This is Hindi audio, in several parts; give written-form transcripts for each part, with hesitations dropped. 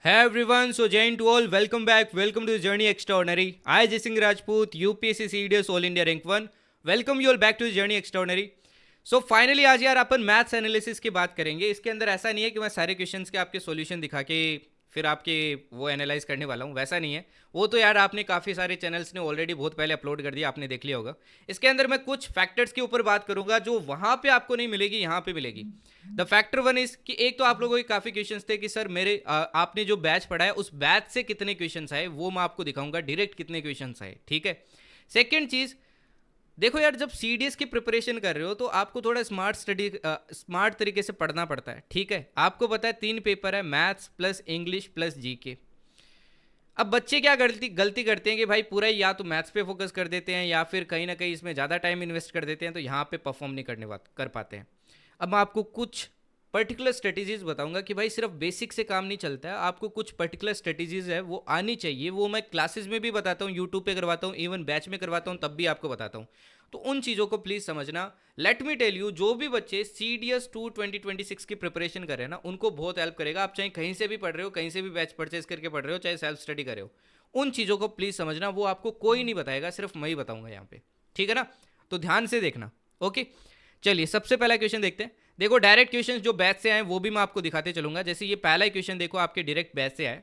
Hey everyone, so Jain to all, welcome back, welcome to the Journey Extraordinary. I, Jai Singh Rajput, UPSC CDS All India Rank 1, welcome you all back to the Journey Extraordinary. So finally आज यार अपन मैथ्स एनालिसिस की बात करेंगे. इसके अंदर ऐसा नहीं है कि मैं सारे क्वेश्चंस के आपके सॉल्यूशन दिखा के फिर आपके वो एनालाइज करने वाला हूँ, वैसा नहीं है. वो तो यार आपने काफ़ी सारे चैनल्स ने ऑलरेडी बहुत पहले अपलोड कर दिया, आपने देख लिया होगा. इसके अंदर मैं कुछ फैक्टर्स के ऊपर बात करूंगा जो वहाँ पे आपको नहीं मिलेगी, यहाँ पे मिलेगी. द फैक्टर वन इज कि एक तो आप लोगों के काफ़ी क्वेश्चंस थे कि सर मेरे आपने जो बैच पढ़ा है उस बैच से कितने क्वेश्चंस आए, वो मैं आपको दिखाऊंगा डायरेक्ट कितने क्वेश्चंस आए. ठीक है. सेकेंड चीज़, देखो यार, जब सीडीएस की प्रिपरेशन कर रहे हो तो आपको थोड़ा स्मार्ट तरीके से पढ़ना पड़ता है. ठीक है. आपको पता है 3 पेपर है, maths plus English plus GK. अब बच्चे क्या गलती करते हैं कि भाई पूरा ही या तो मैथ्स पे फोकस कर देते हैं या फिर कहीं ना कहीं इसमें ज़्यादा टाइम इन्वेस्ट कर देते हैं, तो यहाँ पे परफॉर्म नहीं कर पाते हैं. अब मैं आपको कुछ पर्टिकुलर स्ट्रेटेजीज बताऊंगा कि भाई सिर्फ बेसिक से काम नहीं चलता है, आपको कुछ पर्टिकुलर स्ट्रेटेजीज है वो आनी चाहिए. वो मैं क्लासेस में भी बताता हूँ, यूट्यूब पे करवाता हूँ, इवन बैच में करवाता हूँ, तब भी आपको बताता हूँ. तो उन चीज़ों को प्लीज़ समझना. लेट मी टेल यू, जो भी बच्चे सी डी एस 2026 की प्रिपरेशन कर रहे हैं ना, उनको बहुत हेल्प करेगा. आप चाहे कहीं से भी पढ़ रहे हो, कहीं से भी बैच परचेज करके पढ़ रहे हो, चाहे सेल्फ स्टडी कर रहे हो, उन चीज़ों को प्लीज़ समझना. वो आपको कोई नहीं बताएगा, सिर्फ मैं ही बताऊंगा यहाँ पे. ठीक है ना. तो ध्यान से देखना. ओके. चलिए सबसे पहला क्वेश्चन देखते हैं. देखो डायरेक्ट क्वेश्चन जो बैच से आए वो भी मैं आपको दिखाते चलूंगा. जैसे ये पहला क्वेश्चन देखो आपके डायरेक्ट बैच से आए.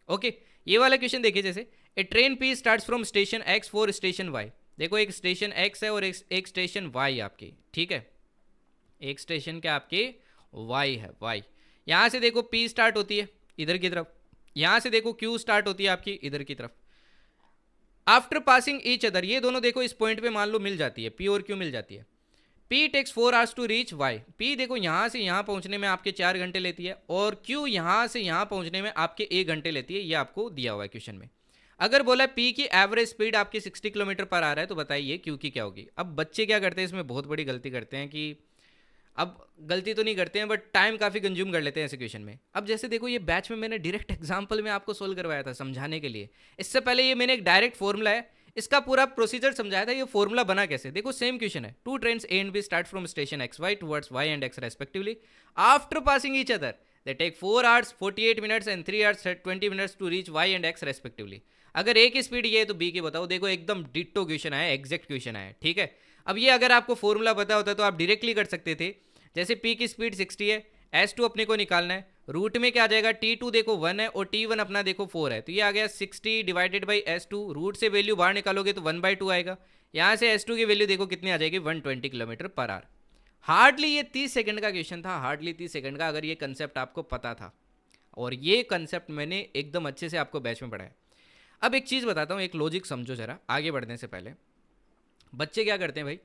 ओके. ये वाला क्वेश्चन देखिए. जैसे a train P starts from station X for station Y. देखो एक स्टेशन एक्स है और एक स्टेशन वाई आपकी. ठीक है. एक स्टेशन क्या आपकी वाई है, वाई. यहां से देखो पी स्टार्ट होती है इधर की तरफ, यहां से देखो क्यू स्टार्ट होती है आपकी इधर की तरफ. आफ्टर पासिंग ईच अदर, ये दोनों देखो इस पॉइंट पे मान लो मिल जाती है, पी और क्यू मिल जाती है. P takes 4 hours to reach Y. P देखो यहाँ से यहाँ पहुँचने में आपके 4 घंटे लेती है और क्यू यहाँ से यहाँ पहुँचने में आपके 1 घंटे लेती है. ये आपको दिया हुआ है क्वेश्चन में. अगर बोला पी की एवरेज स्पीड आपकी 60 किलोमीटर पर आ रहा है, तो बताइए क्यू की क्या होगी. अब बच्चे क्या करते हैं, इसमें बहुत बड़ी गलती करते हैं कि अब गलती तो नहीं करते हैं बट टाइम काफ़ी कंज्यूम कर लेते हैं ऐसे क्वेश्चन में. अब जैसे देखो ये बैच में मैंने डायरेक्ट एग्जाम्पल में आपको सोल्व करवाया था समझाने के लिए. इससे पहले ये मैंने एक डायरेक्ट फॉर्मूला है, इसका पूरा प्रोसीजर समझाया था. ये फॉर्मूला बना कैसे, देखो सेम क्वेश्चन है. 2 trains A and B start from station X Y towards Y and X respectively. After passing each other they take 4 hours 48 minutes and 3 hours 20 minutes to reach Y and X respectively. अगर ए की स्पीड ये है तो बी की बताओ. देखो एकदम डिट्टो क्वेश्चन आया, एग्जैक्ट क्वेश्चन आया. ठीक है. अब ये अगर आपको फॉर्मूला पता होता तो आप डायरेक्टली कर सकते थे. जैसे पी की स्पीड 60 है, S2 अपने को निकालना है. रूट में क्या आ जाएगा, T2 देखो 1 है और T1 अपना देखो 4 है, तो ये आ गया 60 डिवाइडेड बाई S2. रूट से वैल्यू बाहर निकालोगे तो 1/2 आएगा. यहाँ से S2 की वैल्यू देखो कितनी आ जाएगी, 120 किलोमीटर पर आवर. हार्डली ये 30 सेकंड का क्वेश्चन था, हार्डली 30 सेकंड का, अगर ये कंसेप्ट आपको पता था. और ये कंसेप्ट मैंने एकदम अच्छे से आपको बैच में पढ़ाया. अब एक चीज़ बताता हूँ, एक लॉजिक समझो जरा आगे बढ़ने से पहले. बच्चे क्या करते हैं भाई,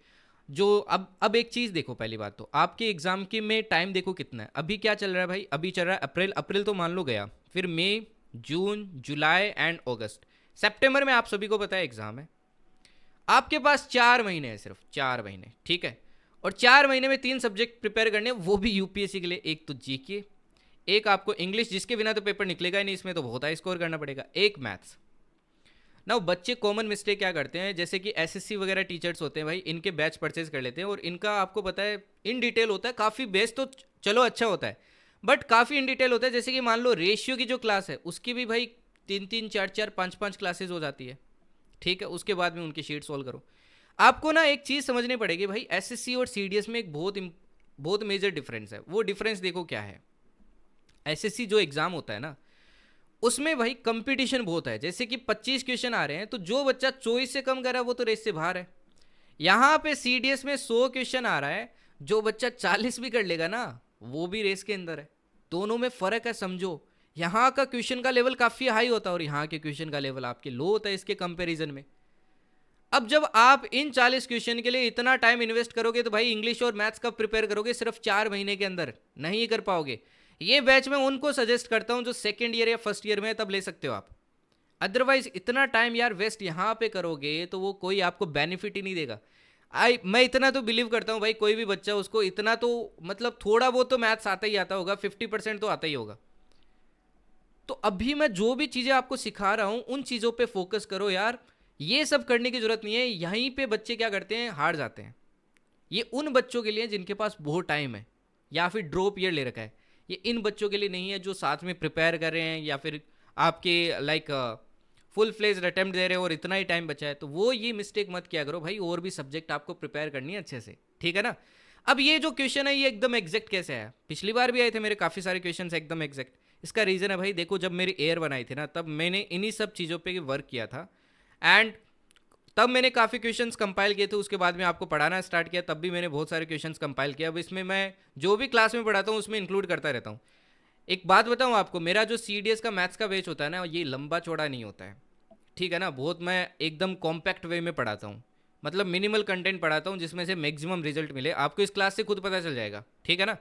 जो अब एक चीज़ देखो. पहली बात तो आपके एग्जाम के में टाइम देखो कितना है. अभी क्या चल रहा है भाई, अभी चल रहा है अप्रैल. अप्रैल तो मान लो गया, फिर मई, जून, जुलाई एंड अगस्त. सितंबर में आप सभी को पता है एग्जाम है. आपके पास 4 महीने है, सिर्फ 4 महीने. ठीक है. और 4 महीने में 3 सब्जेक्ट प्रिपेयर करने, वो भी यूपीएससी के लिए. एक तो जीके, एक आपको इंग्लिश जिसके बिना तो पेपर निकलेगा ही नहीं, इसमें तो बहुत हाई स्कोर करना पड़ेगा, एक मैथ्स. ना बच्चे कॉमन मिस्टेक क्या करते हैं, जैसे कि एसएससी वगैरह टीचर्स होते हैं भाई, इनके बैच परचेज कर लेते हैं और इनका आपको पता है इन डिटेल होता है. काफ़ी बेस तो चलो अच्छा होता है बट काफ़ी इन डिटेल होता है. जैसे कि मान लो रेशियो की जो क्लास है उसकी भी भाई 3-3, 4-4, 5-5 क्लासेज हो जाती है. ठीक है. उसके बाद में उनकी शीट सोल्व करो. आपको ना एक चीज़ समझनी पड़ेगी भाई, एसएससी और सीडीएस में एक बहुत मेजर डिफरेंस है. वो डिफरेंस देखो क्या है. एसएससी जो एग्ज़ाम होता है ना, उसमें भाई कंपटीशन बहुत है. जैसे कि 25 क्वेश्चन आ रहे हैं तो जो बच्चा 24 से कम कर रहा है वो तो रेस से बाहर है. यहाँ पे सीडीएस में 100 क्वेश्चन आ रहा है, जो बच्चा 40 भी कर लेगा ना वो भी रेस के अंदर है. दोनों में फर्क है समझो. यहाँ का क्वेश्चन का लेवल काफ़ी हाई होता है और यहाँ के क्वेश्चन का लेवल आपके लो होता है इसके कंपैरिजन में. अब जब आप इन 40 क्वेश्चन के लिए इतना टाइम इन्वेस्ट करोगे तो भाई इंग्लिश और मैथ्स कब प्रिपेयर करोगे, सिर्फ 4 महीने के अंदर नहीं कर पाओगे. ये बैच में उनको सजेस्ट करता हूं जो सेकेंड ईयर या फर्स्ट ईयर में है, तब ले सकते हो आप. अदरवाइज इतना टाइम यार वेस्ट यहाँ पे करोगे तो वो कोई आपको बेनिफिट ही नहीं देगा. मैं इतना तो बिलीव करता हूँ भाई, कोई भी बच्चा उसको इतना तो मतलब थोड़ा बहुत तो मैथ्स आता ही आता होगा, 50% तो आता ही होगा. तो अभी मैं जो भी चीज़ें आपको सिखा रहा हूँ उन चीज़ों पे फोकस करो यार. ये सब करने की जरूरत नहीं है. यहीं पे बच्चे क्या करते हैं, हार जाते हैं. ये उन बच्चों के लिए जिनके पास बहुत टाइम है या फिर ड्रॉप ईयर ले रखा है. ये इन बच्चों के लिए नहीं है जो साथ में प्रिपेयर कर रहे हैं या फिर आपके लाइक फुल फ्लेज अटेम्प्ट दे रहे हो और इतना ही टाइम बचा है, तो वो ये मिस्टेक मत किया करो भाई, और भी सब्जेक्ट आपको प्रिपेयर करनी है अच्छे से, ठीक है ना। अब ये जो क्वेश्चन है ये एकदम एग्जैक्ट कैसे है, पिछली बार भी आए थे मेरे काफ़ी सारे क्वेश्चन एकदम एग्जैक्ट। इसका रीज़न है भाई, देखो जब मेरी एयर बनाई थी ना तब मैंने इन्हीं सब चीज़ों पे वर्क किया था, एंड तब मैंने काफ़ी क्वेश्चंस कंपाइल किए थे। उसके बाद में आपको पढ़ाना स्टार्ट किया तब भी मैंने बहुत सारे क्वेश्चंस कंपाइल किया। अब इसमें मैं जो भी क्लास में पढ़ाता हूँ उसमें इंक्लूड करता रहता हूँ। एक बात बताऊँ आपको, मेरा जो CDS का मैथ्स का बैच होता है ना, ये लंबा चौड़ा नहीं होता है, ठीक है ना। बहुत मैं एकदम कॉम्पैक्ट वे में पढ़ाता हूँ, मतलब मिनिमल कंटेंट पढ़ाता हूँ जिसमें से मैक्सिमम रिजल्ट मिले। आपको इस क्लास से खुद पता चल जाएगा, ठीक है ना।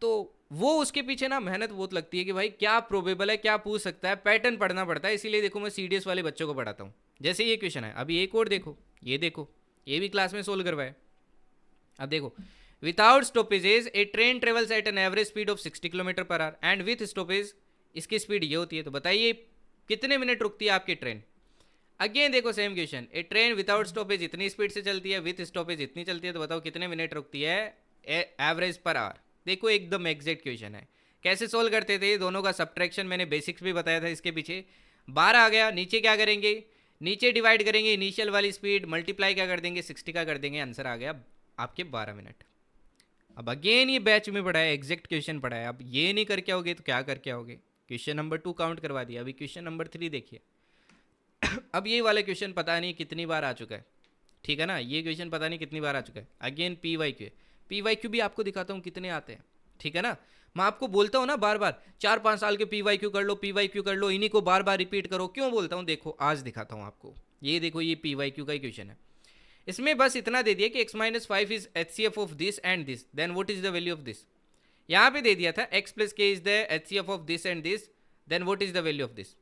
तो वो उसके पीछे ना मेहनत बहुत लगती है कि भाई क्या प्रोबेबल है, क्या पूछ सकता है, पैटर्न पढ़ना पड़ता है। इसीलिए देखो मैं CDS वाले बच्चों को पढ़ाता हूँ। जैसे ये क्वेश्चन है, अभी एक और देखो, ये भी क्लास में सोल्व करवाए। अब देखो, without stoppages a train travels at an average speed of 60 kilometre per hour and with stoppage इसकी स्पीड ये होती है, तो बताइए कितने मिनट रुकती है आपकी ट्रेन। अगेन देखो सेम क्वेश्चन, ए ट्रेन विदाउट स्टॉपेज इतनी स्पीड से चलती है, विथ स्टॉपेज इतनी चलती है, तो बताओ कितने मिनट रुकती है एवरेज पर आवर। देखो एकदम एग्जैक्ट क्वेश्चन है। कैसे सोल्व करते थे, दोनों का सब्ट्रैक्शन मैंने बेसिक्स भी बताया था इसके पीछे। 12 आ गया, नीचे क्या करेंगे, नीचे डिवाइड करेंगे इनिशियल वाली स्पीड, मल्टीप्लाई क्या कर देंगे 60 का कर देंगे, आंसर आ गया आपके 12 मिनट। अब अगेन ये बैच में पढ़ा है, एग्जैक्ट क्वेश्चन पढ़ा है। अब ये नहीं करके आओगे तो क्या करके आओगे। क्वेश्चन नंबर 2 काउंट करवा दिया, अभी क्वेश्चन नंबर 3 देखिए। अब ये वाला क्वेश्चन पता नहीं कितनी बार आ चुका है, ठीक है ना। ये क्वेश्चन पता नहीं कितनी बार आ चुका है। अगेन PYQ भी आपको दिखाता हूँ कितने आते हैं, ठीक है ना। मैं आपको बोलता हूँ ना बार बार 4-5 साल के PYQ कर लो, PYQ कर लो, इन्हीं को बार बार रिपीट करो। क्यों बोलता हूँ, देखो आज दिखाता हूँ आपको। ये देखो ये PYQ का ही क्वेश्चन है। इसमें बस इतना दे दिया कि x-5 is HCF of this and this, then what is the value of this. यहाँ पे दे दिया था x + k इज द HCF of this and this, then what is the value of this.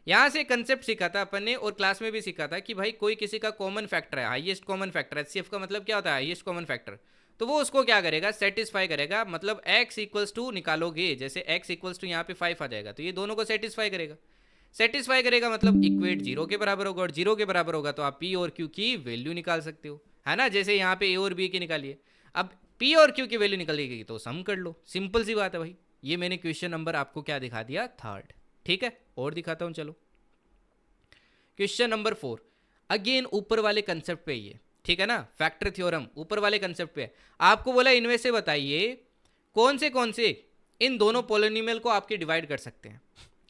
यहाँ से कंसेप्ट सीखा था अपन ने, और क्लास में भी सीखा था कि भाई कोई किसी का कॉमन फैक्टर है, हाईएस्ट कॉमन फैक्टर, HCF का मतलब क्या होता है, हाईएस्ट कॉमन फैक्टर। तो वो उसको क्या करेगा, सेटिस्फाई करेगा। मतलब x = निकालोगे, जैसे x = यहाँ पे 5 आ जाएगा, तो ये दोनों को सेटिस्फाई करेगा। सेटिस्फाई करेगा मतलब इक्वेट 0 के बराबर होगा, और 0 के बराबर होगा तो आप P और Q की वैल्यू निकाल सकते हो, है ना। जैसे यहाँ पे A और B की निकालिए, अब P और Q की वैल्यू निकलेगी तो सम कर लो, सिंपल सी बात है भाई। ये मैंने क्वेश्चन नंबर आपको क्या दिखा दिया, 3rd, ठीक है। और दिखाता हूँ, चलो क्वेश्चन नंबर 4। अगेन ऊपर वाले कंसेप्ट पे ये, ठीक है ना, फैक्टर थ्योरम ऊपर वाले कंसेप्ट पे है। आपको बोला इनमें से बताइए कौन से इन दोनों पोलिनोमियल को आपके डिवाइड कर सकते हैं।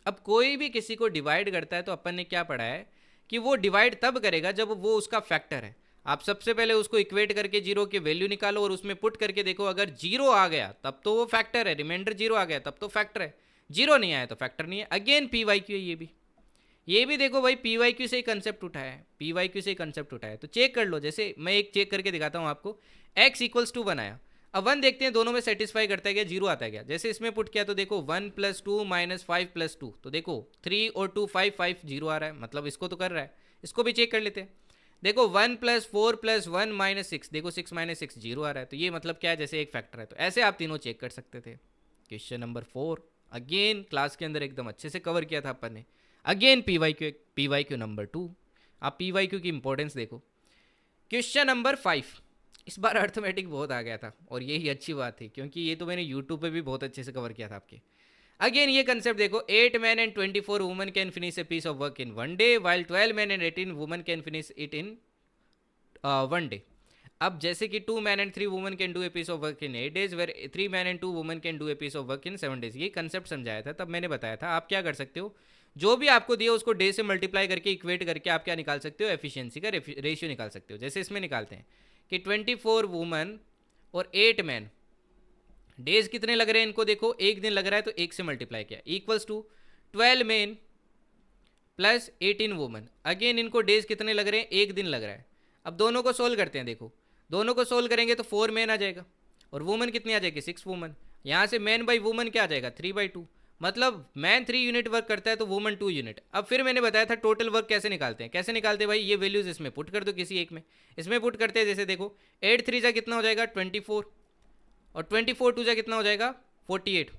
अब कोई भी किसी को डिवाइड करता है तो अपन ने क्या पढ़ा है कि वो डिवाइड तब करेगा जब वो उसका फैक्टर है। आप सबसे पहले उसको इक्वेट करके 0 की वैल्यू निकालो और उसमें पुट करके देखो, अगर 0 आ गया तब तो वो फैक्टर है, रिमाइंडर 0 आ गया तब तो फैक्टर है, 0 नहीं आया तो फैक्टर नहीं है। अगेन PYQ है ये भी देखो भाई, PYQ से ही कंसेप्ट उठाया है, PYQ से ही कंसेप्ट उठाया है। तो चेक कर लो, जैसे मैं एक चेक करके दिखाता हूँ आपको। x = 1 बनाया, अब 1 देखते हैं दोनों में सेटिस्फाई करता है क्या, 0 आता है क्या। जैसे इसमें पुट किया तो देखो 1 + 2 - 5 + 2, तो देखो 3 और 2 5 5 0 आ रहा है, मतलब इसको तो कर रहा है। इसको भी चेक कर लेते हैं, देखो 1 + 4 + 1 - 6, देखो 6 - 6 0 आ रहा है, तो ये मतलब क्या है, जैसे एक फैक्टर है। तो ऐसे आप तीनों चेक कर सकते थे। क्वेश्चन नंबर 4 अगेन क्लास के अंदर एकदम अच्छे से कवर किया था अपन ने। अगेन PYQ नंबर 2, आप PYQ की इंपॉर्टेंस देखो। क्वेश्चन नंबर 5, इस बार अर्थमेटिक बहुत आ गया था और यही अच्छी बात थी, क्योंकि ये तो मैंने यूट्यूब पे भी बहुत अच्छे से कवर किया था आपके। अगेन ये कंसेप्ट देखो, 8 men and 24 women can finish a piece of work in 1 day, while 12 men and 18 women can finish it in 1 day। अब जैसे कि 2 men and 3 women can do a piece of work in 8 days, where 3 men and 2 women can do a piece of work in 7 days। ये कंसेप्ट समझाया था, तब मैंने बताया था आप क्या कर सकते हो, जो भी आपको दिया उसको डे से मल्टीप्लाई करके इक्वेट करके आप क्या निकाल सकते हो, एफिशिएंसी का रेशियो निकाल सकते हो। जैसे इसमें निकालते हैं कि 24 वुमन और 8 मैन, डेज कितने लग रहे हैं इनको, देखो एक दिन लग रहा है तो 1 से मल्टीप्लाई किया, equals to 12 man plus 18 woman. Again इनको डेज कितने लग रहे हैं, 1 दिन लग रहा है। अब दोनों को सोल्व करते हैं, देखो दोनों को सोल्व करेंगे तो 4 मैन आ जाएगा और वुमन कितनी आ जाएगी, 6 वुमन। यहाँ से मैन बाई वुमन क्या आ जाएगा, 3/2, मतलब मैन 3 यूनिट वर्क करता है तो वुमन 2 यूनिट। अब फिर मैंने बताया था टोटल वर्क कैसे निकालते हैं, कैसे निकालते हैं भाई, ये वैल्यूज इसमें पुट कर दो किसी एक में, इसमें पुट करते हैं। जैसे देखो 8 3 जा कितना हो जाएगा 24, और 24 2 जा कितना हो जाएगा 48,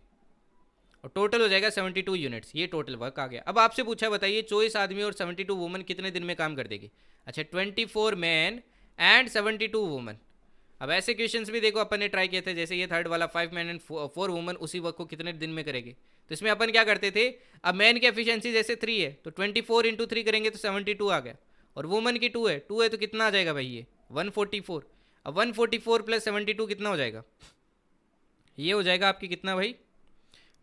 और टोटल हो जाएगा 72 यूनिट्स। ये टोटल वर्क आ गया। अब आपसे पूछा बताइए 24 आदमी और 72 वुमन कितने दिन में काम कर देगी। अच्छा 24 मैन एंड 72 वुमन, अब ऐसे क्वेश्चंस भी देखो अपन ने ट्राई किए थे, जैसे ये थर्ड वाला 5 मैन एंड 4 वुमन उसी वर्क को कितने दिन में करेंगे। तो इसमें अपन क्या करते थे, अब मैन की एफिशिएंसी जैसे 3 है तो 24 इंटू 3 करेंगे तो 72 आ गया, और वुमन की 2 है तो कितना आ जाएगा भाई ये 144। अब 144 प्लस 72 कितना हो जाएगा, ये हो जाएगा आपकी कितना भाई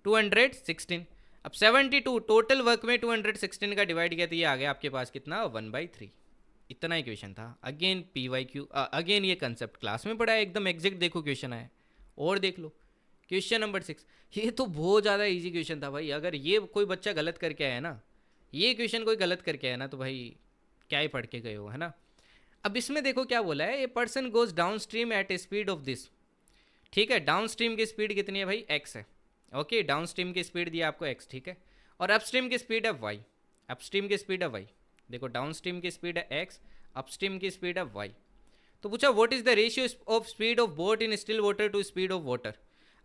216। अब 72 टोटल वर्क में 216 का डिवाइड किया तो ये आ गया आपके पास कितना 1/3। इतना ही क्वेश्चन था। अगेन PYQ, अगेन ये कंसेप्ट क्लास में पढ़ा है, एकदम एग्जैक्ट देखो क्वेश्चन आया। और देख लो क्वेश्चन नंबर 6, ये तो बहुत ज़्यादा इजी क्वेश्चन था भाई। अगर ये कोई बच्चा गलत करके आया ना, ये क्वेश्चन कोई गलत करके आया ना, तो भाई क्या ही पढ़ के गए हो, है ना। अब इसमें देखो क्या बोला है, a person goes down stream at a speed of this. ठीक है, डाउन स्ट्रीम की स्पीड कितनी है भाई, x है। ओके, डाउन स्ट्रीम की स्पीड दिया आपको x, ठीक है। और अपस्ट्रीम की स्पीड है y, अपस्ट्रीम की स्पीड है y। देखो डाउन स्ट्रीम की स्पीड है x, अपस्ट्रीम की स्पीड है y। तो पूछा what is the ratio of speed of boat in still water to speed of water.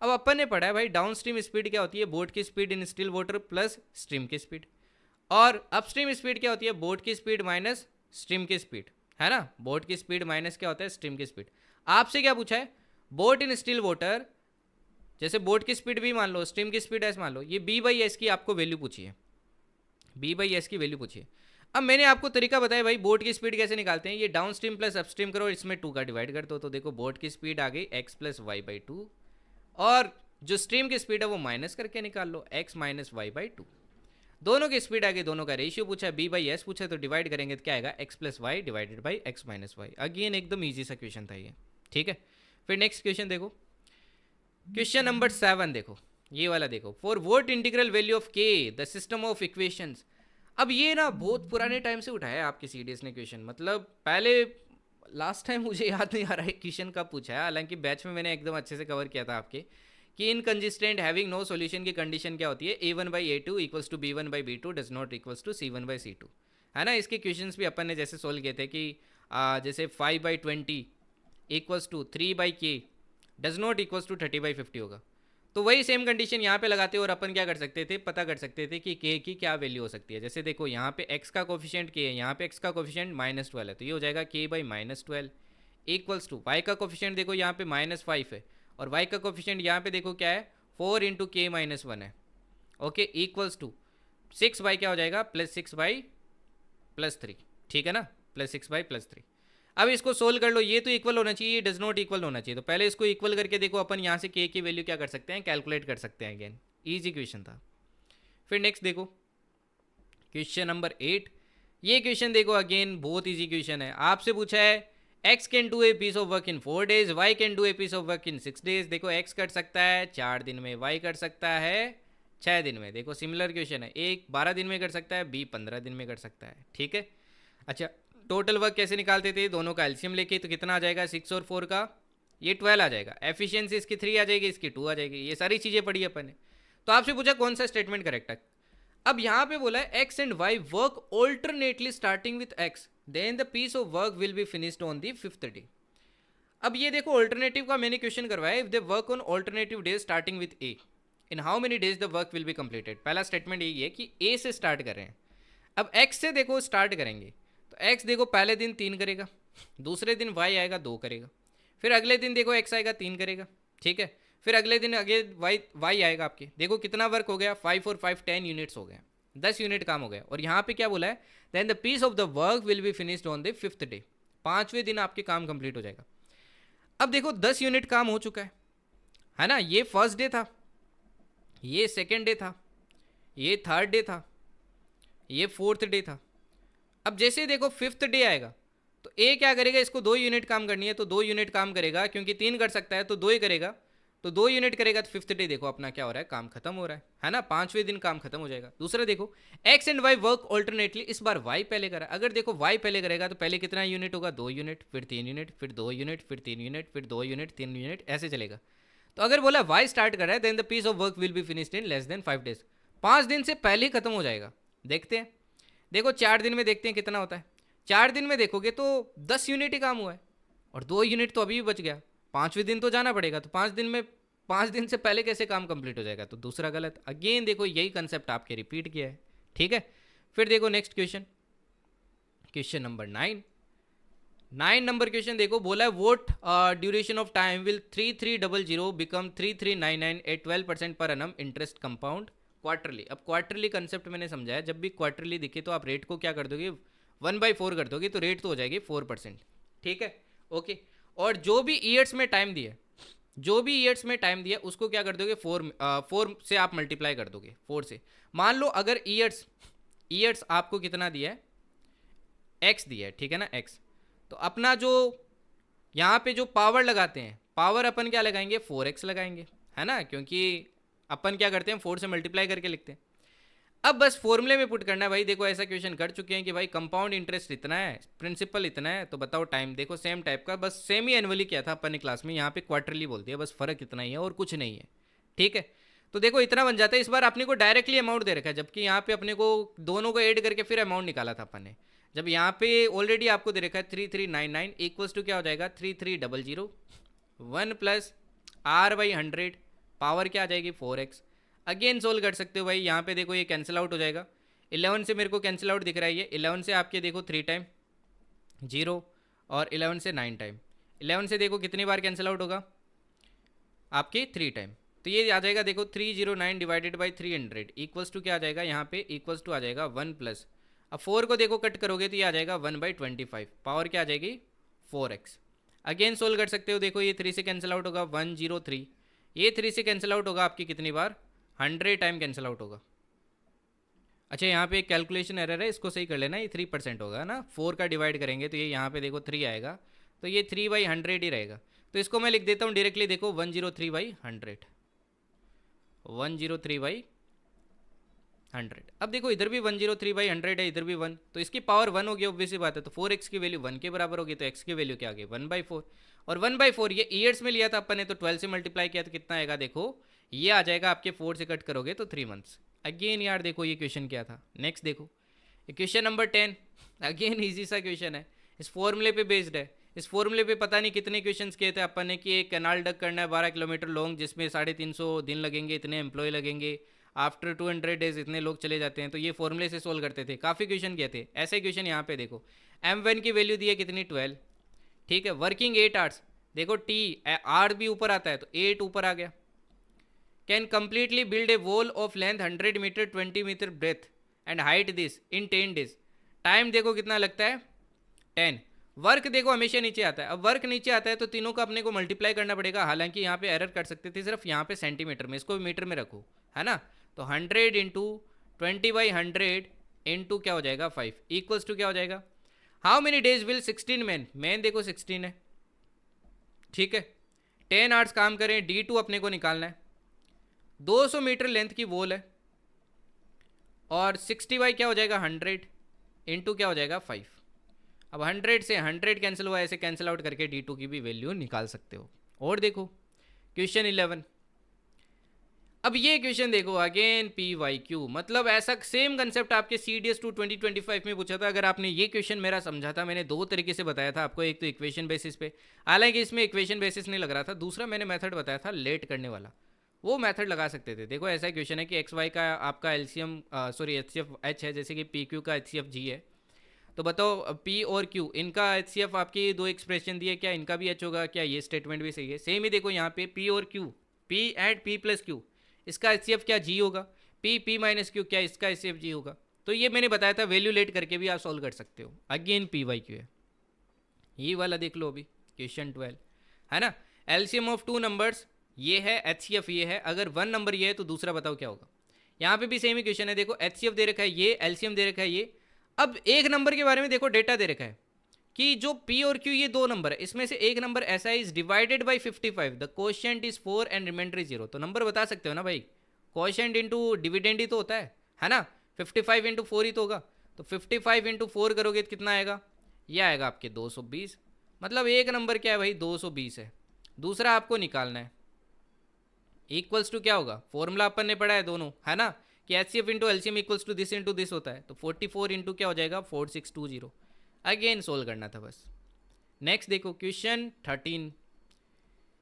अब अपन ने पढ़ा है भाई डाउन स्ट्रीम स्पीड क्या होती है, बोट की speed in still water plus stream की स्पीड। और अपस्ट्रीम स्पीड क्या होती है, बोट की स्पीड माइनस स्ट्रीम की स्पीड, है ना। बोट की स्पीड माइनस क्या होता है, स्ट्रीम की स्पीड। आपसे क्या पूछा है, बोट इन स्टिल वाटर, जैसे बोट की स्पीड भी मान लो, स्ट्रीम की स्पीड एस मान लो, ये B/S की आपको वैल्यू पूछी है, B/S की वैल्यू पूछी है। अब मैंने आपको तरीका बताया भाई बोट की स्पीड कैसे निकालते हैं, ये डाउन स्ट्रीम प्लस अपस्ट्रीम करो, इसमें 2 का डिवाइड कर दो, तो देखो बोट की स्पीड आ गई x प्लस y/2, और जो स्ट्रीम की स्पीड है वो माइनस करके निकाल लो, x माइनस y/2। दोनों की स्पीड आ गई, दोनों का रेशियो पूछा है, B/S पूछा है, तो डिवाइड करेंगे तो क्या आएगा x plus Y divided by x minus Y. Again एकदम ईजी सा क्वेश्चन था ये, ठीक है। फिर नेक्स्ट क्वेश्चन देखो, क्वेश्चन नंबर 7 देखो, ये वाला देखो, for what integral value of k the system of equations. अब ये ना बहुत पुराने टाइम से उठाया है आपके सीडीएस ने क्वेश्चन, मतलब पहले लास्ट टाइम मुझे याद नहीं आ रहा है क्वेश्चन कब पूछा है, हालांकि बैच में मैंने एकदम अच्छे से कवर किया था आपके, कि इनकंसिस्टेंट हैविंग नो सॉल्यूशन की कंडीशन क्या होती है, A1/A2 equals to B1/B2 does not equals to C1/C2, है ना। इसके क्वेश्चंस भी अपन ने जैसे सोल्व किए थे कि जैसे 5/20 equals to 3/K does not equals to 30/50 होगा। तो वही सेम कंडीशन यहाँ पे लगाते और अपन क्या कर सकते थे, पता कर सकते थे कि k की क्या वैल्यू हो सकती है। जैसे देखो यहाँ पे x का कोफिशिएंट k है, यहाँ पे x का कोफिशिएंट -12 है, तो ये हो जाएगा k/-12 इक्वल्स टू y का कोफिशिएंट देखो यहाँ पे -5 है, और y का कोफिशिएंट यहाँ पे देखो क्या है 4 इंटू k-1 है। ओके, इक्वल्स टू 6 क्या हो जाएगा +6/+3, ठीक है ना, +6/+3। अब इसको सोल्व कर लो, ये तो इक्वल होना चाहिए, ये डज नॉट इक्वल होना चाहिए, तो पहले इसको इक्वल करके देखो अपन यहाँ से k की वैल्यू क्या कर सकते हैं, कैलकुलेट कर सकते हैं। अगेन ईजी क्वेश्चन था। फिर नेक्स्ट देखो क्वेश्चन नंबर 8, ये क्वेश्चन देखो अगेन बहुत ईजी क्वेश्चन है। आपसे पूछा है x can do a piece of work in 4 days, y can do a piece of work in 6 days। देखो x कर सकता है 4 दिन में, y कर सकता है 6 दिन में। देखो सिमिलर क्वेश्चन है, एक 12 दिन में कर सकता है, b 15 दिन में कर सकता है, ठीक है। अच्छा, टोटल वर्क कैसे निकालते थे, दोनों का एलसीएम लेके, तो कितना आ जाएगा 6 और 4 का ये 12 आ जाएगा। एफिशिएंसी इसकी 3 आ जाएगी, इसकी 2 आ जाएगी। ये सारी चीज़ें पढ़ी अपन ने। तो आपसे पूछा कौन सा स्टेटमेंट करेक्ट है। अब यहाँ पे बोला है x and y work alternately starting with x, then the piece of work will be finished on the 5th day. अब ये देखो ऑल्टरनेटिव का मैंने क्वेश्चन करवाया, if they work on alternative days starting with a, in how many days the work will be completed. पहला स्टेटमेंट यही है कि a से स्टार्ट कर रहे हैं। अब x से देखो स्टार्ट करेंगे, तो x देखो पहले दिन 3 करेगा, दूसरे दिन y आएगा 2 करेगा, फिर अगले दिन देखो x आएगा 3 करेगा, ठीक है। फिर अगले दिन आगे y आएगा आपके, देखो कितना वर्क हो गया, 5 और 5 10 यूनिट्स हो गए, 10 यूनिट काम हो गया। और यहाँ पे क्या बोला है, then the piece of the work will be finished on the 5th day, 5वें दिन आपके काम कंप्लीट हो जाएगा। अब देखो 10 यूनिट काम हो चुका है ना। ये फर्स्ट डे था, ये सेकेंड डे था, ये थर्ड डे था, ये फोर्थ डे था। अब जैसे देखो 5th डे आएगा, तो ए क्या करेगा, इसको 2 यूनिट काम करनी है तो 2 यूनिट काम करेगा, क्योंकि 3 कर सकता है तो 2 ही करेगा, तो 2 यूनिट करेगा। तो 5th डे देखो अपना क्या हो रहा है, काम खत्म हो रहा है ना, 5वें दिन काम खत्म हो जाएगा। दूसरा देखो X and Y work alternately, इस बार वाई पहले करा। अगर देखो वाई पहले करेगा तो पहले कितना यूनिट होगा, 2 यूनिट, फिर 3 यूनिट, फिर 2 यूनिट, फिर 3 यूनिट, फिर 2 यूनिट, 3 यूनिट, ऐसे चलेगा। तो अगर बोला वाई स्टार्ट कर रहा है, then the piece of work will be finished in less than 5 days, 5 दिन से पहले खत्म हो जाएगा। देखते हैं, देखो 4 दिन में देखते हैं कितना होता है। 4 दिन में देखोगे तो 10 यूनिट ही काम हुआ है, और 2 यूनिट तो अभी भी बच गया, 5वें दिन तो जाना पड़ेगा, तो 5 दिन में 5 दिन से पहले कैसे काम कंप्लीट हो जाएगा, तो दूसरा गलत। अगेन देखो यही कंसेप्ट आपके रिपीट किया है, ठीक है। फिर देखो next question, question number 9, 9 number question देखो, बोला है what duration of time will 3300 become 3399 at 12% per annum interest compound quarterly. अब क्वार्टरली कंसेप्ट मैंने समझाया, जब भी क्वार्टरली दिखे तो आप रेट को क्या कर दोगे, 1/4 कर दोगे, तो रेट तो हो जाएगी 4%। ठीक है, ओके। और जो भी ईयर्स में टाइम दिया, जो भी ईयर्स में टाइम दिया उसको क्या कर दोगे, 4 से आप मल्टीप्लाई कर दोगे, 4 से। मान लो अगर ईयर्स ईयर्स आपको कितना दिया है, एक्स दिया है, ठीक है ना, एक्स। तो अपना जो यहाँ पे जो पावर लगाते हैं, पावर अपन क्या लगाएंगे, 4x लगाएंगे, है ना, क्योंकि अपन क्या करते हैं 4 से मल्टीप्लाई करके लिखते हैं। अब बस फॉर्मूले में पुट करना है भाई। देखो ऐसा क्वेश्चन कर चुके हैं कि भाई कंपाउंड इंटरेस्ट इतना है, प्रिंसिपल इतना है, तो बताओ टाइम। देखो सेम टाइप का, बस सेम ही एनुअली किया था अपन ने क्लास में, यहाँ पे क्वार्टरली बोल दिया, बस फर्क इतना ही है और कुछ नहीं है। ठीक है, तो देखो इतना बन जाता है। इस बार अपने को डायरेक्टली अमाउंट दे रखा है, जबकि यहाँ पे अपने को दोनों को ऐड करके फिर अमाउंट निकाला था अपन ने। जब यहाँ पे ऑलरेडी आपको दे रखा है 3399 इक्वल्स टू क्या हो जाएगा, 3300 1 प्लस R/100, पावर क्या आ जाएगी 4x। अगेन सोल्व कर सकते हो भाई, यहाँ पे देखो ये कैंसिल आउट हो जाएगा। 11 से मेरे को कैंसिल आउट दिख रहा है, ये 11 से आपके देखो 3 टाइम 0, और 11 से 9 टाइम। 11 से देखो कितनी बार कैंसिल आउट होगा, आपके 3 टाइम। तो ये आ जाएगा देखो 309 डिवाइडेड बाई 300 इक्वल्स टू क्या आ जाएगा, यहाँ पे इक्वल्स टू आ जाएगा 1 प्लस, अब 4 को देखो कट करोगे तो ये आ जाएगा 1/25, पावर क्या आ जाएगी 4x। अगेन सोल्व कर सकते हो, देखो ये 3 से कैंसिल आउट होगा 103, ये 3 से कैंसिल आउट होगा आपकी कितनी बार, 100 टाइम कैंसिल आउट होगा। अच्छा यहाँ पे एक कैलकुलेशन एरर है, इसको सही कर लेना, ये 3% होगा ना, 4 का डिवाइड करेंगे तो ये यहाँ पे देखो 3 आएगा, तो ये 3/100 ही रहेगा। तो इसको मैं लिख देता हूँ डायरेक्टली, देखो 103/100, 103/100। अब देखो इधर भी 103/100 है, इधर भी 1, तो इसकी पावर 1 होगी, ऑब्वियसली बात है। तो 4x की वैल्यू 1 के बराबर होगी, तो x की वैल्यू क्या आ गई 1/4। और 1/4 ये ईयर्स में लिया था अपन ने, तो 12 से मल्टीप्लाई किया तो कितना आएगा, देखो ये आ जाएगा आपके 4 से कट करोगे तो 3 मंथ्स। अगेन यार देखो ये क्वेश्चन क्या था, नेक्स्ट देखो क्वेश्चन नंबर 10। अगेन ईजी सा क्वेश्चन है, इस फॉर्मूले पे बेस्ड है। इस फॉर्मूले पे पता नहीं कितने क्वेश्चंस किए थे अपन ने, कि एक कैनाल डग करना है 12 किलोमीटर लॉन्ग, जिसमें 350 दिन लगेंगे, इतने एम्प्लॉय लगेंगे, आफ्टर 200 डेज इतने लोग चले जाते हैं। तो ये फॉर्मूले से सोल्व करते थे, काफ़ी क्वेश्चन किए थे ऐसे क्वेश्चन। यहाँ पे देखो m1 की वैल्यू दी है कितनी 12, ठीक है, वर्किंग 8 आवर्स, देखो टी आर भी ऊपर आता है तो 8 ऊपर आ गया। Can completely build a wall of length 100 metre 20 metre breadth and height this in 10 days. Time देखो कितना लगता है 10। वर्क देखो हमेशा नीचे आता है, अब वर्क नीचे आता है तो तीनों का अपने को मल्टीप्लाई करना पड़ेगा। हालांकि यहाँ पे एरर कर सकते थे सिर्फ यहाँ पे सेंटीमीटर में, इसको भी मीटर में रखो, है ना। तो 100 इंटू 20/100 इंटू क्या हो जाएगा 5 इक्वल्स टू क्या हो जाएगा, how many days will 16 man देखो 16 है, ठीक है। 10 आवर्स काम करें, D2 अपने को निकालना है, 200 मीटर लेंथ की वॉल है, और 60 बाई क्या हो जाएगा 100 इंटू क्या हो जाएगा 5। अब 100 से 100 कैंसिल हुआ, ऐसे कैंसिल आउट करके D2 की भी वैल्यू निकाल सकते हो। और देखो क्वेश्चन 11, अब ये क्वेश्चन देखो अगेन PYQ, मतलब ऐसा सेम कंसेप्ट आपके CDS 2 2025 में पूछा था। अगर आपने ये क्वेश्चन मेरा समझा था, मैंने 2 तरीके से बताया था आपको, एक तो इक्वेशन बेसिस पे, हालांकि इसमें इक्वेशन बेसिस नहीं लग रहा था, दूसरा मैंने मेथड बताया था लेट करने वाला, वो मेथड लगा सकते थे। देखो ऐसा क्वेश्चन है कि XY का आपका एलसीएम सॉरी HCF H है, जैसे कि PQ का HCF G है, तो बताओ P और Q इनका HCF आपकी 2 एक्सप्रेशन दिए, क्या इनका भी H होगा, क्या ये स्टेटमेंट भी सही है। सेम ही देखो यहाँ पे P और Q, P and P plus Q, इसका HCF क्या G होगा, P माइनस Q क्या इसका HCF G होगा। तो ये मैंने बताया था, वैल्यू लेट करके भी आप सॉल्व कर सकते हो। अगेन PYQ है, ये वाला देख लो अभी क्वेश्चन 12, है ना। एलसीएम ऑफ 2 नंबर्स ये है, HCF ये है, अगर 1 नंबर ये है तो दूसरा बताओ क्या होगा। यहाँ पे भी सेम ही क्वेश्चन है, देखो HCF दे रखा है ये, एलसीएम दे रखा है ये। अब एक नंबर के बारे में देखो डेटा दे रखा है कि जो P और Q ये 2 नंबर है, इसमें से एक नंबर ऐसा है is divided by 55, the quotient is 4 and remainder is 0। तो नंबर बता सकते हो ना भाई, कोशेंट इंटू डिविडेंड ही तो होता है ना। 55 इंटू 4 ही तो होगा, तो 55 इंटू 4 करोगे तो कितना आएगा, ये आएगा आपके 220। मतलब एक नंबर क्या है भाई 220 है, दूसरा आपको निकालना है। इक्वल्स टू क्या होगा, फॉर्मूला अपन ने पढ़ा है दोनों, है ना, कि HCF into LCM equals to this होता है। तो 44 इंटू क्या हो जाएगा 4620। अगेन सोल्व करना था बस। नेक्स्ट देखो क्वेश्चन 13,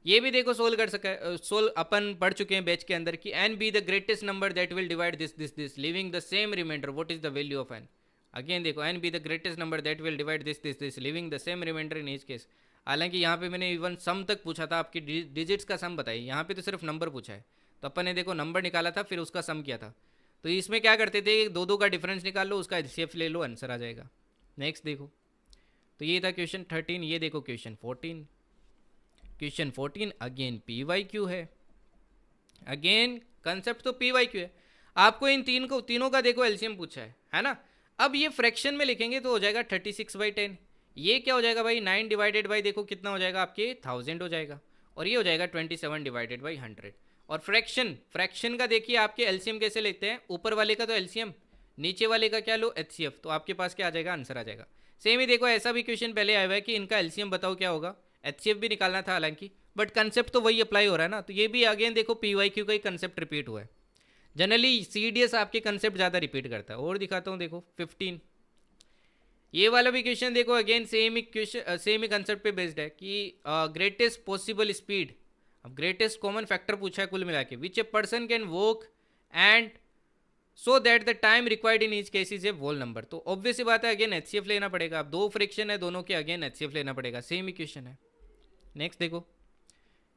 ये भी देखो सोल्व कर सका, सोल्व अपन पढ़ चुके हैं बैच के अंदर कि n be the greatest number that will divide this leaving the same remainder, what is the value of n। Again देखो N be the greatest number that will divide this this this leaving the same remainder in each case. हालांकि यहाँ पे मैंने इवन सम तक पूछा था, आपकी डिजिट्स का सम बताइए, यहाँ पे तो सिर्फ नंबर पूछा है। तो अपन ने देखो नंबर निकाला था फिर उसका सम किया था। तो इसमें क्या करते थे, दो दो का डिफरेंस निकाल लो, उसका एचसीएफ ले लो, आंसर आ जाएगा। नेक्स्ट देखो, तो ये था क्वेश्चन 13। ये देखो question 14। Question 14 again P Y Q है। अगेन कंसेप्ट तो पी वाई क्यू है। आपको इन तीनों का देखो एलसीएम पूछा है ना। अब ये फ्रैक्शन में लिखेंगे तो हो जाएगा 36/10। ये क्या हो जाएगा भाई, 9 डिवाइडेड बाई देखो कितना हो जाएगा आपके 1000 हो जाएगा। और ये हो जाएगा 27 डिवाइडेड बाई 100। और फ्रैक्शन का देखिए आपके एलसीएम कैसे लेते हैं, ऊपर वाले का तो एलसीएम, नीचे वाले का क्या लो, एचसीएफ। तो आपके पास क्या आ जाएगा, आंसर आ जाएगा। सेम ही देखो ऐसा भी क्वेश्चन पहले आया हुआ है कि इनका एलसीएम बताओ क्या होगा, एचसीएफ भी निकालना था हालांकि, बट कंसेप्ट तो वही अप्लाई हो रहा है ना। तो ये भी अगेन देखो पीवाईक्यू का ही कंसेप्ट रिपीट हुआ है। जनरली सीडीएस आपके कंसेप्ट ज़्यादा रिपीट करता है। और दिखाता हूँ देखो 15। ये वाला भी क्वेश्चन देखो अगेन सेम ही क्वेश्चन, सेम ही कंसेप्ट पे बेस्ड है कि ग्रेटेस्ट पॉसिबल स्पीड। अब ग्रेटेस्ट कॉमन फैक्टर पूछा है कुल मिला के, which a person can walk and so that the time required in each case is a whole number. तो ऑब्वियस सी बात है अगेन एचसीएफ लेना पड़ेगा। अब दो फ्रिक्शन है दोनों के, अगेन एचसीएफ लेना पड़ेगा। सेम ही क्वेश्चन है। नेक्स्ट देखो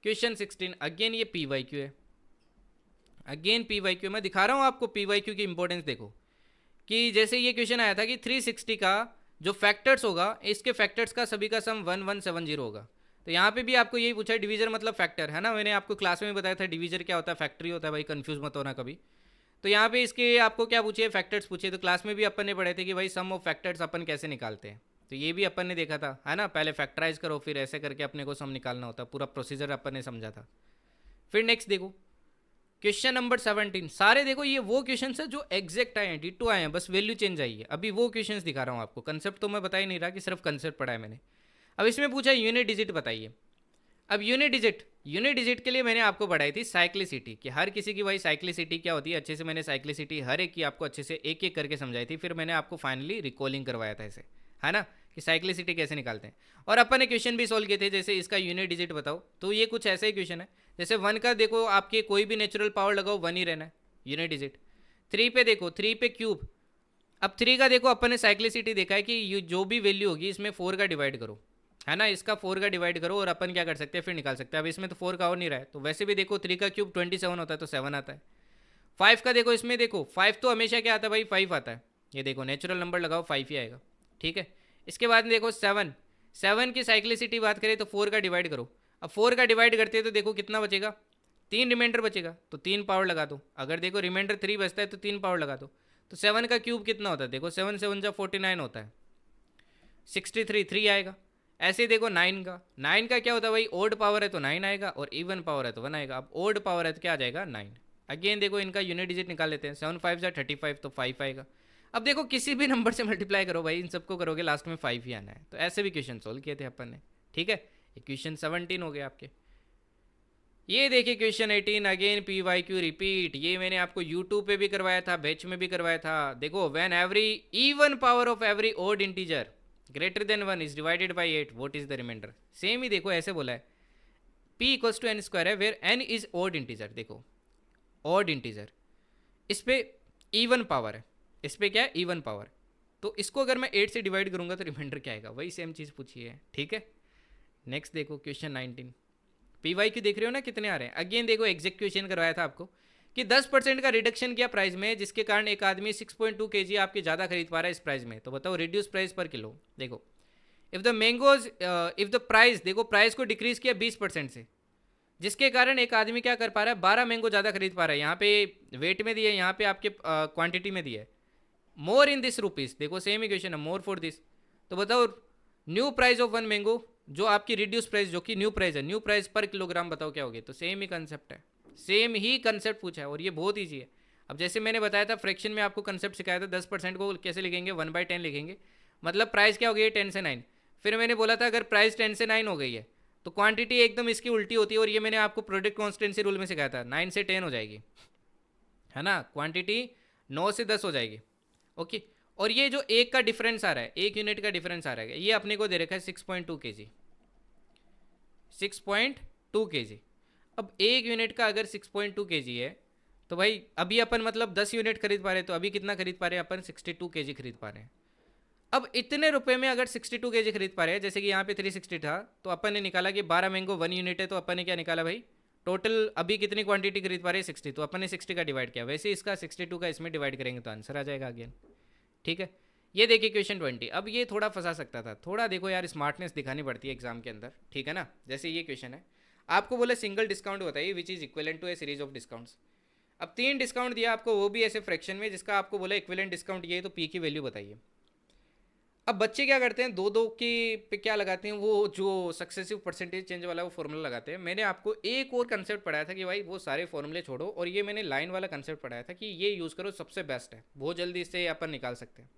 क्वेश्चन 16 अगेन ये पी वाई क्यू है। अगेन पी वाई क्यू मैं दिखा रहा हूँ आपको पी वाई क्यू की इंपॉर्टेंस। देखो कि जैसे ये क्वेश्चन आया था कि 360 का जो फैक्टर्स होगा, इसके फैक्टर्स का सभी का सम 1170 होगा। तो यहाँ पे भी आपको यही पूछा है, डिवीजर मतलब फैक्टर है ना। मैंने आपको क्लास में बताया था डिवीजर क्या होता है, फैक्टरी होता है भाई, कंफ्यूज मत होना कभी। तो यहाँ पे इसके आपको क्या पूछे, फैक्टर्स पूछे। तो क्लास में भी अपन ने पढ़े थे कि भाई सम ऑफ फैक्टर्स अपन कैसे निकालते हैं। तो ये भी अपन ने देखा था है ना, पहले फैक्टराइज करो फिर ऐसे करके अपने को सम निकालना होता है, पूरा प्रोसीजर अपन ने समझा था। फिर नेक्स्ट देखो क्वेश्चन नंबर 17। सारे देखो ये वो क्वेश्चन है जो एग्जैक्ट आए हैं, डिटो आए हैं, बस वैल्यू चेंज आई है। अभी वो क्वेश्चन दिखा रहा हूँ आपको, कंसेप्ट तो मैं बता ही नहीं रहा कि सिर्फ कंसेप्ट पढ़ा है मैंने। अब इसमें पूछा यूनिट डिजिट बताइए। अब यूनिट डिजिट के लिए मैंने आपको पढ़ाई थी साइक्लिसिटी, कि हर किसी की भाई साइक्लिसिटी क्या होती है। अच्छे से मैंने साइक्लिसिटी हर एक की आपको अच्छे से एक एक करके समझाई थी। फिर मैंने आपको फाइनली रिकॉलिंग करवाया था इसे, है ना, कि साइक्लिसिटी कैसे निकालते हैं। और अपन ने क्वेश्चन भी सॉल्व किए थे, जैसे इसका यूनिट डिजिट बताओ। तो ये कुछ ऐसा ही क्वेश्चन है, जैसे 1 का देखो आपके कोई भी नेचुरल पावर लगाओ 1 ही रहना है यूनिट डिजिट। 3 पे देखो 3 पे क्यूब। अब 3 का देखो अपन ने साइक्लिसिटी देखा है कि जो भी वैल्यू होगी इसमें 4 का डिवाइड करो, है ना, इसका 4 का डिवाइड करो और अपन क्या कर सकते हैं फिर निकाल सकते हैं। अब इसमें तो 4 का हो नहीं रहा है, तो वैसे भी देखो 3 का क्यूब 27 होता है तो 7 आता है। 5 का देखो, इसमें देखो 5 तो हमेशा क्या आता है भाई, 5 आता है। ये देखो नेचुरल नंबर लगाओ 5 ही आएगा, ठीक है। इसके बाद देखो 7 की साइक्लिसिटी बात करें तो 4 का डिवाइड करो। अब 4 का डिवाइड करते हैं तो देखो कितना बचेगा, 3 रिमाइंडर बचेगा, तो 3 पावर लगा दो। अगर देखो रिमाइंडर 3 बचता है तो 3 पावर लगा दो। तो 7 का क्यूब कितना होता है, देखो 7 7 जा 49 होता है, 63 3 आएगा। ऐसे ही देखो 9 का क्या होता है भाई, ओड पावर है तो 9 आएगा और इवन पावर है तो 1 आएगा। अब ओड पावर है तो क्या आ जाएगा 9। अगेन देखो इनका यूनिट डिजिट निकाल लेते हैं, 7 5 जा 35 तो 5 आएगा। अब देखो किसी भी नंबर से मल्टीप्लाई करो भाई, इन सबको करोगे लास्ट में 5 ही आना है। तो ऐसे भी क्वेश्चन सोल्व किए थे अपन ने, ठीक है। ये क्वेश्चन 17 हो गए आपके। ये देखिए question 18 again P Y Q repeat. ये मैंने आपको यूट्यूब पे भी करवाया था, बैच में भी करवाया था। देखो when every even power of every odd integer greater than 1 is divided by 8 what is the remainder. Same ही देखो ऐसे बोला है, p equals to N square है where n is odd integer. देखो ओड इंटीजर, इस पे इवन पावर है, इस पे क्या है इवन पावर। तो इसको अगर मैं 8 से डिवाइड करूंगा तो रिमाइंडर क्या आएगा, वही सेम चीज़ पूछी है, ठीक है। नेक्स्ट देखो क्वेश्चन 19। पी वाई क्यू देख रहे हो ना कितने आ रहे हैं। अगेन देखो एग्जैक्ट क्वेश्चन करवाया था आपको कि 10% का रिडक्शन किया प्राइस में, जिसके कारण एक आदमी 6.2 kg आपके ज़्यादा खरीद पा रहा है इस प्राइस में। तो बताओ रिड्यूस प्राइस पर किलो। देखो if the mangoes if the price, देखो प्राइस को डिक्रीज किया 20% से, जिसके कारण एक आदमी क्या कर पा रहा है 12 मैंगो ज़्यादा खरीद पा रहा है। यहाँ पे वेट में दिया है, यहाँ पे आपके क्वांटिटी में दिया है। मोर इन दिस रुपीज़, देखो सेम ही क्वेश्चन है, मोर फॉर दिस। तो बताओ न्यू प्राइस ऑफ 1 मैंगो, जो आपकी रिड्यूस प्राइस जो कि न्यू प्राइस है, न्यू प्राइस पर किलोग्राम बताओ क्या होगी। तो सेम ही कंसेप्ट है, सेम ही कंसेप्ट पूछा है और ये बहुत ईजी है। अब जैसे मैंने बताया था फ्रैक्शन में आपको कंसेप्ट सिखाया था, 10% को कैसे लिखेंगे 1/10 लिखेंगे। मतलब प्राइस क्या हो गई है 10 से 9। फिर मैंने बोला था अगर प्राइस 10 से 9 हो गई है तो क्वांटिटी एकदम इसकी उल्टी होती है, और ये मैंने आपको प्रोडक्ट कॉन्स्टेंसी रूल में सिखाया था, 9 से 10 हो जाएगी, है ना, क्वांटिटी 9 से 10 हो जाएगी, ओके। और ये जो एक का डिफरेंस आ रहा है, 1 यूनिट का डिफरेंस आ रहा है, ये अपने को दे रखा है 6.2 kg, 6.2 kg। अब 1 यूनिट का अगर 6.2 kg है तो भाई अभी अपन मतलब 10 यूनिट खरीद पा रहे हैं, तो अभी कितना खरीद पा रहे हैं अपन 62 kg खरीद पा रहे हैं। अब इतने रुपए में अगर 62 केजी खरीद पा रहे हैं, जैसे कि यहाँ पे 360 था, तो अपन ने निकाला कि 12 मैंगो 1 यूनिट है, तो अपन ने क्या निकाला भाई, टोटल अभी कितनी क्वांटिटी खरीद पा रहे हैं 60, तो अपन ने 60 का डिवाइड किया, वैसे इसका 62 का इसमें डिवाइड करेंगे तो आंसर आ जाएगा अगेन। ठीक है, ये देखिए क्वेश्चन 20। अब ये थोड़ा फंसा सकता था, थोड़ा देखो यार स्मार्टनेस दिखानी पड़ती है एग्जाम के अंदर, ठीक है ना। जैसे ये क्वेश्चन है, आपको बोले सिंगल डिस्काउंट बताइए which is equivalent to a series of discounts. अब 3 डिस्काउंट दिया आपको, वो भी ऐसे फ्रैक्शन में, जिसका आपको बोला इक्विवेलेंट डिस्काउंट ये है, तो पी की वैल्यू बताइए। अब बच्चे क्या करते हैं, दो दो की पे क्या लगाते हैं, वो जो सक्सेसिव परसेंटेज चेंज वाला वो फॉर्मूला लगाते हैं। मैंने आपको एक और कंसेप्ट पढ़ाया था कि भाई वो सारे फॉर्मूले छोड़ो, और ये मैंने लाइन वाला कंसेप्ट पढ़ाया था कि ये यूज़ करो, सबसे बेस्ट है, बहुत जल्दी इससे अपन निकाल सकते हैं।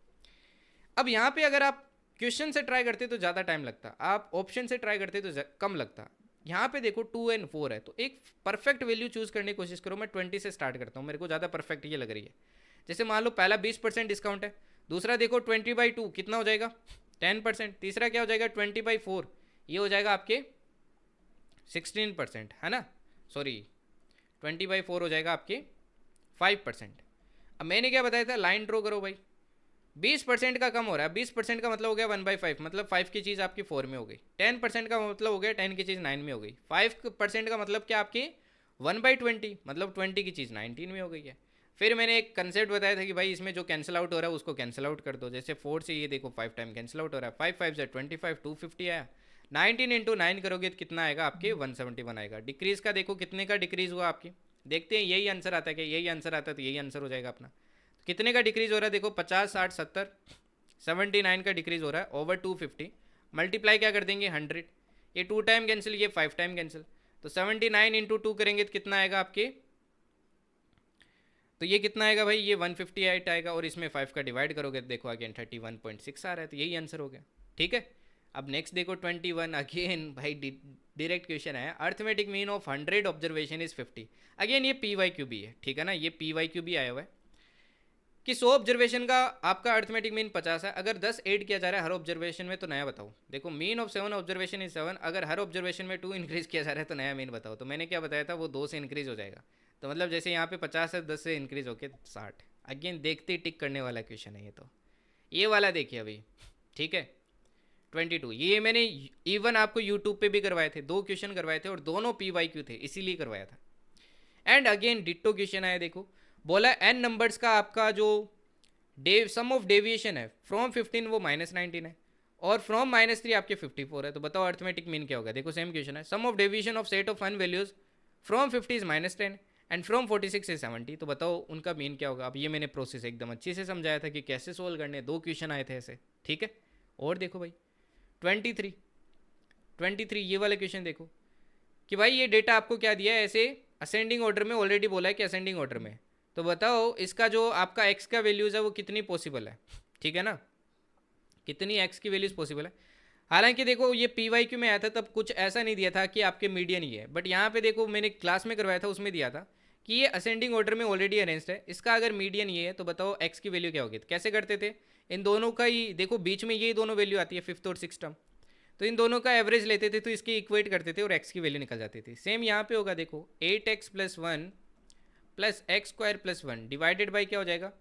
अब यहाँ पे अगर आप क्वेश्चन से ट्राई करते तो ज़्यादा टाइम लगता, आप ऑप्शन से ट्राई करते तो कम लगता। यहाँ पे देखो 2 और 4 है, तो एक परफेक्ट वैल्यू चूज करने की कोशिश करो। मैं 20 से स्टार्ट करता हूँ, मेरे को ज़्यादा परफेक्ट ये लग रही है। जैसे मान लो पहला 20% डिस्काउंट है, दूसरा देखो 20/2 कितना हो जाएगा 10%, तीसरा क्या हो जाएगा 20/4, ये हो जाएगा आपके 16%, है ना, सॉरी 20/4 हो जाएगा आपके 5%। अब मैंने क्या बताया था, लाइन ड्रॉ करो भाई, 20% का कम हो रहा है, 20% का मतलब हो गया 1/5, मतलब 5 की चीज़ आपकी 4 में हो गई। 10% का मतलब हो गया 10 की चीज़ 9 में हो गई। 5% का मतलब क्या आपकी 1/20, मतलब 20 की चीज़ 19 में हो गई है। फिर मैंने एक कंसेप्ट बताया था कि भाई इसमें जो कैंसिल आउट हो रहा है उसको कैंसिल आउट कर दो। जैसे 4 से ये देखो 5 टाइम कैंसिल आउट हो रहा है, 5 5 से 25, 250 आया। 19 इंटू 9 करोगे तो कितना आएगा आपके 171 आएगा। डिक्रीज का देखो कितने का डिक्रीज हुआ आपकी, देखते हैं यही आंसर आता है क्या, यही आंसर आता है तो यही आंसर हो जाएगा अपना। कितने का डिक्रीज हो रहा है देखो, 50, 60, 70, 79 का डिक्रीज हो रहा है ओवर 250। मल्टीप्लाई क्या कर देंगे 100, ये 2 टाइम कैंसिल, ये 5 टाइम कैंसिल, तो 79 इंटू 2 करेंगे तो कितना आएगा आपके, तो ये कितना आएगा भाई, ये 158 आएगा, और इसमें 5 का डिवाइड करोगे तो देखो अगेन 31.6 आ रहा है, तो यही आंसर हो गया। ठीक है, अब नेक्स्ट देखो 21, अगेन भाई डायरेक्ट क्वेश्चन है, arithmetic mean of 100 observation is 50। Again ये PYQ भी है, ठीक है ना, ये PYQ भी आया हुआ है कि 100 ऑब्जर्वेशन का आपका अर्थमेटिक मीन 50 है, अगर 10 ऐड किया जा रहा है हर ऑब्जर्वेशन में तो नया बताओ। देखो मीन ऑफ 7 ऑब्जर्वेशन इज 7, अगर हर ऑब्जर्वेशन में 2 इंक्रीज किया जा रहा है तो नया मीन बताओ। तो मैंने क्या बताया था, वो 2 से इंक्रीज हो जाएगा, तो मतलब जैसे यहाँ पे 50 है, 10 से इंक्रीज होके 60। अगेन देखते ही टिक करने वाला क्वेश्चन है ये, तो ये वाला देखिए अभी। ठीक है, 22 ये मैंने इवन आपको यूट्यूब पे भी करवाए थे, 2 क्वेश्चन करवाए थे और दोनों PYQ थे, इसीलिए करवाया था। एंड अगेन डिट्टो क्वेश्चन आया, देखो बोला n नंबर्स का आपका जो सम ऑफ डेविएशन है फ्रॉम 15 वो -19 है, और फ्रॉम -3 आपके 54 है, तो बताओ अर्थमेटिक मीन क्या होगा। देखो सेम क्वेश्चन है, sum of deviation of set of n values from 50 is -10 and from 46 is 70, तो बताओ उनका मीन क्या होगा। अब ये मैंने प्रोसेस एकदम अच्छे से समझाया था कि कैसे सोल्व करने, 2 क्वेश्चन आए थे ऐसे। ठीक है, और देखो भाई 23 ये वाला क्वेश्चन देखो कि भाई ये डेटा आपको क्या दिया है, ऐसे असेंडिंग ऑर्डर में, ऑलरेडी बोला है कि असेंडिंग ऑर्डर में, तो बताओ इसका जो आपका x का वैल्यूज़ है वो कितनी पॉसिबल है। ठीक है ना, कितनी x की वैल्यूज़ पॉसिबल है। हालांकि देखो ये PYQ में आया था तब कुछ ऐसा नहीं दिया था कि आपके मीडियन ही है, बट यहाँ पे देखो मैंने क्लास में करवाया था उसमें दिया था कि ये असेंडिंग ऑर्डर में ऑलरेडी अरेंज्ड है, इसका अगर मीडियन ये है तो बताओ x की वैल्यू क्या होगी। तो कैसे करते थे, इन दोनों का ही देखो बीच में ये दोनों वैल्यू आती है 5th और 6th टर्म, तो इन दोनों का एवरेज लेते थे तो इसकी इक्वेट करते थे और x की वैल्यू निकल जाती थी। सेम यहाँ पे होगा, देखो 8x + 1 plus x² + 1 divided by क्या हो जाएगा,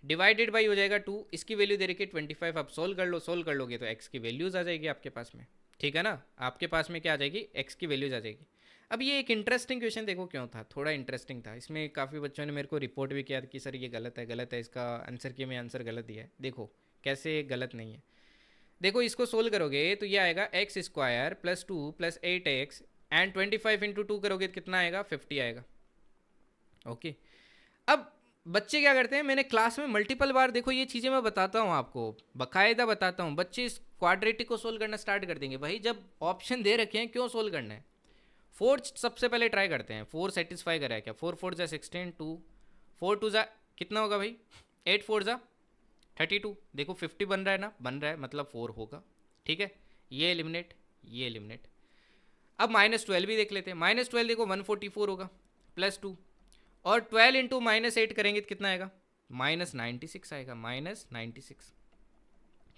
डिवाइडेड बाई हो जाएगा 2, इसकी वैल्यू दे रखी है 25। आप सोल्व कर लो, सोल्व कर लोगे तो x की वैल्यूज़ आ जाएगी आपके पास में। ठीक है ना, आपके पास में क्या आ जाएगी, x की वैल्यूज़ आ जाएगी। अब ये एक इंटरेस्टिंग क्वेश्चन देखो क्यों था, थोड़ा इंटरेस्टिंग था, इसमें काफ़ी बच्चों ने मेरे को रिपोर्ट भी किया कि सर ये गलत है इसका आंसर किए में आंसर गलत दिया है। देखो कैसे गलत नहीं है, देखो इसको सोल्व करोगे तो ये आएगा x² + 2 + 8x एंड 25 इंटू 2 करोगे तो कितना आएगा 50 आएगा। ओके, अब बच्चे क्या करते हैं, मैंने क्लास में मल्टीपल बार देखो ये चीज़ें मैं बताता हूँ आपको, बकायदा बताता हूँ, बच्चे इस क्वाड्रेटिक को सोल्व करना स्टार्ट कर देंगे। भाई जब ऑप्शन दे रखे हैं क्यों सोल्व करना है। 4 सबसे पहले ट्राई करते हैं, 4 सेटिस्फाई करा है क्या, 4 4 जा 16, 2 4 2 जा कितना होगा भाई, 8 4 जा 32, देखो 50 बन रहा है ना, बन रहा है मतलब 4 होगा। ठीक है, ये एलिमिनेट, ये एलिमिनेट। अब -12 भी देख लेते हैं, -12 देखो 144 होगा +2, और 12 इंटू -8 करेंगे तो कितना आएगा, -96 आएगा, -96।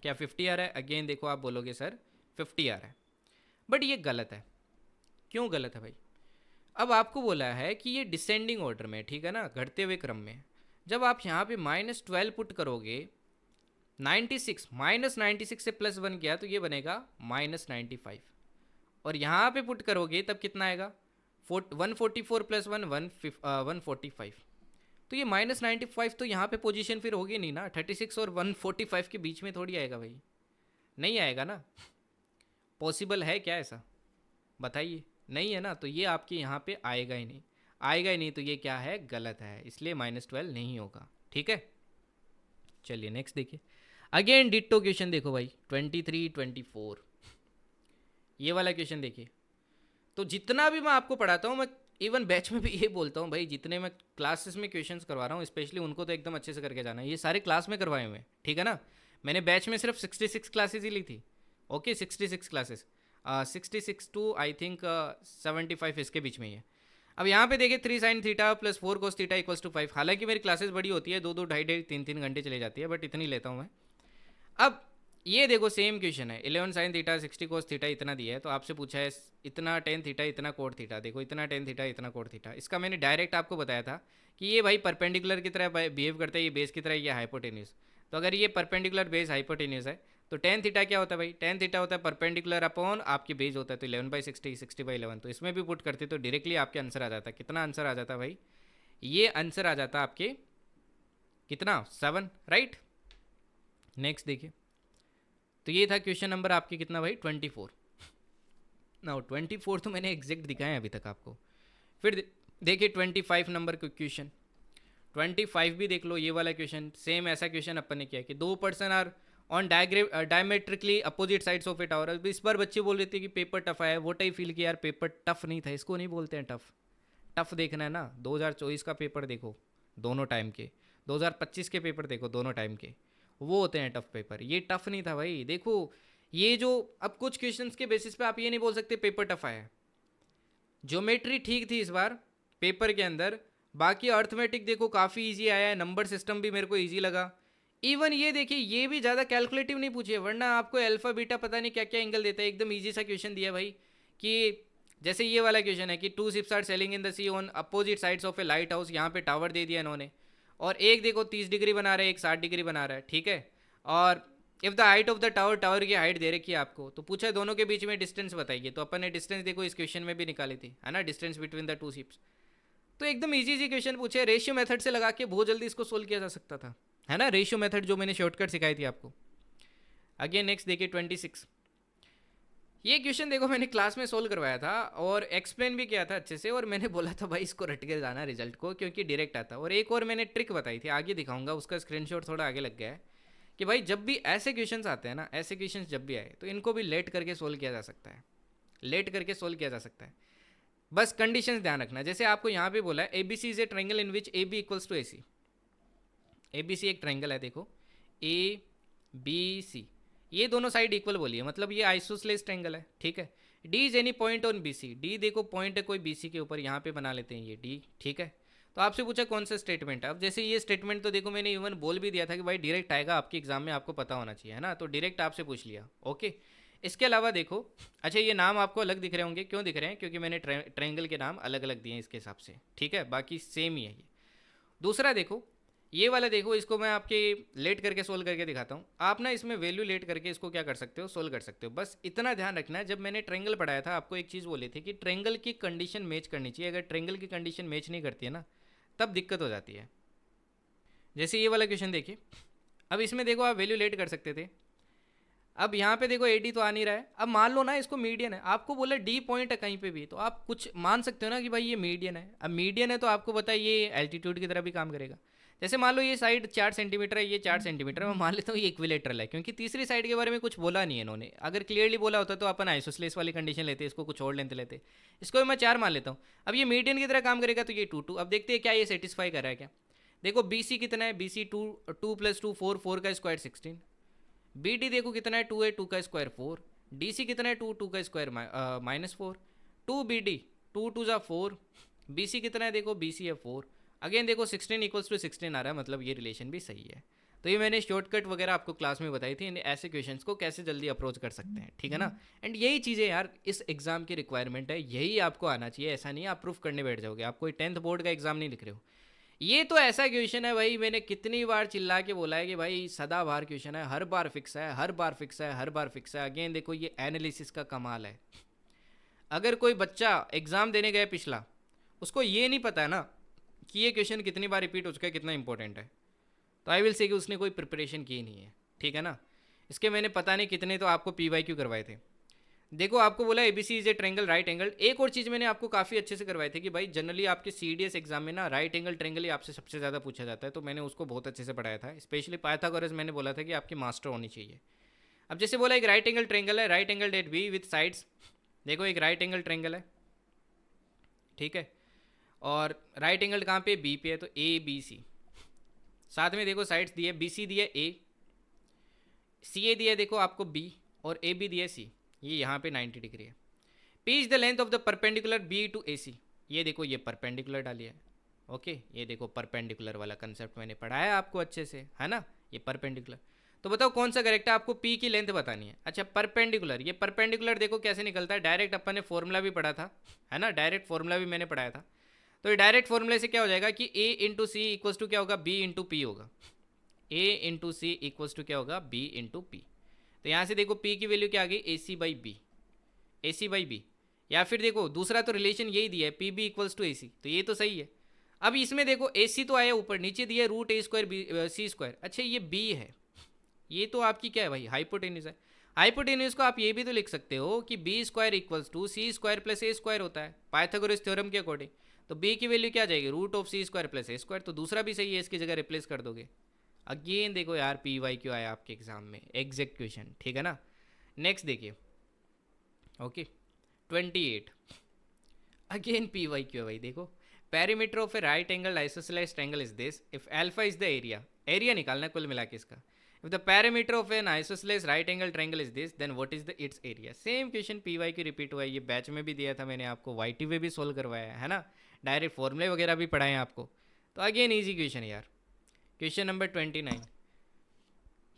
क्या 50 आ रहा है, अगेन देखो आप बोलोगे सर 50 आ रहा है, बट ये गलत है। क्यों गलत है भाई, अब आपको बोला है कि ये डिसेंडिंग ऑर्डर में, ठीक है ना, घटते हुए क्रम में, जब आप यहाँ पे -12 पुट करोगे 96 -96 से +1 किया तो ये बनेगा -95, और यहाँ पे पुट करोगे तब कितना आएगा, 144 + 1 145। तो ये -95 तो यहाँ पे पोजीशन फिर होगी नहीं ना, 36 और 145 के बीच में थोड़ी आएगा भाई, नहीं आएगा ना। पॉसिबल है क्या ऐसा, बताइए, नहीं है ना, तो ये आपके यहाँ पे आएगा ही नहीं, आएगा ही नहीं, तो ये क्या है, गलत है, इसलिए -12 नहीं होगा, ठीक है। चलिए नेक्स्ट देखिए, अगेन डिट्टो क्वेश्चन देखो भाई, 23 24, ये वाला क्वेश्चन देखिए। तो जितना भी मैं आपको पढ़ाता हूँ, मैं इवन बैच में भी ये बोलता हूँ भाई, जितने मैं क्लासेस में क्वेश्चंस करवा रहा हूँ स्पेशली उनको तो एकदम अच्छे से करके जाना है, ये सारे क्लास में करवाए हुए हैं, ठीक है ना। मैंने बैच में सिर्फ 66 क्लासेस ही ली थी, okay 66 classes, 66 to I think 75 इसके बीच में ही है। अब यहाँ पे देखिए 3 sin थीटा + 4 cos थीटा = 5, हालांकि मेरी क्लासेस बड़ी होती है, 2 2 ढाई 3 घंटे चले जाती है, बट इतनी लेता हूँ मैं। अब ये देखो सेम क्वेश्चन है, 11 sin थीटा 60 cos थीटा इतना दिया है, तो आपसे पूछा है इतना tan थीटा इतना कोट थीटा, देखो इतना tan थीटा इतना कोट थीटा, इसका मैंने डायरेक्ट आपको बताया था कि ये भाई परपेंडिकुलर की तरह बिहेव करता है, ये बेस की तरह, ये हाइपोटेन्यूज। तो अगर ये परपेंडिकुलर बेस हाइपोटेन्यूज है तो tan थीटा क्या होता है भाई, tan थीटा होता है परपेंडिकुलर अपॉन आपकी बेस होता है, तो 11/60 60/11, तो इसमें भी पुट करते तो डायरेक्टली आपके आंसर आ जाता है, कितना आंसर आ जाता भाई, ये आंसर आ जाता आपके कितना 7, राइट। नेक्स्ट देखिए, तो ये था क्वेश्चन नंबर आपके कितना भाई 24। ना 24 तो मैंने एग्जैक्ट दिखाया है अभी तक आपको। फिर देखिए 25 नंबर का क्वेश्चन, 25 भी देख लो, ये वाला क्वेश्चन सेम ऐसा क्वेश्चन अपन ने किया कि 2 person are on diametrically opposite sides of a tower. अब इस बार बच्चे बोल रहे थे कि पेपर टफ आया, वो टाइप फील किया यार पेपर टफ नहीं था, इसको नहीं बोलते हैं टफ। टफ देखना है ना, 2024 का पेपर देखो दोनों टाइम के, 2025 के पेपर देखो दोनों टाइम के, वो होते हैं टफ पेपर, ये टफ नहीं था भाई। देखो ये जो अब कुछ क्वेश्चंस के बेसिस पे आप ये नहीं बोल सकते पेपर टफ आया। ज्योमेट्री ठीक थी इस बार पेपर के अंदर, बाकी अर्थमेटिक देखो काफ़ी इजी आया है, नंबर सिस्टम भी मेरे को इजी लगा। इवन ये देखिए ये भी ज़्यादा कैलकुलेटिव नहीं पूछे, वरना आपको अल्फा बीटा पता नहीं क्या क्या एंगल देता है, एकदम ईजी सा क्वेश्चन दिया भाई। कि जैसे ये वाला क्वेश्चन है कि 2 ships are sailing in the sea on opposite sides of a lighthouse, यहाँ पे टावर दे दिया इन्होंने, और एक देखो 30 डिग्री बना रहा है, एक 60 डिग्री बना रहा है, ठीक है। और if the height of the tower, tower की हाइट दे रखी है आपको, तो पूछा है दोनों के बीच में डिस्टेंस बताइए, तो अपन ने डिस्टेंस देखो इस क्वेश्चन में भी निकाली थी, है ना, डिस्टेंस बिटवीन द 2 शिप्स। तो एकदम इजी इजी क्वेश्चन पूछे, रेशियो मेथड से लगा के बहुत जल्दी इसको सोल्व किया जा सकता था, है ना, रेशियो मेथड जो मैंने शॉर्टकट सिखाई थी आपको। अगेन नेक्स्ट देखिए 26, ये क्वेश्चन देखो मैंने क्लास में सोल्व करवाया था और एक्सप्लेन भी किया था अच्छे से, और मैंने बोला था भाई इसको रट के जाना रिजल्ट को, क्योंकि डायरेक्ट आता। और एक और मैंने ट्रिक बताई थी, आगे दिखाऊंगा, उसका स्क्रीनशॉट थोड़ा आगे लग गया है, कि भाई जब भी ऐसे क्वेश्चंस आते हैं ना, ऐसे क्वेश्चंस जब भी आए तो इनको भी लेट करके सोल्व किया जा सकता है, लेट करके सोल्व किया जा सकता है। बस कंडीशंस ध्यान रखना, जैसे आपको यहाँ पे बोला है A B C is a triangle in which A B equals to A C. A B C एक ट्राइंगल है देखो, ए बी सी, ये दोनों साइड इक्वल बोली है, मतलब ये आइसोसेलेस ट्रायंगल है, ठीक है। D is any point on B C, D देखो पॉइंट है कोई बी सी के ऊपर, यहाँ पे बना लेते हैं ये डी, ठीक है। तो आपसे पूछा कौन सा स्टेटमेंट है, अब जैसे ये स्टेटमेंट तो देखो मैंने इवन बोल भी दिया था कि भाई डायरेक्ट आएगा आपके एग्जाम में, आपको पता होना चाहिए, है ना, तो डायरेक्ट आपसे पूछ लिया, ओके। इसके अलावा देखो, अच्छा ये नाम आपको अलग दिख रहे होंगे, क्यों दिख रहे हैं, क्योंकि मैंने ट्रायंगल के नाम अलग अलग दिए हैं इसके हिसाब से, ठीक है, बाकी सेम ही है ये। दूसरा देखो, ये वाला देखो, इसको मैं आपके लेट करके सोल्व करके दिखाता हूँ, आप ना इसमें वैल्यू लेट करके इसको क्या कर सकते हो, सोल्व कर सकते हो। बस इतना ध्यान रखना है, जब मैंने ट्रायंगल पढ़ाया था आपको एक चीज़ बोली थी कि ट्रायंगल की कंडीशन मैच करनी चाहिए, अगर ट्रायंगल की कंडीशन मैच नहीं करती है ना, तब दिक्कत हो जाती है। जैसे ये वाला क्वेश्चन देखिए, अब इसमें देखो आप वैल्यू लेट कर सकते थे, अब यहाँ पे देखो एडी तो आ नहीं रहा है, अब मान लो ना इसको मीडियन है, आपको बोला डी पॉइंट है कहीं पे भी, तो आप कुछ मान सकते हो ना कि भाई ये मीडियन है। अब मीडियन है तो आपको पता है ये एल्टीट्यूड की तरह भी काम करेगा। जैसे मान लो ये साइड 4 सेंटीमीटर है, ये 4 सेंटीमीटर, मैं मान लेता हूँ ये इक्विलेटरल है, क्योंकि तीसरी साइड के बारे में कुछ बोला नहीं है इन्होंने, अगर क्लियरली बोला होता तो अपन आइसोसेलेस वाली कंडीशन लेते, इसको कुछ और लेते लेते, इसको भी मैं 4 मान लेता हूँ। अब ये मीडियन की तरह काम करेगा तो ये 2 अब देखते हैं क्या ये सेटिस्फाई कर रहा है क्या। देखो बी सी कितना है, बी सी 2 2 + 2 4, 4 का स्क्वायर 16। बी डी देखो कितना है, 2 है, 2 का स्क्वायर 4। डी सी कितना है, 2 2 का स्क्वायर -4। 2 बी डी 2 2 जा 4। बी सी कितना है, देखो बी सी है 4। अगेन देखो 16 = 16 आ रहा है, मतलब ये रिलेशन भी सही है। तो ये मैंने शॉर्टकट वगैरह आपको क्लास में बताई थी, ऐसे क्वेश्चंस को कैसे जल्दी अप्रोच कर सकते हैं, ठीक है ना। एंड यही चीज़ें यार इस एग्जाम की रिक्वायरमेंट है, यही आपको आना चाहिए, ऐसा नहीं आप प्रूफ करने बैठ जाओगे, आप कोई 10th बोर्ड का एग्जाम नहीं लिख रहे हो। ये तो ऐसा क्वेश्चन है भाई, मैंने कितनी बार चिल्ला के बोला है कि भाई सदाबहार क्वेश्चन है, हर बार फिक्स है, हर बार फिक्स है, हर बार फिक्स है। अगेन देखो ये एनालिसिस का कमाल है। अगर कोई बच्चा एग्जाम देने गया पिछला, उसको ये नहीं पता है ना कि ये क्वेश्चन कितनी बार रिपीट हो चुका है, कितना इंपॉर्टेंट है, तो आई विल से कि उसने कोई प्रिपरेशन की नहीं है। ठीक है ना। इसके मैंने पता नहीं कितने तो आपको PYQ करवाए थे। देखो आपको बोला ABC is a triangle right angle. एक और चीज़ मैंने आपको काफ़ी अच्छे से करवाई थी कि भाई जनरली आपके CDS एग्जाम में ना राइट एंगल ट्रेंगल ही आपसे सबसे ज़्यादा पूछा जाता है, तो मैंने उसको बहुत अच्छे से पढ़ाया था। स्पेशली पाइथागोरस मैंने बोला था कि आपकी मास्टर होनी चाहिए। अब जैसे बोला एक राइट एंगल ट्रेंगल है, right angle at B with sides. देखो एक राइट एंगल ट्रेंगल है, ठीक है, और राइट एंगल कहाँ पे, बी पे है, तो ABC। साथ में देखो साइड्स दिए, BC दिया A, CA दिया देखो आपको B, और AB दिया C। ये यहाँ पे 90 डिग्री है। P is the length of the perpendicular B to AC। ये देखो ये परपेंडिकुलर डाली है। ओके, ये देखो परपेंडिकुलर वाला कंसेप्ट मैंने पढ़ाया आपको अच्छे से, है ना। ये परपेंडिकुलर, तो बताओ कौन सा करेक्ट है। आपको P की लेंथ बतानी है। अच्छा परपेंडिकुलर, ये परपेंडिकुलर देखो कैसे निकलता है, डायरेक्ट अपन ने फॉर्मूला भी पढ़ा था, है ना, डायरेक्ट फॉर्मूला भी मैंने पढ़ाया था। तो ये डायरेक्ट फॉर्मूले से क्या हो जाएगा कि A into C equals to क्या होगा, B इंटू पी होगा। A into C equals to क्या होगा, B इंटू पी। तो यहाँ से देखो P की वैल्यू क्या आ गई, AC/B, AC/B। या फिर देखो दूसरा तो रिलेशन यही दिया है, PB इक्वल्स टू AC, तो ये तो सही है। अब इसमें देखो AC तो आया ऊपर, नीचे दिया √A² C²। अच्छा ये B है, ये तो आपकी क्या है भाई, हाइपोटेन्यूज है। हाइपोटेन्यूज को आप ये भी तो लिख सकते हो कि B² equals to C² plus A² होता है पाइथागोरस थ्योरम के अकॉर्डिंग। तो B की वैल्यू क्या आ जाएगी, √C² प्लस A²। तो दूसरा भी सही है, इसकी जगह रिप्लेस कर दोगे। अगेन देखो यार PYQ आया आपके एग्जाम में, एग्जैक्ट क्वेश्चन, ठीक है ना। नेक्स्ट देखिए, ओके 28, अगेन PYQ है भाई। देखो perimeter of a right angle isosceles triangle is this if alpha is the area, area निकालना कुल मिला के इसका। If the perimeter of an isosceles right angle triangle is this then what is the its area. Same question PYQ repeat हुआ है, ये बैच में भी दिया था मैंने आपको, YT में भी सोल्व करवाया है ना, डायरेक्ट फॉर्मूले वगैरह भी पढ़ाए हैं आपको। तो अगेन ईजी क्वेश्चन यार, क्वेश्चन नंबर 29।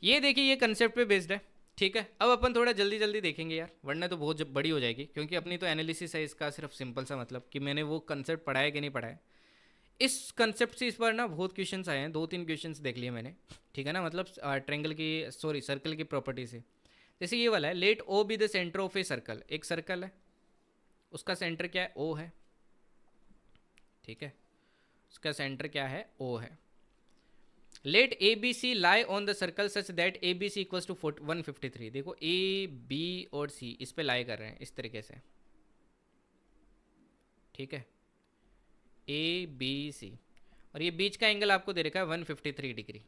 ये देखिए ये कंसेप्ट पे बेस्ड है, ठीक है। अब अपन थोड़ा जल्दी जल्दी देखेंगे यार, वरना तो बहुत बड़ी हो जाएगी, क्योंकि अपनी तो एनालिसिस है इसका, सिर्फ सिंपल सा मतलब कि मैंने वो कंसेप्ट पढ़ाया कि नहीं पढ़ाया। इस कंसेप्ट से इस बार ना बहुत क्वेश्चंस आए हैं, 2-3 क्वेश्चंस देख लिए मैंने, ठीक है ना। मतलब ट्रेंगल की, सॉरी सर्कल की प्रॉपर्टी से। जैसे ये वाला है, let O be the centre of a circle. एक सर्कल है, उसका सेंटर क्या है, O है, ठीक है, उसका सेंटर क्या है, O है। Let ABC lie on the circle such that ABC equals to 153। देखो A B और C इस पे लाई कर रहे हैं इस तरीके से, ठीक है, ABC, और ये बीच का एंगल आपको दे रखा है 153 degree.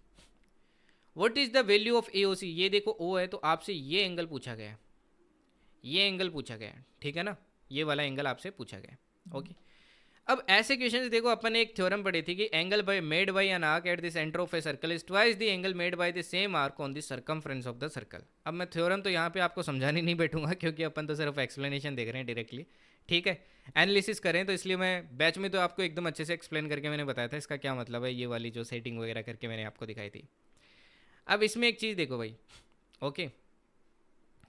What is the value of AOC। ये देखो O है, तो आपसे ये एंगल पूछा गया है, ये एंगल पूछा गया है, ठीक है ना, ये वाला एंगल आपसे पूछा गया है। ओके, अब ऐसे क्वेश्चन देखो, अपन ने एक थ्योरम पढ़ी थी कि angle by made by an arc at the centre of a circle is twice the angle made by the same arc on the circumference of the circle. अब मैं थ्योरम तो यहाँ पे आपको समझाने नहीं बैठूंगा, क्योंकि अपन तो सिर्फ एक्सप्लेनेशन देख रहे हैं डायरेक्टली, ठीक है। एनालिसिस करें तो इसलिए मैं बैच में तो आपको एकदम अच्छे से एक्सप्लेन करके मैंने बताया था इसका क्या मतलब है, ये वाली जो सेटिंग वगैरह करके मैंने आपको दिखाई थी। अब इसमें एक चीज़ देखो भाई, ओके,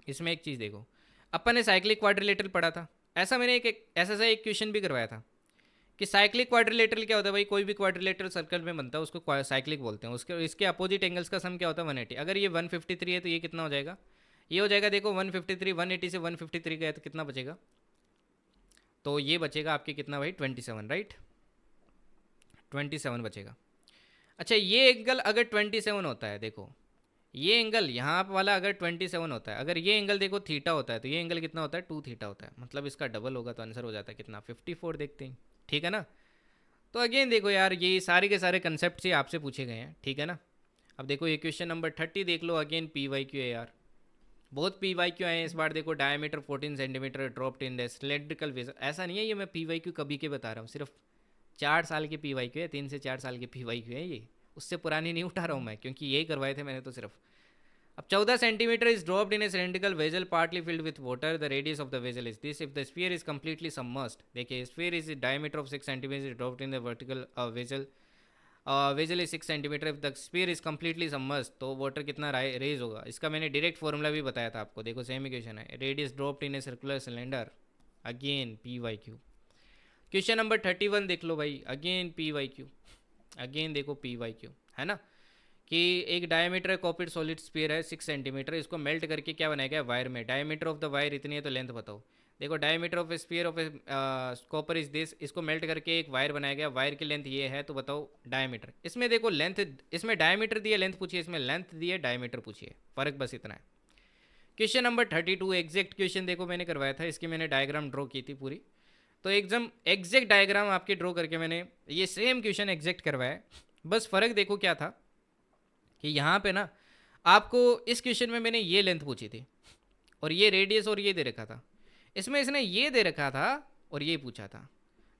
इसमें एक चीज़ देखो, अपन ने साइक्लिक क्वाड्रिलेटरल पढ़ा था, ऐसा मैंने एक ऐसा सा एक क्वेश्चन भी करवाया था कि साइक्लिक क्वाड्रिलेटरल क्या होता है भाई, कोई भी क्वाड्रिलेटरल सर्कल में बनता है उसको साइक्लिक बोलते हैं। उसके इसके अपोजिट एंगल्स का सम क्या होता है, 180। अगर ये 153 है तो ये कितना हो जाएगा, ये हो जाएगा देखो 153, 180 से 153 गया तो कितना बचेगा, तो ये बचेगा आपके कितना भाई 27, राइट, 27 बचेगा। अच्छा ये एंगल अगर 27 होता है, देखो ये एंगल यहाँ वाला अगर 27 होता है, अगर ये एंगल देखो थीटा होता है, तो ये एंगल कितना होता है 2 थीटा होता है, मतलब इसका डबल होगा, तो आंसर हो जाता है कितना 54। देखते हैं, ठीक है ना। तो अगेन देखो यार, ये सारे के सारे कंसेप्ट से आपसे पूछे गए हैं, ठीक है ना। अब देखो ये क्वेश्चन नंबर 30 देख लो, अगेन PYQ है यार, बहुत PYQ आए हैं इस बार। देखो diameter 14 centimetre dropped in the cylindrical vessel. ऐसा नहीं है ये मैं PYQ कभी के बता रहा हूँ, सिर्फ 4 साल के PYQ है, 3 से 4 साल के PYQ है ये, उससे पुरानी नहीं उठा रहा हूँ मैं, क्योंकि यही करवाए थे मैंने तो सिर्फ। अब 14 centimetre is dropped in a cylindrical vessel partly filled with water, the radius of the vessel is this if the sphere is completely submerged. देखिए sphere is diameter of 6 centimetre is dropped in the vertical vessel, vessel is 6 centimetre, if the sphere is completely submerged तो वाटर कितना रेज होगा। इसका मैंने डायरेक्ट फॉर्मूला भी बताया था आपको, देखो सेम इक्वेशन है, radius dropped in a circular cylinder, again PYQ। Question number 31 देख लो भाई, अगेन PYQ, अगेन देखो पी वाई क्यू, है ना, कि एक डायमीटर कॉपर सॉलिड स्फीयर है 6 सेंटीमीटर, इसको मेल्ट करके क्या बनाया गया वायर में, डायमीटर ऑफ द वायर इतनी है तो लेंथ बताओ। देखो diameter of sphere of copper is this, इसको मेल्ट करके एक वायर बनाया गया, वायर की लेंथ ये है तो बताओ डायमीटर। इसमें देखो लेंथ, इसमें डायमीटर दिया लेंथ पूछिए, इसमें लेंथ दिए डायमीटर पूछिए, फर्क बस इतना है। क्वेश्चन नंबर 32 एग्जैक्ट क्वेश्चन देखो मैंने करवाया था, इसकी मैंने डायग्राम ड्रॉ की थी पूरी, तो एकदम एग्जैक्ट डायग्राम आपके ड्रॉ करके मैंने ये सेम क्वेश्चन एग्जैक्ट करवाया है। बस फ़र्क देखो क्या था कि यहाँ पे ना आपको इस क्वेश्चन में मैंने ये लेंथ पूछी थी और ये रेडियस और ये दे रखा था, इसमें इसने ये दे रखा था और ये पूछा था,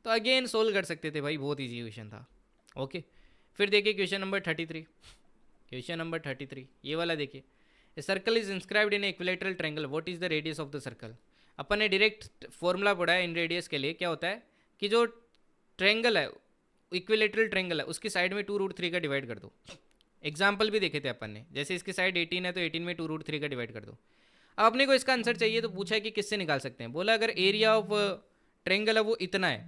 तो अगेन सोल्व कर सकते थे भाई, बहुत ईजी क्वेश्चन था। ओके, फिर देखिए क्वेश्चन नंबर 33, क्वेश्चन नंबर 33 ये वाला देखिए, a circle is inscribed in equilateral triangle, what is the radius of the circle. अपन ने डायरेक्ट फॉर्मूला पढ़ा है इन रेडियस के लिए, क्या होता है कि जो ट्रायंगल है इक्विलेटरल ट्रायंगल है उसकी साइड में 2√3 का डिवाइड कर दो। एग्जाम्पल भी देखे थे अपन ने, जैसे इसकी साइड 18 है तो 18 में 2√3 का डिवाइड कर दो। अब अपने को इसका आंसर चाहिए तो पूछा है कि किससे निकाल सकते हैं, बोला अगर एरिया ऑफ ट्रायंगल है वो इतना है।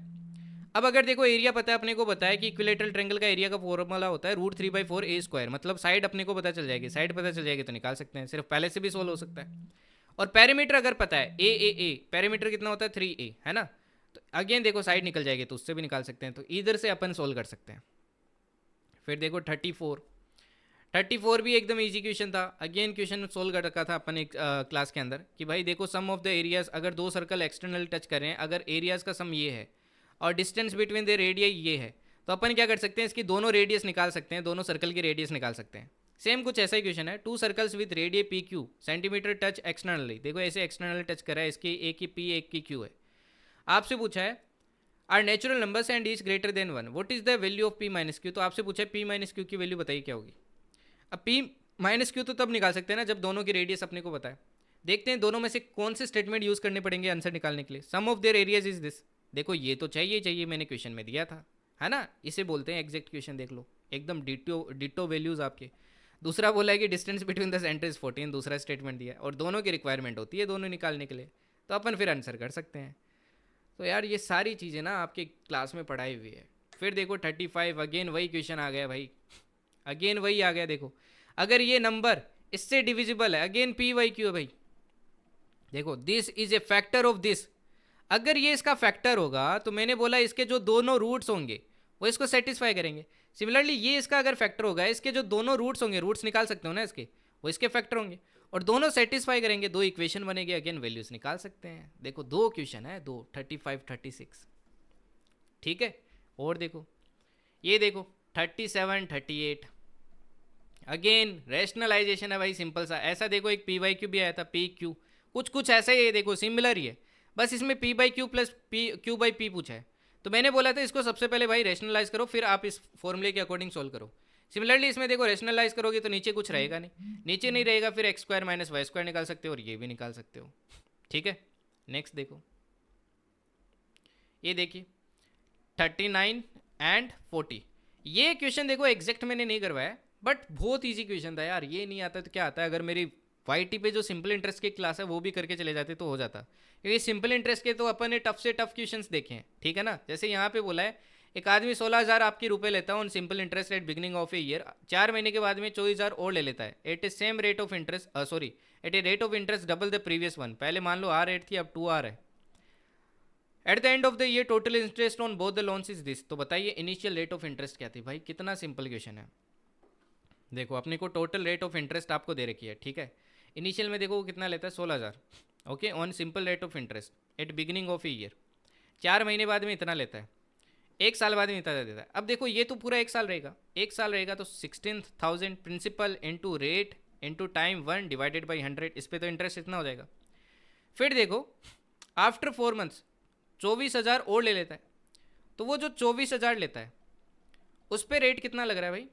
अब अगर देखो एरिया पता है, अपने को पता है कि इक्विलेटरल ट्रायंगल का एरिया का फॉर्मूला होता है √3/4a², मतलब साइड अपने को पता चल जाएगी, साइड पता चल जाएगी तो निकाल सकते हैं, सिर्फ पहले से भी सोल्व हो सकता है। और पैरामीटर अगर पता है ए, पैरामीटर कितना होता है 3a, है ना, तो अगेन देखो साइड निकल जाएगी तो उससे भी निकाल सकते हैं, तो इधर से अपन सोल्व कर सकते हैं। फिर देखो 34 भी एकदम इजी क्वेश्चन था, अगेन क्वेश्चन सोल्व कर रखा था अपन एक क्लास के अंदर कि भाई देखो सम ऑफ द एरियाज, अगर दो सर्कल एक्सटर्नल टच कर रहे हैं, अगर एरियाज का सम ये है और डिस्टेंस बिटवीन द रेडियस ये है, तो अपन क्या कर सकते हैं, इसकी दोनों रेडियस निकाल सकते हैं, दोनों सर्कल की रेडियस निकाल सकते हैं। सेम कुछ ऐसा ही क्वेश्चन है, 2 circles with radius P Q centimetre touch externally, देखो ऐसे एक्सटर्नल टच करा है, इसकी एक की पी एक की क्यू है। आपसे पूछा है are natural numbers and is greater than 1, what is the value of P minus Q, तो आपसे पूछा है पी माइनस क्यू की वैल्यू बताइए क्या होगी। अब पी माइनस क्यू तो तब निकाल सकते हैं ना जब दोनों की रेडियस अपने को पता है। देखते हैं दोनों में से कौन से स्टेटमेंट यूज करने पड़ेंगे आंसर निकालने के लिए। Sum of their areas is this, देखो ये तो चाहिए मैंने क्वेश्चन में दिया था, है ना, इसे बोलते हैं एग्जैक्ट क्वेश्चन, देख लो एकदम डिटो वैल्यूज आपके। दूसरा बोला है कि distance between the centre is 14, दूसरा स्टेटमेंट दिया और दोनों की रिक्वायरमेंट होती है दोनों निकालने के लिए, तो अपन फिर आंसर कर सकते हैं। तो यार ये सारी चीज़ें ना आपके क्लास में पढ़ाई हुई है। फिर देखो 35, अगेन वही क्वेश्चन आ गया भाई, अगेन वही आ गया। देखो अगर ये नंबर इससे डिविजिबल है, अगेन पी वाई क्यू है भाई, देखो this is a factor of this, अगर ये इसका फैक्टर होगा तो मैंने बोला इसके जो दोनों रूट्स होंगे वो इसको सेटिस्फाई करेंगे। सिमिलरली ये इसका अगर फैक्टर होगा, इसके जो दोनों रूट्स होंगे, रूट्स निकाल सकते हो ना इसके, वो इसके फैक्टर होंगे और दोनों सेटिस्फाई करेंगे, दो इक्वेशन बनेगी, अगेन वैल्यूज निकाल सकते हैं। देखो दो क्वेश्चन है, दो 35 36, ठीक है। और देखो ये देखो 37 38, अगेन रैशनलाइजेशन है भाई, सिंपल सा। ऐसा देखो एक पी वाई क्यू भी आया था, पी क्यू कुछ ऐसा ही है, देखो सिमिलर ही है, बस इसमें P by Q plus P Q by P पूछा है। तो मैंने बोला था इसको सबसे पहले भाई रैशनलाइज करो, फिर आप इस फॉर्मूले के अकॉर्डिंग सोल्व करो। सिमिलरली इसमें देखो रैशनलाइज करोगे तो नीचे कुछ रहेगा नहीं, नीचे नहीं रहेगा, फिर x² माइनस y² निकाल सकते हो और ये भी निकाल सकते हो, ठीक है। नेक्स्ट देखो, ये देखिए 39 एंड 40, ये क्वेश्चन देखो एग्जैक्ट मैंने नहीं करवाया बट बहुत ईजी क्वेश्चन था यार। ये नहीं आता तो क्या आता है, अगर मेरी वाईटी पे जो सिंपल इंटरेस्ट की क्लास है वो भी करके चले जाते तो हो जाता, क्योंकि सिंपल इंटरेस्ट के तो अपन ने टफ से टफ क्वेश्चंस देखे हैं, ठीक है ना। जैसे यहाँ पे बोला है एक आदमी 16,000 आपके रुपए लेता है on simple interest at beginning of a year, 4 महीने के बाद में 24,000 और ले लेता है at a same rate of interest, sorry at a rate of interest double the previous one. पहले मान लो R8 थी, अब 2R है। At the end of the year total interest on both the loans is this, तो बताइए इनिशियल रेट ऑफ इंटरेस्ट क्या थी भाई। कितना सिंपल क्वेश्चन है, देखो अपने को टोटल रेट ऑफ इंटरेस्ट आपको दे रखी है, ठीक है। इनिशियल में देखो कितना लेता है 16,000, okay, on simple rate of interest at beginning of a year. 4 महीने बाद में इतना लेता है, 1 साल बाद में इतना देता है। अब देखो ये तो पूरा 1 साल रहेगा, 1 साल रहेगा तो 16,000 principal into rate into time 1 divided by 100, इस पर तो इंटरेस्ट इतना हो जाएगा। फिर देखो आफ्टर 4 मंथ्स 24,000 और ले लेता है, तो वो जो 24,000 लेता है उस पर रेट कितना लग रहा है भाई,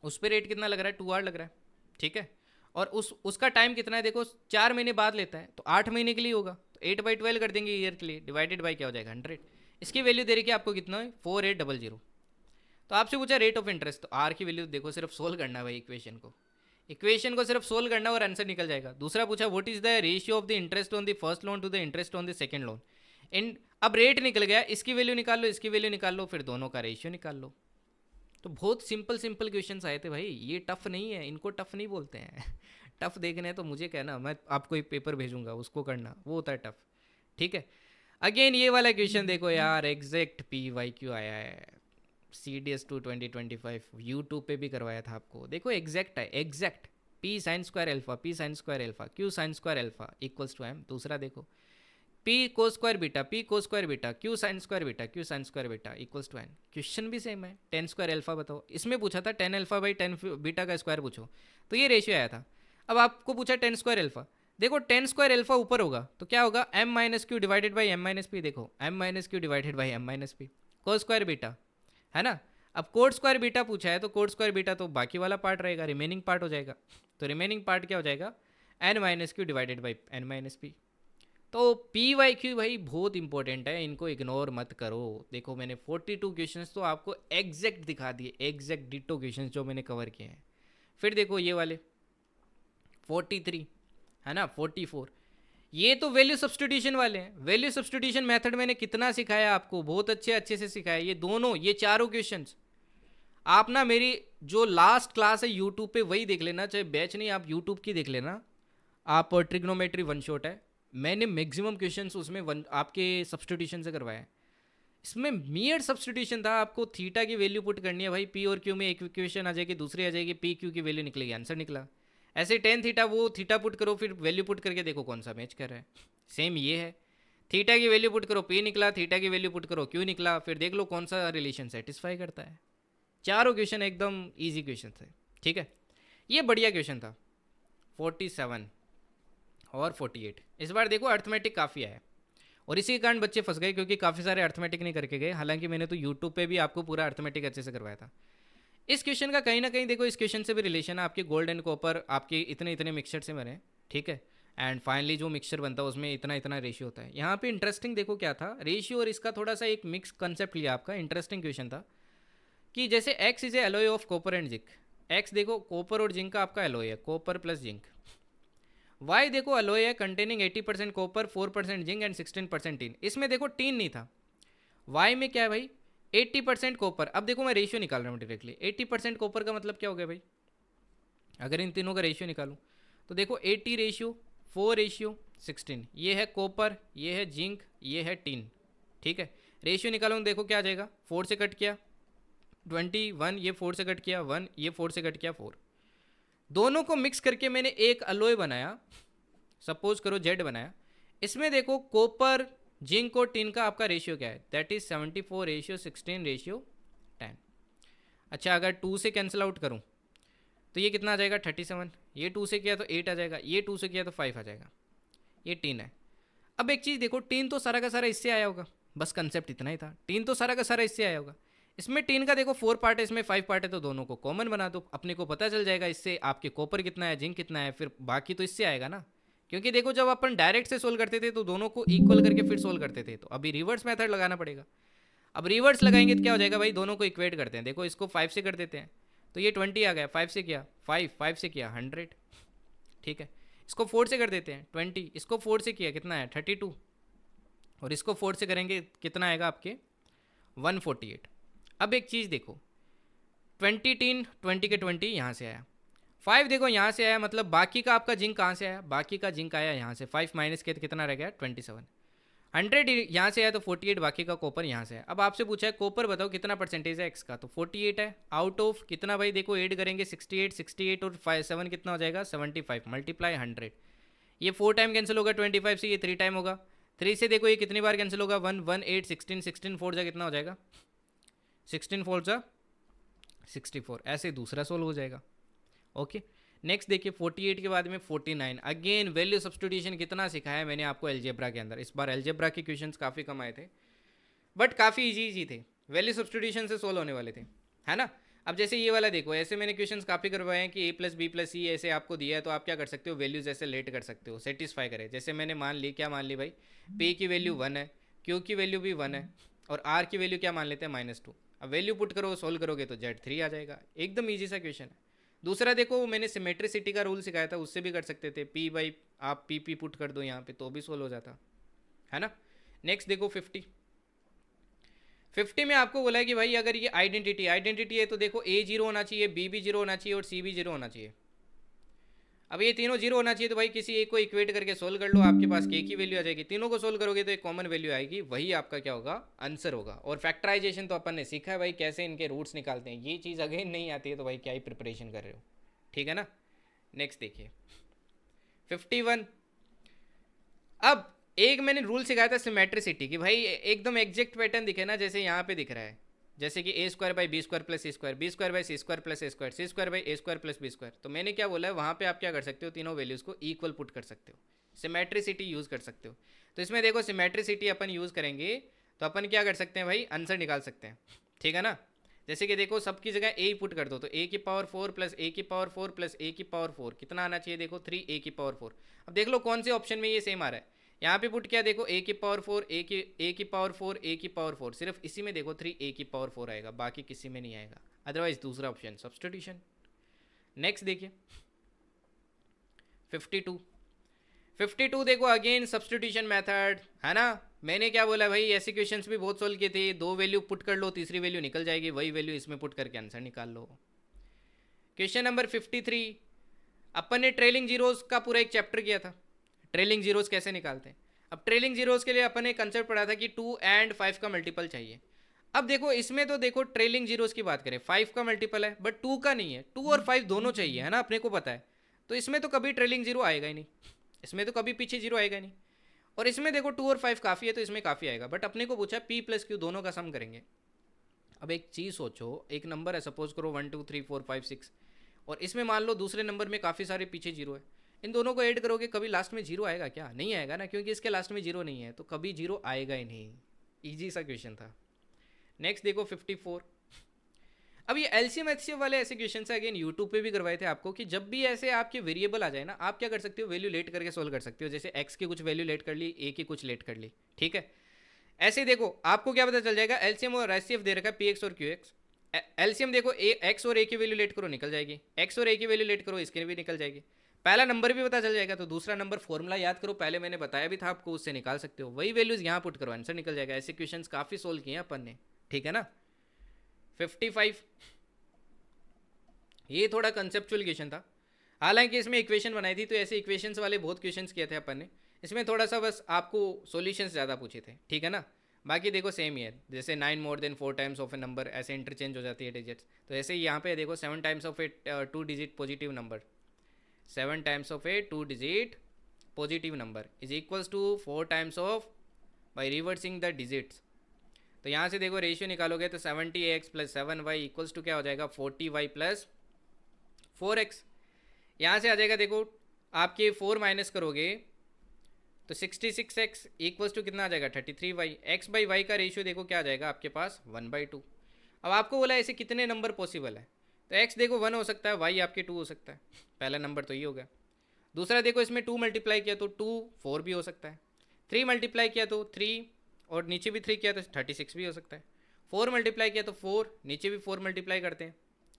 उस पर रेट कितना लग रहा है 2R लग रहा है, ठीक है। और उसका टाइम कितना है, देखो 4 महीने बाद लेता है तो 8 महीने के लिए होगा, तो 8/12 कर देंगे ईयर के लिए, डिवाइडेड बाई क्या हो जाएगा 100। इसकी वैल्यू दे रही है आपको कितना है 4800। तो आपसे पूछा रेट ऑफ इंटरेस्ट, तो आर की वैल्यू देखो सिर्फ सोल्व करना है भाई, इक्वेशन को सिर्फ सोल्व करना और आंसर निकल जाएगा। दूसरा पूछा what is the ratio of the interest on the first loan to the interest on the second loan. इन अब रेट निकल गया, इसकी वैल्यू निकाल लो, इसकी वैल्यू निकाल लो, फिर दोनों का रेशियो निकाल लो, तो बहुत सिंपल सिंपल क्वेश्चंस आए थे भाई, ये टफ नहीं है, इनको टफ नहीं बोलते हैं। टफ देखने हैं तो मुझे कहना, मैं आपको एक पेपर भेजूंगा उसको करना, वो होता है टफ। ठीक है, अगेन ये वाला क्वेश्चन देखो यार, एग्जैक्ट पी वाई क्यू आया है, CDS 2 2025, यूट्यूब पे भी करवाया था आपको। देखो एग्जैक्ट है, exact P sine square alpha, P sine square alpha, Q sine square alpha equals to M. दूसरा देखो पी को स्क्वायर बीटा, पी को square beta, Q sine square beta, Q sine square beta equals to N. Question भी सेम है, टेन स्क्वायर एल्फा बताओ, इसमें पूछा था tan alpha by tan beta का स्क्वायर पूछो, तो ये रेशियो आया था। अब आपको पूछा टेन स्क्वायर एल्फा, देखो टेन स्क्वायर एल्फा ऊपर होगा तो क्या होगा, M minus Q divided by M minus P. देखो M minus Q divided by M minus P, को स्क्वायर बीटा है ना। अब कोड स्क्वायर बीटा पूछा है तो कोड स्क्वायर बीटा तो बाकी वाला पार्ट रहेगा, रिमेनिंग पार्ट हो जाएगा। तो रिमेनिंग पार्ट क्या हो जाएगा, N minus Q divided by N minus P. तो पी वाई क्यू भाई बहुत इंपॉर्टेंट है, इनको इग्नोर मत करो। देखो मैंने 42 क्वेश्चंस तो आपको एग्जैक्ट दिखा दिए, एग्जैक्ट डिटो क्वेश्चंस जो मैंने कवर किए हैं। फिर देखो ये वाले 43 है ना, 44, ये तो वैल्यू सब्सटीट्यूशन वाले हैं। वैल्यू सब्सटीट्यूशन मेथड मैंने कितना सिखाया आपको, बहुत अच्छे से सिखाया। ये दोनों, ये चारों क्वेश्चंस आप ना मेरी जो लास्ट क्लास है यूट्यूब पे वही देख लेना, चाहे बैच नहीं आप यूट्यूब की देख लेना। आप ट्रिग्नोमेट्री वन शॉट है, मैंने मैक्सिमम क्वेश्चंस उसमें आपके सब्सटीट्यूशन से करवाया है। इसमें मियर सब्सटीट्यूशन था, आपको थीटा की वैल्यू पुट करनी है भाई, पी और क्यू में एक इक्वेशन आ जाएगी, दूसरी आ जाएगी, पी क्यू की वैल्यू निकलेगी, आंसर निकला। ऐसे टेन थीटा, वो थीटा पुट करो, फिर वैल्यू पुट करके देखो कौन सा मैच कर रहा है। सेम ये है, थीटा की वैल्यू पुट करो, पी निकला, थीटा की वैल्यू पुट करो, क्यू निकला, फिर देख लो कौन सा रिलेशन सेटिस्फाई करता है। चारों क्वेश्चन एकदम ईजी क्वेश्चन थे। ठीक है, ये बढ़िया क्वेश्चन था। 47 और 48 इस बार देखो अर्थमेटिक काफ़ी आया, और इसी के कारण बच्चे फंस गए क्योंकि काफ़ी सारे अर्थमेटिक नहीं करके गए। हालांकि मैंने तो यूट्यूब पे भी आपको पूरा अर्थमेटिक अच्छे से करवाया था। इस क्वेश्चन का कहीं ना कहीं देखो, इस क्वेश्चन से भी रिलेशन है, आपके गोल्ड एंड कॉपर आपके इतने इतने मिक्सचर से बने। ठीक है, एंड फाइनली जो मिक्सचर बनता है उसमें इतना इतना रेशियो होता है। यहाँ पे इंटरेस्टिंग देखो क्या था, रेशियो और इसका थोड़ा सा एक मिक्स कंसेप्ट लिया आपका। इंटरेस्टिंग क्वेश्चन था कि जैसे x is a alloy of copper and zinc. X देखो कॉपर और जिंक का आपका एलोय है, कॉपर प्लस जिंक। वाई देखो अलोय है containing 80% copper, 4% zinc and 16% tin. इसमें देखो टीन नहीं था। वाई में क्या है भाई, 80% कॉपर। अब देखो मैं रेशियो निकाल रहा हूँ डायरेक्टली, 80% कॉपर का मतलब क्या हो गया भाई, अगर इन तीनों का रेशियो निकालूँ तो देखो 80 रेशियो 4 रेशियो 16, ये है कॉपर, ये है जिंक, ये है टीन। ठीक है, रेशियो निकालूँ देखो क्या आ जाएगा, 4 से कट किया 21, ये 4 से कट किया 1, ये 4 से कट किया 4। दोनों को मिक्स करके मैंने एक अलोय बनाया, सपोज करो जेड बनाया। इसमें देखो कॉपर जिंक और टिन का आपका रेशियो क्या है, दैट इज 74 रेशियो 16 रेशियो 10। अच्छा अगर 2 से कैंसिल आउट करूं तो ये कितना आ जाएगा 37, ये 2 से किया तो 8 आ जाएगा, ये 2 से किया तो 5 आ जाएगा, ये टीन है। अब एक चीज़ देखो, टीन तो सारा का सारा इससे आया होगा, बस कंसेप्ट इतना ही था, टीन तो सारा का सारा इससे आया होगा। इसमें टीन का देखो 4 पार्ट है, इसमें 5 पार्ट है, तो दोनों को कॉमन बना दो, अपने को पता चल जाएगा इससे आपके कॉपर कितना है, जिंक कितना है, फिर बाकी तो इससे आएगा ना। क्योंकि देखो जब अपन डायरेक्ट से सोल्व करते थे तो दोनों को इक्वल करके फिर सोल्व करते थे, तो अभी रिवर्स मेथड लगाना पड़ेगा। अब रिवर्स लगाएंगे तो क्या हो जाएगा भाई, दोनों को इक्वेट करते हैं। देखो इसको 5 से कर देते हैं तो ये 20 आ गया, 5 से किया 5 से किया 100। ठीक है, इसको 4 से कर देते हैं 20, इसको 4 से किया कितना है 32, और इसको 4 से करेंगे कितना आएगा आपके 148। अब एक चीज़ देखो, 20 टीन 20 के 20 यहाँ से आया, 5 देखो यहाँ से आया, मतलब बाकी का आपका जिंक कहाँ से आया, बाकी का जिंक आया यहाँ से, 5 माइनस के तो कितना रह गया 27। 100 यहाँ से आया तो 48, बाकी का कॉपर यहाँ से है। अब आपसे पूछा है कॉपर बताओ कितना परसेंटेज है एक्स का, तो 48 है, आउट ऑफ कितना भाई, देखो ऐड करेंगे 68, 68 और 7 कितना हो जाएगा 75, मल्टीप्लाई 100। ये 4 टाइम कैंसिल होगा 25 से, ये 3 टाइम होगा, 3 से देखो ये कितनी बार कैंसिल होगा 1 1 8 16, 16 4 जा कितना हो जाएगा 16 4 जा 64, ऐसे दूसरा सोल्व हो जाएगा। ओके, नेक्स्ट देखिए 48 के बाद में 49। अगेन वैल्यू सब्स्टिट्यूशन कितना सिखाया मैंने आपको एलजेब्रा के अंदर। इस बार एलजेब्रा के क्वेश्चंस काफ़ी कम आए थे, बट काफ़ी इजी थे, वैल्यू सब्स्टिट्यूशन से सोल्व होने वाले थे, है ना। अब जैसे ये वाला देखो, ऐसे मैंने क्वेश्चंस काफ़ी करवाए हैं कि a प्लस बी प्लस सी ऐसे आपको दिया है, तो आप क्या कर सकते हो, वैल्यूज ऐसे लेट कर सकते हो, सेटिस्फाई करे। जैसे मैंने मान ली, क्या मान ली भाई, p की वैल्यू 1 है, q की वैल्यू भी 1 है, और r की वैल्यू क्या मान लेते हैं -2। अब वैल्यू पुट करो, सोल्व करोगे तो Z3 आ जाएगा, एकदम ईजी सा क्वेश्चन है। दूसरा देखो, मैंने सिमेट्रिसिटी का रूल सिखाया था, उससे भी कर सकते थे, p बाई आप p पुट कर दो यहाँ पे तो भी सोल्व हो जाता, है ना। नेक्स्ट देखो 50। 50 में आपको बोला है कि भाई अगर ये आइडेंटिटी है तो देखो ए जीरो होना चाहिए, बी भी जीरो होना चाहिए और सी भी जीरो होना चाहिए। अब ये तीनों जीरो होना चाहिए तो भाई किसी एक को इक्वेट करके सोल्व कर लो, आपके पास के की वैल्यू आ जाएगी। तीनों को सोल्व करोगे तो एक कॉमन वैल्यू आएगी, वही आपका क्या होगा, आंसर होगा। और फैक्टराइजेशन तो अपन ने सीखा है भाई, कैसे इनके रूट्स निकालते हैं। ये चीज़ अगेन नहीं आती है तो भाई क्या ही प्रिपरेशन कर रहे हो, ठीक है ना। नेक्स्ट देखिए 51। अब एक मैंने रूल सिखाया था सिमेट्रिसिटी की, भाई एकदम एग्जैक्ट पैटर्न दिखे ना, जैसे यहाँ पे दिख रहा है, जैसे कि A square by B square plus C square, B square by C square plus A square, C square by A square plus B square. तो मैंने क्या बोला है, वहाँ पे आप क्या कर सकते हो, तीनों वैल्यूज़ को इक्वल पुट कर सकते हो, सिमेट्रिसिटी यूज़ कर सकते हो। तो इसमें देखो सिमेट्रिसिटी अपन यूज़ करेंगे तो अपन क्या कर सकते हैं भाई, आंसर निकाल सकते हैं, ठीक है ना। जैसे कि देखो सबकी जगह ए पुट कर दो तो ए की पावर 4 प्लस ए की पावर 4 प्लस ए की पावर 4 कितना आना चाहिए, देखो 3 ए की पावर 4। अब देख लो कौन से ऑप्शन में ये सेम आ रहा है। यहाँ पे पुट किया देखो ए की पावर 4, ए की पावर 4, ए की पावर 4, सिर्फ इसी में देखो 3 ए की पावर 4 आएगा, बाकी किसी में नहीं आएगा। अदरवाइज दूसरा ऑप्शन सब्स्टिट्यूशन। नेक्स्ट देखिए 52। 52 देखो अगेन सब्स्टिट्यूशन मेथड है ना। मैंने क्या बोला भाई, ऐसे क्वेश्चंस भी बहुत सोल्व किए थे, दो वैल्यू पुट कर लो, तीसरी वैल्यू निकल जाएगी, वही वैल्यू इसमें पुट करके आंसर निकाल लो। Question number 53। अपन ने ट्रेलिंग जीरोस का पूरा एक चैप्टर किया था, ट्रेलिंग जीरोस कैसे निकालते हैं। अब ट्रेलिंग जीरोस के लिए अपन ने कंसेप्ट पढ़ा था कि 2 एंड 5 का मल्टीपल चाहिए। अब देखो इसमें तो देखो ट्रेलिंग जीरोस की बात करें, 5 का मल्टीपल है बट 2 का नहीं है, 2 और 5 दोनों चाहिए है ना, अपने को पता है। तो इसमें तो कभी ट्रेलिंग जीरो आएगा ही नहीं, इसमें तो कभी पीछे जीरो आएगा नहीं। और इसमें देखो 2 और 5 काफ़ी है तो इसमें काफ़ी आएगा, बट अपने को पूछा पी प्लस क्यू दोनों का सम करेंगे। अब एक चीज़ सोचो, एक नंबर है सपोज करो 1 2 3 4 5 6, और इसमें मान लो दूसरे नंबर में काफ़ी सारे पीछे जीरो है। इन दोनों को ऐड करोगे, कभी लास्ट में जीरो आएगा क्या, नहीं आएगा ना, क्योंकि इसके लास्ट में जीरो नहीं है, तो कभी जीरो आएगा ही नहीं। ईजी सा क्वेश्चन था। नेक्स्ट देखो 54। अब ये एलसीएम एचसीएफ वाले ऐसे क्वेश्चन से अगेन यूट्यूब पे भी करवाए थे आपको, कि जब भी ऐसे आपके वेरिएबल आ जाए ना, आप क्या कर सकते हो, वैल्यू लेट करके सोल्व कर सकते हो। जैसे एक्स की कुछ वैल्यू लेट कर ली, ए की कुछ लेट कर ली, ठीक है। ऐसे देखो आपको क्या पता चल जाएगा, एलसीएम और एचसीएफ दे रखा है पी एक्स और क्यू एक्स। एलसीएम देखो एक्स और ए की वैल्यू लेट करो निकल जाएगी, एक्स और ए की वैल्यू लेट करो इसके भी निकल जाएगी। पहला नंबर भी पता चल जाएगा, तो दूसरा नंबर फॉर्मूला याद करो, पहले मैंने बताया भी था आपको, उससे निकाल सकते हो। वही वैल्यूज यहाँ पुट करो, आंसर निकल जाएगा। ऐसे क्वेश्चंस काफ़ी सोल्व किए हैं अपन ने, ठीक है ना। 55। ये थोड़ा कंसेप्चुअल क्वेश्चन था, हालांकि इसमें इक्वेशन बनाई थी, तो ऐसे इक्वेशंस वाले बहुत क्वेश्चंस किए थे अपन ने। इसमें थोड़ा सा बस आपको सॉल्यूशंस ज़्यादा पूछे थे, ठीक है ना। बाकी देखो सेम ही है, जैसे 9 more than 4 times of A number, ऐसे इंटरचेंज हो जाती है डिजिट्स। तो ऐसे ही यहाँ पे देखो 7 times of a 2 digit positive number, 7 times of a 2 digit positive number is equals to 4 times of by reversing the digits. तो यहाँ से देखो रेशियो निकालोगे तो 70x plus 7y equals to क्या हो जाएगा, 40y प्लस 4x। यहाँ से आ जाएगा देखो, आपके 4 माइनस करोगे तो 66x इक्वल्स टू कितना आ जाएगा, 33y। एक्स बाई वाई का रेशियो देखो क्या आ जाएगा आपके पास, 1/2। अब आपको बोला ऐसे कितने नंबर पॉसिबल है, तो x देखो 1 हो सकता है, y आपके 2 हो सकता है, पहला नंबर तो ये हो गया। दूसरा देखो इसमें 2 मल्टीप्लाई किया तो 2 4 भी हो सकता है, 3 मल्टीप्लाई किया तो 3 और नीचे भी 3 किया तो 36 भी हो सकता है, 4 मल्टीप्लाई किया तो 4 नीचे भी 4 मल्टीप्लाई करते हैं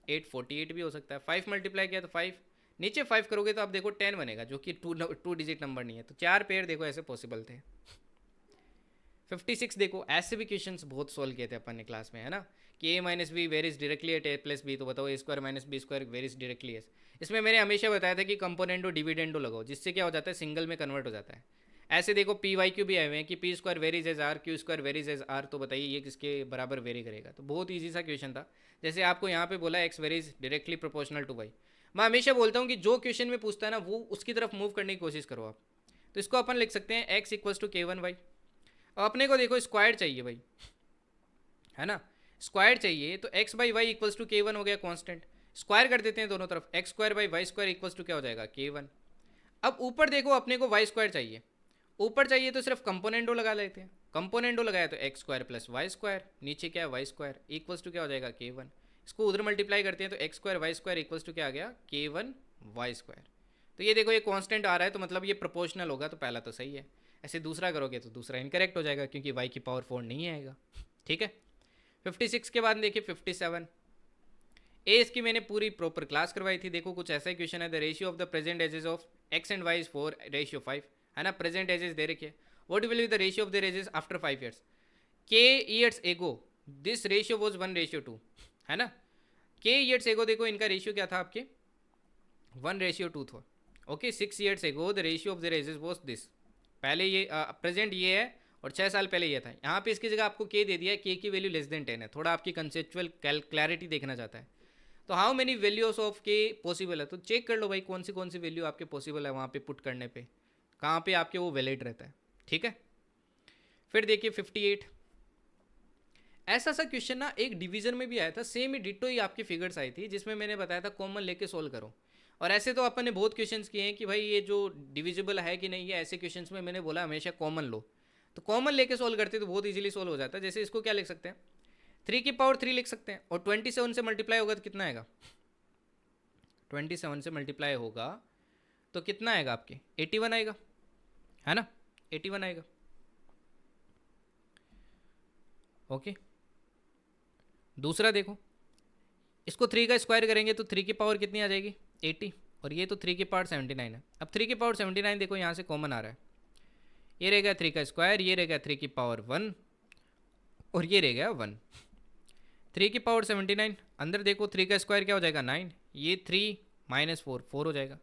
8 48 भी हो सकता है, 5 मल्टीप्लाई किया तो 5 नीचे 5 करोगे तो आप देखो 10 बनेगा, जो कि टू डिजिट नंबर नहीं है। तो 4 पेयर देखो ऐसे पॉसिबल थे। 56 देखो ऐसे भी क्वेश्चंस बहुत सोल्व किए थे अपन ने क्लास में, है ना, कि a minus B varies directly at a plus B. तो बताओ a square minus B square varies directly as. इसमें मैंने हमेशा बताया था कि कंपोनेंटो डिविडेंडो लगाओ, जिससे क्या हो जाता है, सिंगल में कन्वर्ट हो जाता है। ऐसे देखो पी वाई क्यू भी आए हुए हैं कि P square varies as R, Q square varies as R. तो बताइए ये किसके बराबर वेरी करेगा। तो बहुत ईजी सा क्वेश्चन था। जैसे आपको यहाँ पे बोला X varies directly proportional to Y. मैं हमेशा बोलता हूँ कि जो क्वेश्चन में पूछता है ना, वो उसकी तरफ मूव करने की कोशिश करो आप। तो इसको अपन लिख सकते हैं x equals to K one Y. और अपने को देखो स्क्वायर चाहिए भाई, है ना, स्क्वायर चाहिए। तो X by Y equals to K one हो गया कांस्टेंट, स्क्वायर कर देते हैं दोनों तरफ, X square by Y square equals to क्या हो जाएगा, के वन। अब ऊपर देखो अपने को वाई स्क्वायर चाहिए, ऊपर चाहिए तो सिर्फ कंपोनेंटो लगा लेते हैं। कंपोनेंटो लगाया तो X square plus Y square, नीचे क्या है वाई स्क्वायर इक्वल्स टू क्या हो जाएगा, के वन। इसको उधर मल्टीप्लाई करते हैं तो X square Y square equals to क्या आ गया, के वन वाई स्क्वायर। तो ये देखो ये कांस्टेंट आ रहा है, तो मतलब ये प्रोपोर्शनल होगा, तो पहला तो सही है। ऐसे दूसरा करोगे तो दूसरा इनकरेक्ट हो जाएगा, क्योंकि वाई की पावर 4 नहीं आएगा, ठीक है। 56 के बाद देखिए 57। ए इसकी मैंने पूरी प्रॉपर क्लास करवाई थी। देखो कुछ ऐसा ही क्वेश्चन है, the ratio of the present ages of X and Y is 4:5, है ना। प्रेजेंट एजेस दे रखे, what will be the ratio of the ages after 5 years. K years ago this ratio was 1:2, है ना। के ईयर्स एगो देखो इनका रेशियो क्या था आपके, 1:2 था। Okay, 6 years ago the ratio of the raises was this. पहले ये प्रेजेंट ये है और 6 साल पहले ये था। यहाँ पे इसकी जगह आपको के दे दिया है, के की वैल्यू <10 है। थोड़ा आपकी कंसेप्चुअल क्लैरिटी देखना चाहता है। तो हाउ मेनी वैल्यूज ऑफ के पॉसिबल है, तो चेक कर लो भाई कौन सी वैल्यू आपके पॉसिबल है वहाँ पे पुट करने पे, कहाँ पे आपके वो वैलिड रहता है। ठीक है, फिर देखिए 58। ऐसा सा क्वेश्चन ना एक डिवीजन में भी आया था, सेम ही डिट्टो ही आपकी फिगर्स आई थी, जिसमें मैंने बताया था कॉमन लेके सोल्व करो। और ऐसे तो अपन ने बहुत क्वेश्चंस किए हैं कि भाई ये जो डिविजिबल है कि नहीं है, ऐसे क्वेश्चंस में मैंने बोला हमेशा कॉमन लो। तो कॉमन लेके सोल्व करते तो बहुत इजीली सोल्व हो जाता है। जैसे इसको क्या लिख सकते हैं, 3 की पावर 3 लिख सकते हैं, और 27 से मल्टीप्लाई होगा तो कितना आएगा, 27 से मल्टीप्लाई होगा तो कितना आएगा आपके 81 आएगा, है ना, 81 आएगा। ओके, दूसरा देखो, इसको 3 का स्क्वायर करेंगे तो 3 की पावर कितनी आ जाएगी 80, और ये तो 3 की पावर 79 है। अब 3 की पावर 79 देखो यहाँ से कॉमन आ रहा है, ये रह गया 3 का स्क्वायर, ये रह गया 3 की पावर 1, और ये रह गया 1। 3 की पावर 79 अंदर देखो, 3 का स्क्वायर क्या हो जाएगा 9, ये 3 माइनस 4 हो जाएगा।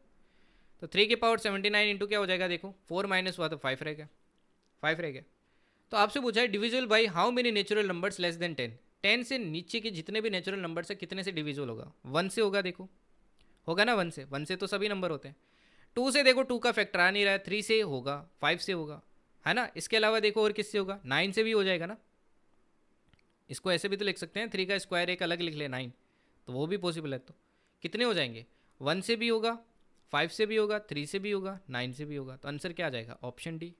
तो 3 की पावर 79 इंटू क्या हो जाएगा, देखो 4 माइनस हुआ तो 5 रह गया, 5 रह गया। तो आपसे पूछा है divisible by how many natural numbers less than 10। 10 से नीचे के जितने भी नेचुरल नंबर्स है कितने से डिविजिबल होगा, 1 से होगा, देखो होगा ना 1 से तो सभी नंबर होते हैं। 2 से देखो 2 का फैक्टर आ नहीं रहा है, 3 से होगा, 5 से होगा, है ना। इसके अलावा देखो और किससे होगा, 9 से भी हो जाएगा ना। इसको ऐसे भी तो लिख सकते हैं, 3 का स्क्वायर एक अलग लिख ले 9, तो वो भी पॉसिबल है। तो कितने हो जाएंगे, 1 से भी होगा, 5 से भी होगा, 3 से भी होगा, 9 से भी होगा। तो आंसर क्या आ जाएगा, ऑप्शन डी।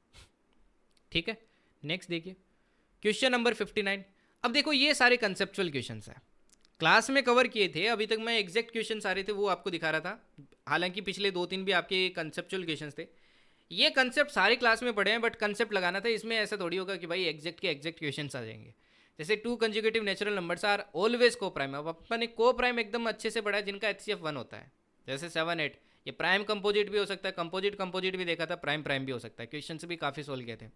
ठीक है, नेक्स्ट देखिए क्वेश्चन नंबर 59। अब देखो ये सारे कंसेप्चुअल क्वेश्चंस हैं, क्लास में कवर किए थे, अभी तक मैं एग्जैक्ट क्वेश्चन सारे थे वो आपको दिखा रहा था। हालांकि पिछले 2-3 भी आपके कंसेप्चुअल क्वेश्चंस थे। ये कंसेप्ट सारे क्लास में पढ़े हैं, बट कंसेप्ट लगाना था इसमें। ऐसा थोड़ी होगा कि भाई एग्जैक्ट के एग्जैक्ट क्वेश्चंस आ जाएंगे। जैसे 2 conjugative natural numbers are always coprime. अब अपन ने को प्राइम एकदम अच्छे से पढ़ा है, जिनका HCF 1 होता है, जैसे 7, 8। ये प्राइम कंपोजिट भी हो सकता है, कंपोजिट भी देखा था, प्राइम प्राइम भी हो सकता है। क्वेश्चन भी काफ़ी सोल्व किए थे।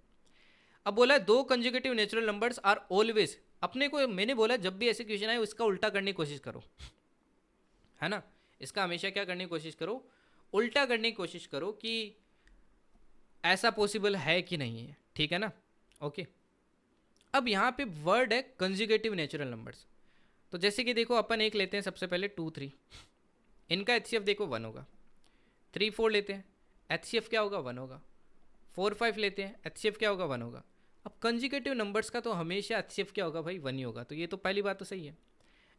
अब बोला 2 conjugative natural numbers are always, अपने को मैंने बोला जब भी ऐसे क्वेश्चन आए इसका उल्टा करने की कोशिश करो, है ना। इसका हमेशा क्या करने की कोशिश करो, उल्टा करने की कोशिश करो कि ऐसा पॉसिबल है कि नहीं है। ठीक है ना, ओके। अब यहाँ पे वर्ड है कंजुगेटिव नेचुरल नंबर्स। तो जैसे कि देखो अपन एक लेते हैं सबसे पहले 2, 3, इनका HCF देखो 1 होगा। 3, 4 लेते हैं, HCF क्या होगा 1 होगा। 4, 5 लेते हैं, HCF क्या होगा 1 होगा। अब कंजुगेटिव नंबर्स का तो हमेशा HCF क्या होगा भाई 1 ही होगा। तो ये तो पहली बात तो सही है।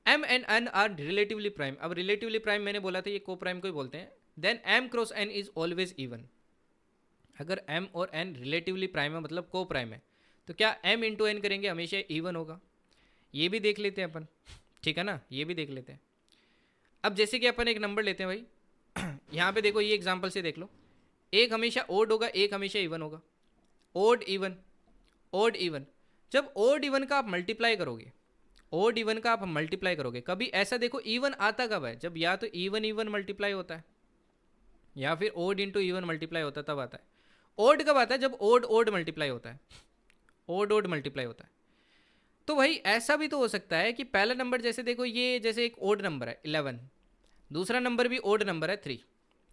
M and N are relatively prime. अब रिलेटिवली प्राइम मैंने बोला था ये को प्राइम को ही बोलते हैं। Then M cross N is always even. अगर M और N रिलेटिवली प्राइम है मतलब को प्राइम है, तो क्या M इंटू N करेंगे हमेशा इवन होगा। ये भी देख लेते हैं अपन, ठीक है ना, ये भी देख लेते हैं। अब जैसे कि अपन एक नंबर लेते हैं भाई यहाँ पे देखो, ये एग्जाम्पल से देख लो, एक हमेशा ओड होगा, एक हमेशा इवन होगा। Odd even, odd even. जब ओड इवन का आप मल्टीप्लाई करोगे, ओड इवन का आप मल्टीप्लाई करोगे, कभी ऐसा देखो इवन आता कब है, जब या तो इवन इवन मल्टीप्लाई होता है, या फिर ओड इंटू इवन मल्टीप्लाई होता है, तब आता है। ओड कब आता है, जब ओड ओड मल्टीप्लाई होता है, ओड ओड मल्टीप्लाई होता है। तो भाई ऐसा भी तो हो सकता है कि पहला नंबर जैसे देखो, ये जैसे एक ओड नंबर है 11, दूसरा नंबर भी ओड नंबर है 3,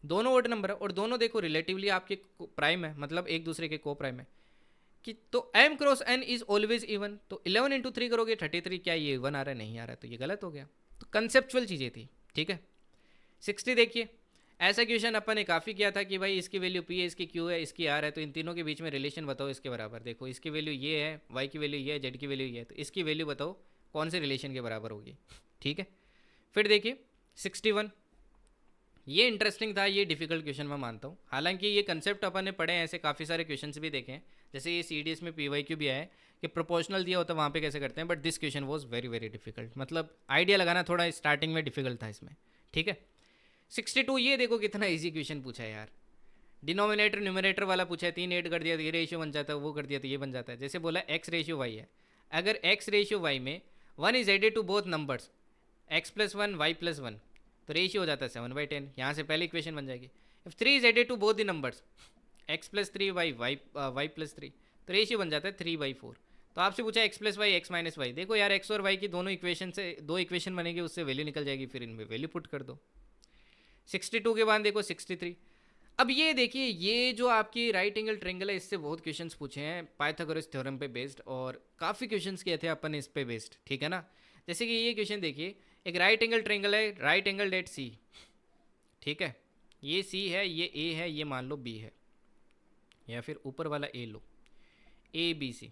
दोनों ओड नंबर है और दोनों देखो रिलेटिवली आपके प्राइम है, मतलब एक दूसरे के को प्राइम है। कि तो M cross N is always even. तो 11 इंटू 3 करोगे 33, क्या ये इवन आ रहा है, नहीं आ रहा है, तो ये गलत हो गया। तो कंसेप्चुअल चीज़ें थी, ठीक है। 60 देखिए, ऐसा क्वेश्चन अपन ने काफ़ी किया था कि भाई इसकी वैल्यू P है, इसकी Q है, इसकी R है, तो इन तीनों के बीच में रिलेशन बताओ इसके बराबर। देखो इसकी वैल्यू ये है, Y की वैल्यू ये है, Z की वैल्यू ये है, तो इसकी वैल्यू बताओ कौन से रिलेशन के बराबर होगी। ठीक है, फिर देखिए 61, ये इंटरेस्टिंग था, ये डिफिकल्ट क्वेश्चन मैं मानता हूँ। हालांकि ये कंसेप्ट अपन ने पढ़े हैं, ऐसे काफ़ी सारे क्वेश्चंस भी देखे हैं, जैसे ये CDS में PYQ भी आया है कि प्रोपोर्शनल दिया होता है वहाँ पे कैसे करते हैं, but this question was very very difficult. मतलब आइडिया लगाना थोड़ा स्टार्टिंग में डिफिकल्ट था इसमें। ठीक है, 62, ये देखो कितना ईजी क्वेश्चन पूछा है यार। डिनोमिनेटर न्यूमरेटर वाला पूछा है, 3 ऐड कर दिया तो ये रेशियो बन जाता है, वो कर दिया तो ये बन जाता है। जैसे बोला x रेशियो y है, अगर x रेशियो y में 1 is added to both numbers x + 1 y + 1, तो रेशियो हो जाता है 7/10। यहाँ से पहली इक्वेशन बन जाएगी। If 3 is added to both the numbers x + 3 y + 3, तो रेशियो बन जाता है 3/4। तो आपसे पूछा X plus Y X minus Y, देखो यार एक्स और वाई की दोनों इक्वेशन से दो इक्वेशन बनेगी, उससे वैल्यू निकल जाएगी, फिर इनमें वैल्यू पुट कर दो। 62 के बाद देखो 63। अब ये देखिए, ये जो आपकी राइट एंगल ट्रेंगल है, इससे बहुत क्वेश्चंस पूछे हैं पाइथागोरस थ्योरम पे बेस्ड, और काफ़ी क्वेश्चंस किए थे अपन इस पे बेस्ड, ठीक है ना। जैसे कि ये क्वेश्चन देखिए, एक राइट एंगल ट्रेंगल है, राइट एंगल एट सी, ठीक है, ये सी है, ये ए है, ये मान लो बी है, या फिर ऊपर वाला ए लो, A B C.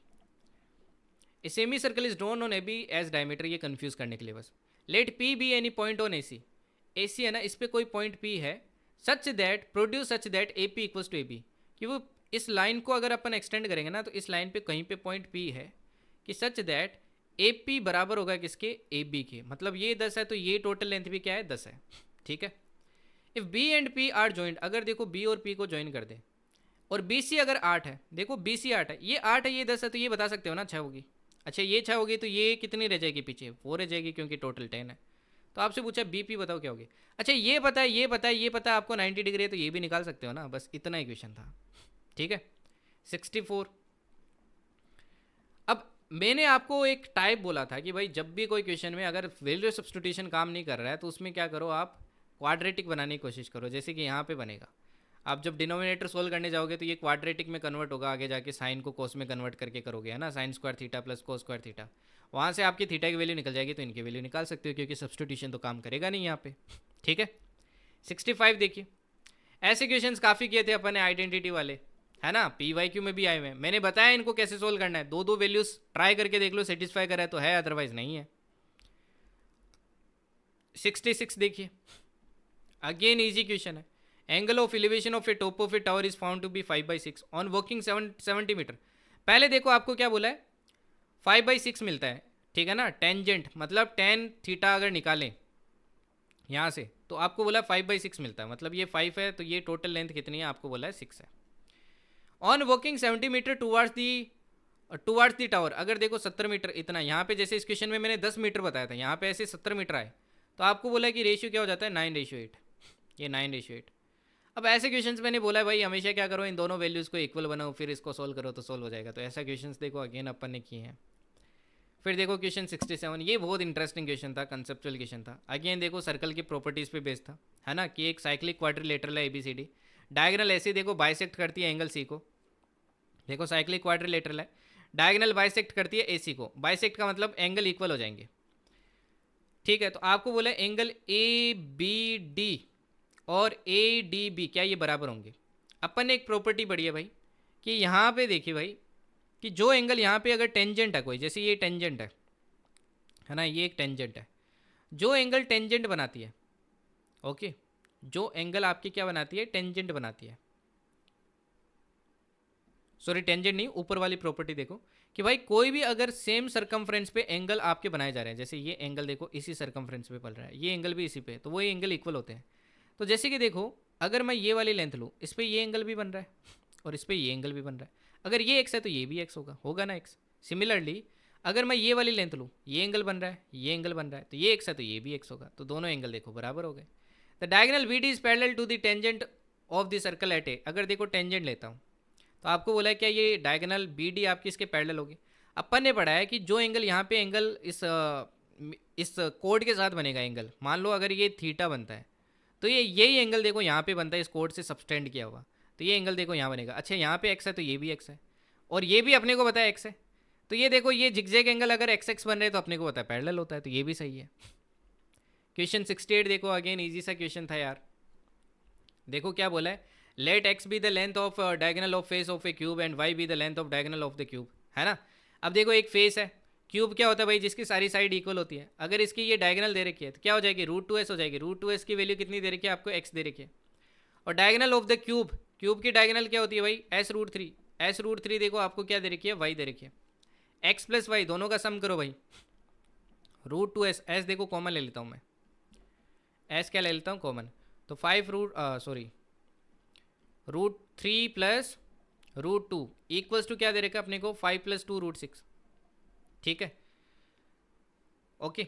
A semi circle is drawn on A B as diameter, ये कंफ्यूज करने के लिए बस। Let P be any point on A C, A C है ना, इस पर कोई पॉइंट पी है, such that produce such that A P equals to A B, कि वो इस लाइन को अगर अपन एक्सटेंड करेंगे ना, तो इस लाइन पे कहीं पे पॉइंट पी है, कि सच दैट ए पी बराबर होगा किसके, ए बी के, मतलब ये 10 है तो ये टोटल लेंथ भी क्या है, 10 है, ठीक है। If B and P are joint, अगर देखो बी और पी को ज्वाइन कर दे, और बी सी अगर 8 है, देखो बी सी 8 है, ये 8 है, ये 10 है, तो ये बता सकते हो ना 6 होगी। अच्छा ये 6 होगी तो ये कितनी रह जाएगी पीछे, 4 रह जाएगी, क्योंकि टोटल 10 है। तो आपसे पूछा बी पी बताओ क्या होगी। अच्छा ये पता है, ये पता है, ये पता है आपको 90 डिग्री है, तो ये भी निकाल सकते हो ना, बस इतना ही क्वेश्चन था, ठीक है। 64। अब मैंने आपको एक टाइप बोला था कि भाई जब भी कोई क्वेश्चन में अगर वैल्यू सब्स्टिट्यूशन काम नहीं कर रहा है, तो उसमें क्या करो, आप क्वाड्रेटिक बनाने की कोशिश करो, जैसे कि यहाँ पे बनेगा। आप जब डिनोमिनेटर सोल्व करने जाओगे तो ये क्वाड्रेटिक में कन्वर्ट होगा, आगे जाके साइन को कोस में कन्वर्ट करके करोगे, है ना, sine square theta plus cos square theta, वहाँ से आपकी थीटा की वैल्यू निकल जाएगी, तो इनकी वैल्यू निकाल सकते हो, क्योंकि सब्स्टिट्यूशन तो काम करेगा नहीं यहाँ पे, ठीक है। 65 देखिए, ऐसे क्वेश्चंस काफ़ी किए थे अपन ने आइडेंटिटी वाले, है ना, पी वाई क्यू में भी आए हुए हैं, मैंने बताया इनको कैसे सोल्व करना है, दो दो वैल्यूज ट्राई करके देख लो, सेटिस्फाई करा है तो है, अदरवाइज नहीं है। 66 देखिए, अगेन इजी क्वेश्चन है। Angle of elevation of a top of a tower is found to be 5/6 on working 70 metre. पहले देखो आपको क्या बोला है, 5/6 मिलता है, ठीक है ना, टेंजेंट मतलब टेन थीटा अगर निकालें यहाँ से, तो आपको बोला 5/6 मिलता है, मतलब ये 5 है, तो ये टोटल लेंथ कितनी है, आपको बोला है 6 है। On working 70 metre towards the tower, अगर देखो 70 मीटर इतना, यहाँ पे जैसे इस क्वेश्चन में मैंने 10 मीटर बताया था, यहाँ पे ऐसे 70 मीटर आए, तो आपको बोला है कि रेशियो क्या हो जाता है, 9:8, ये 9:8। अब ऐसे क्वेश्चंस मैंने बोला है भाई हमेशा क्या करो, इन दोनों वैल्यूज़ को इक्वल बनाओ, फिर इसको सोल्व करो तो सोल्व हो जाएगा, तो ऐसा क्वेश्चंस देखो अगेन अपन ने किए हैं। फिर देखो क्वेश्चन 67, ये बहुत इंटरेस्टिंग क्वेश्चन था, कंसेप्चुअल क्वेश्चन था। अगेन देखो सर्कल की प्रॉपर्टीज़ पे बेस्ड था, है ना, कि एक साइक्लिक क्वाड्रिलेटरल है ABCD, डायगोनल ऐसे देखो बाइसेक्ट करती है एंगल सी को, देखो साइक्लिक क्वाड्रिलेटरल है, डायगोनल बाइसेक्ट करती है AC को, बाइसेक्ट का मतलब एंगल इक्वल हो जाएंगे, ठीक है। तो आपको बोला एंगल ABD और ADB क्या ये बराबर होंगे। अपन ने एक प्रॉपर्टी पढ़ी है भाई, कि यहाँ पे देखिए भाई, कि जो एंगल यहाँ पे अगर टेंजेंट है कोई, जैसे ये टेंजेंट है ना, ये एक टेंजेंट है, जो एंगल टेंजेंट बनाती है, ओके, जो एंगल आपकी क्या बनाती है, टेंजेंट बनाती है, सॉरी टेंजेंट नहीं, ऊपर वाली प्रॉपर्टी देखो, कि भाई कोई भी अगर सेम सरकमफ्रेंस पे एंगल आपके बनाए जा रहे हैं, जैसे ये एंगल देखो इसी सरकमफ्रेंस पे पड़ रहा है, ये एंगल भी इसी पे, तो वो एंगल इक्वल होते हैं। तो जैसे कि देखो अगर मैं ये वाली लेंथ लूँ, इस पर ये एंगल भी बन रहा है और इस पर ये एंगल भी बन रहा है, अगर ये एक्स है तो ये भी एक्स होगा ना एक्स। सिमिलरली अगर मैं ये वाली लेंथ लूँ, ये एंगल बन रहा है, ये एंगल बन रहा है, तो ये एक्स है तो ये भी एक्स होगा, तो दोनों एंगल देखो बराबर हो गए। The diagonal BD is parallel to the tangent of the circle at A, अगर देखो टेंजेंट लेता हूँ, तो आपको बोला है क्या ये डायगोनल BD आपकी इसके पैरेलल होगी। अपन ने पढ़ा है कि जो एंगल यहाँ पे एंगल इस कोड के साथ बनेगा एंगल, मान लो अगर ये थीटा बनता है, तो ये यही एंगल देखो यहाँ पे बनता है, इस कोड से सबस्टेंड किया हुआ, तो ये एंगल देखो यहाँ बनेगा। अच्छा यहाँ पे एक्स है तो ये भी एक्स है, और ये भी अपने को पता है एक्स है, तो ये देखो ये जिगजैग एंगल अगर एक्स एक्स बन रहे हैं तो अपने को पता है पैरेलल होता है, तो ये भी सही है। क्वेश्चन 68 देखो, अगेन इजी सा क्वेश्चन था यार। देखो क्या बोला है, let X be the length of diagonal of face of a cube and Y be the length of diagonal of the cube, है ना। अब देखो एक फेस है, क्यूब क्या होता है भाई, जिसकी सारी साइड इक्वल होती है, अगर इसकी ये डायगोनल दे रखी है तो क्या हो जाएगी, √2s हो जाएगी। √2s की वैल्यू कितनी दे रखी है आपको, x दे रखी है। और diagonal of the cube, cube की डायगोनल क्या होती है भाई, s√3, s√3 देखो आपको क्या दे रखी है, y दे रखी है। x प्लस वाई दोनों का सम करो भाई, √2s, s देखो कॉमन ले लेता हूँ मैं, s क्या ले लेता हूँ कॉमन, तो 5√3 प्लस √2 इक्वल्स टू क्या दे रखा है अपने को, 5 + 2 √6, ठीक है, ओके।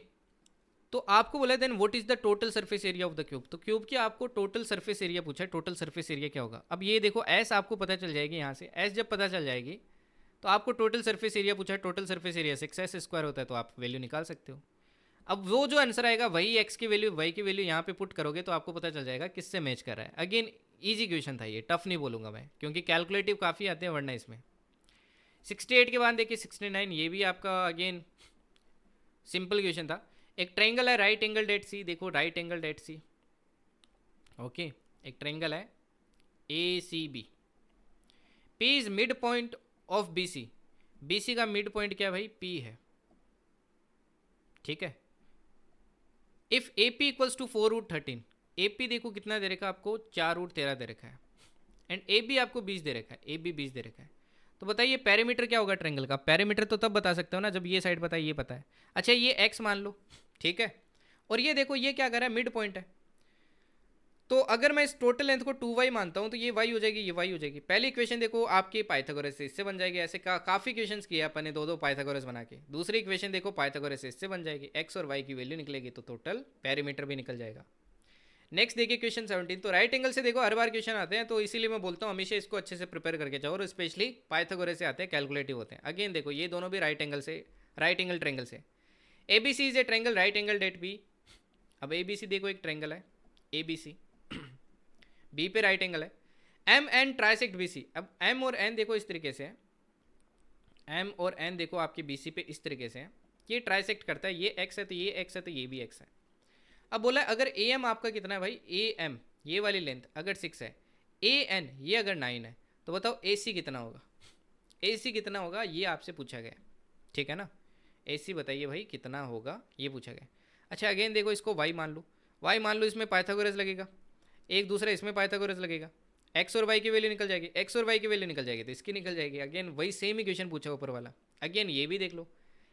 तो आपको बोला then what is the total surface area of the cube, तो क्यूब की आपको टोटल सरफेस एरिया पूछा है, टोटल सरफेस एरिया क्या होगा। अब ये देखो एस आपको पता चल जाएगी, यहाँ से एस जब पता चल जाएगी तो आपको टोटल सरफेस एरिया पूछा है, टोटल सरफेस एरिया 6s² होता है, तो आप वैल्यू निकाल सकते हो। अब वो जो आंसर आएगा वही x की वैल्यू y की वैल्यू यहाँ पे पुट करोगे तो आपको पता चल जाएगा किससे मैच कर रहा है। अगेन ईजी क्वेश्चन था ये, टफ नहीं बोलूँगा मैं, क्योंकि कैलकुलेटिव काफ़ी आते हैं वरना इसमें। 68 के बाद देखिए 69, ये भी आपका अगेन सिंपल क्वेश्चन था। एक ट्रायंगल है राइट एंगल डेट सी, देखो राइट एंगल डेट सी, ओके, एक ट्रायंगल है A C B, P is mid point of B C, B C का मिड पॉइंट क्या है भाई, पी है, ठीक है। If A P equals to 4√13, A P देखो कितना दे रखा है आपको, 4√13 दे रखा है, एंड ए बी आपको 20 दे रखा है, ए बी 20 दे रखा है। तो बताइए पैरामीटर क्या होगा ट्रायंगल का, पैरामीटर तो तब बता सकते हो ना जब ये साइड पता है, ये पता है। अच्छा ये एक्स मान लो, ठीक है, और ये देखो ये क्या कर रहा है, मिड पॉइंट है, तो अगर मैं इस टोटल लेंथ को 2y मानता हूं तो ये y हो जाएगी, ये y हो जाएगी। पहली इक्वेशन देखो आपके पाइथागोरस से इससे बन जाएगी, ऐसे काफ़ी क्वेश्चंस किए अपन ने, दो पाइथागोरस बना के। दूसरी इक्वेशन देखो पाइथागोरस से इससे बन जाएगी, x और y की वैल्यू निकलेगी तो टोटल पैरामीटर भी निकल जाएगा। नेक्स्ट देखिए क्वेश्चन 17, तो राइट एंगल से देखो हर बार क्वेश्चन आते हैं, तो इसीलिए मैं बोलता हूँ हमेशा इसको अच्छे से प्रिपेयर करके जाओ, और स्पेशली पाइथागोरस से आते हैं, कैलकुलेटिव होते हैं। अगेन देखो ये दोनों भी राइट एंगल से, राइट एंगल ट्रायंगल से। A B C is a triangle right angle at B, अब ए बी सी देखो एक ट्रायंगल है ए बी सी, बी पे राइट एंगल है, M N trisect B C. अब एम और एन देखो इस तरीके से है, एम और एन देखो आपके बी सी पे इस तरीके से है, ये ट्राइसेक्ट करता है, ये एक्स है तो ये एक्स है तो ये भी एक्स है। अब बोला अगर ए एम आपका कितना है भाई, ए एम ये वाली लेंथ अगर 6 है, ए एन ये अगर 9 है, तो बताओ ए सी कितना होगा, ए सी कितना होगा ये आपसे पूछा गया, ठीक है ना। ए सी बताइए भाई कितना होगा, ये पूछा गया। अच्छा अगेन देखो इसको वाई मान लो, वाई मान लो, इसमें पाइथागोरस लगेगा, एक दूसरा इसमें पाइथागोरस लगेगा, एक्स और वाई की वैल्यू निकल जाएगी, एक्स और वाई की वैल्यू निकल जाएगी तो इसकी निकल जाएगी। अगेन वही सेम इक्वेशन पूछा ऊपर वाला। अगेन ये भी देख लो,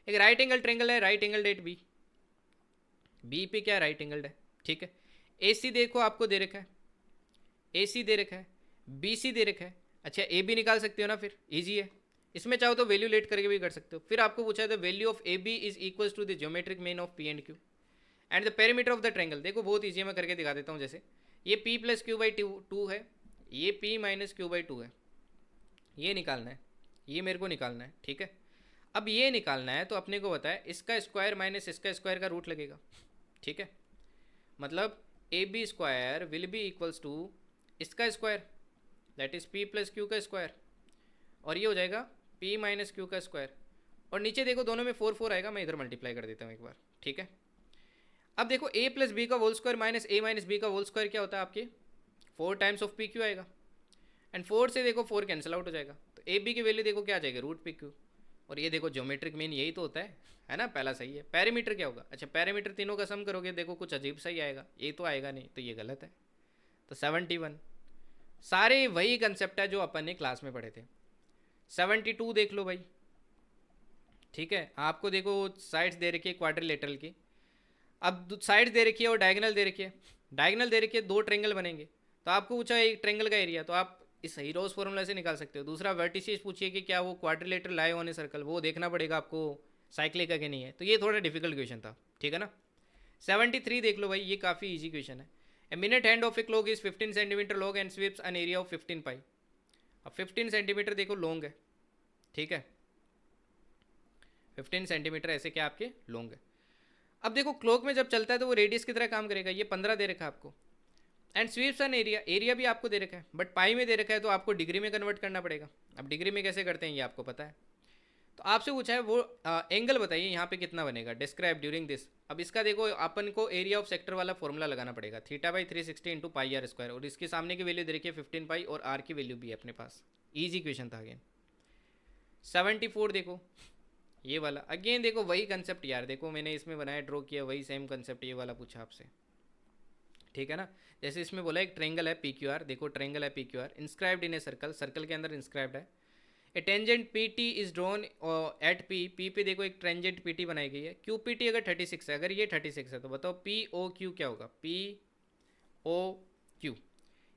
एक राइट एंगल ट्रायंगल है right angle at B, B पे क्या राइट एंगल है, ठीक है। ए सी देखो आपको दे रखा है, ए सी दे रखा है, बी सी दे रखा है। अच्छा ए बी निकाल सकते हो ना, फिर ईजी है, इसमें चाहो तो वैल्यू लेट करके भी कर सकते हो। फिर आपको पूछा है the value of A B is equal to the geometric mean of P and Q and the perimeter of the triangle. देखो बहुत ईजी है, मैं करके दिखा देता हूँ। जैसे ये p plus Q by two है, ये p माइनस क्यू बाई 2 है, ये निकालना है, ये मेरे को निकालना है, ठीक है। अब ये निकालना है तो अपने को पता है इसका स्क्वायर माइनस इसका स्क्वायर का रूट लगेगा, ठीक है। मतलब A B square will be equals to इसका square that is p plus Q का स्क्वायर, और ये हो जाएगा p माइनस क्यू का स्क्वायर, और नीचे देखो दोनों में 4 आएगा, मैं इधर मल्टीप्लाई कर देता हूँ एक बार, ठीक है। अब देखो a प्लस बी का whole square minus a minus B का होल स्क्वायर क्या होता है आपके 4 टाइम्स ऑफ पी क्यू आएगा, एंड 4 से देखो 4 कैंसिल आउट हो जाएगा, तो ए बी की वैल्यू देखो क्या आ जाएगा रूट पी क्यू, और ये देखो ज्योमेट्रिक मीन यही तो होता है ना, पहला सही है। पैरामीटर क्या होगा, अच्छा पैरामीटर तीनों का सम करोगे देखो कुछ अजीब सा ही आएगा, ये तो आएगा नहीं, तो ये गलत है। तो 71 सारे वही कंसेप्ट है जो अपन ने क्लास में पढ़े थे। 72 देख लो भाई, ठीक है, आपको देखो साइड्स दे रखी है क्वाड्रिलेटरल की, अब साइड्स दे रखी है और डायगोनल दे रखी है, डायगोनल दे रखी है, दो ट्रेंगल बनेंगे, तो आपको पूछा एक ट्रेंगल का एरिया, तो आप इस हीरोज फॉर्मूला से निकाल सकते हो। दूसरा वर्टिसेस पूछिए कि क्या वो क्वाड्रिलेटरल लाए ऑन ए सर्कल, वो देखना पड़ेगा आपको साइक्लिक का कि नहीं है, तो ये थोड़ा डिफिकल्ट क्वेश्चन था, ठीक है ना। 73 देख लो भाई, ये काफ़ी इजी क्वेश्चन है। A minute hand of a clock is 15 centimetre long and sweeps an area of 15 पाई। अब 15 सेंटीमीटर देखो लॉन्ग है, ठीक है, 15 सेंटीमीटर ऐसे क्या आपके लॉन्ग है। अब देखो क्लॉक में जब चलता है तो वो रेडियस की तरह काम करेगा, ये 15 दे रखा है आपको, and sweeps an area, area भी आपको दे रखा है बट पाई में दे रखा है, तो आपको डिग्री में कन्वर्ट करना पड़ेगा। अब डिग्री में कैसे करते हैं ये आपको पता है, तो आपसे पूछा है वो एंगल बताइए यहाँ पे कितना बनेगा, डिस्क्राइब ड्यूरिंग दिस। अब इसका देखो अपन को एरिया ऑफ सेक्टर वाला फॉर्मूला लगाना पड़ेगा, theta by 360 into pi R square, और इसके सामने की वैल्यू दे रखी है 15 पाई और आर की वैल्यू भी है अपने पास, ईजी क्वेश्चन था अगेन। 74 देखो ये वाला, अगेन देखो वही कंसेप्ट यार, देखो मैंने इसमें बनाया ड्रॉ किया वही सेम कंसेप्ट, ये वाला पूछा आपसे, ठीक है ना। जैसे इसमें बोला एक ट्रेंगल है पी क्यू आर, देखो ट्रेंगल है P Q R inscribed in a circle, circle के अंदर इंस्क्राइब्ड है। A tangent P T is drawn at P, P पे देखो एक टेंजेंट पी टी बनाई गई है। क्यू पी टी अगर 36 है, अगर ये 36 है तो बताओ पी ओ क्यू क्या होगा, पी ओ क्यू,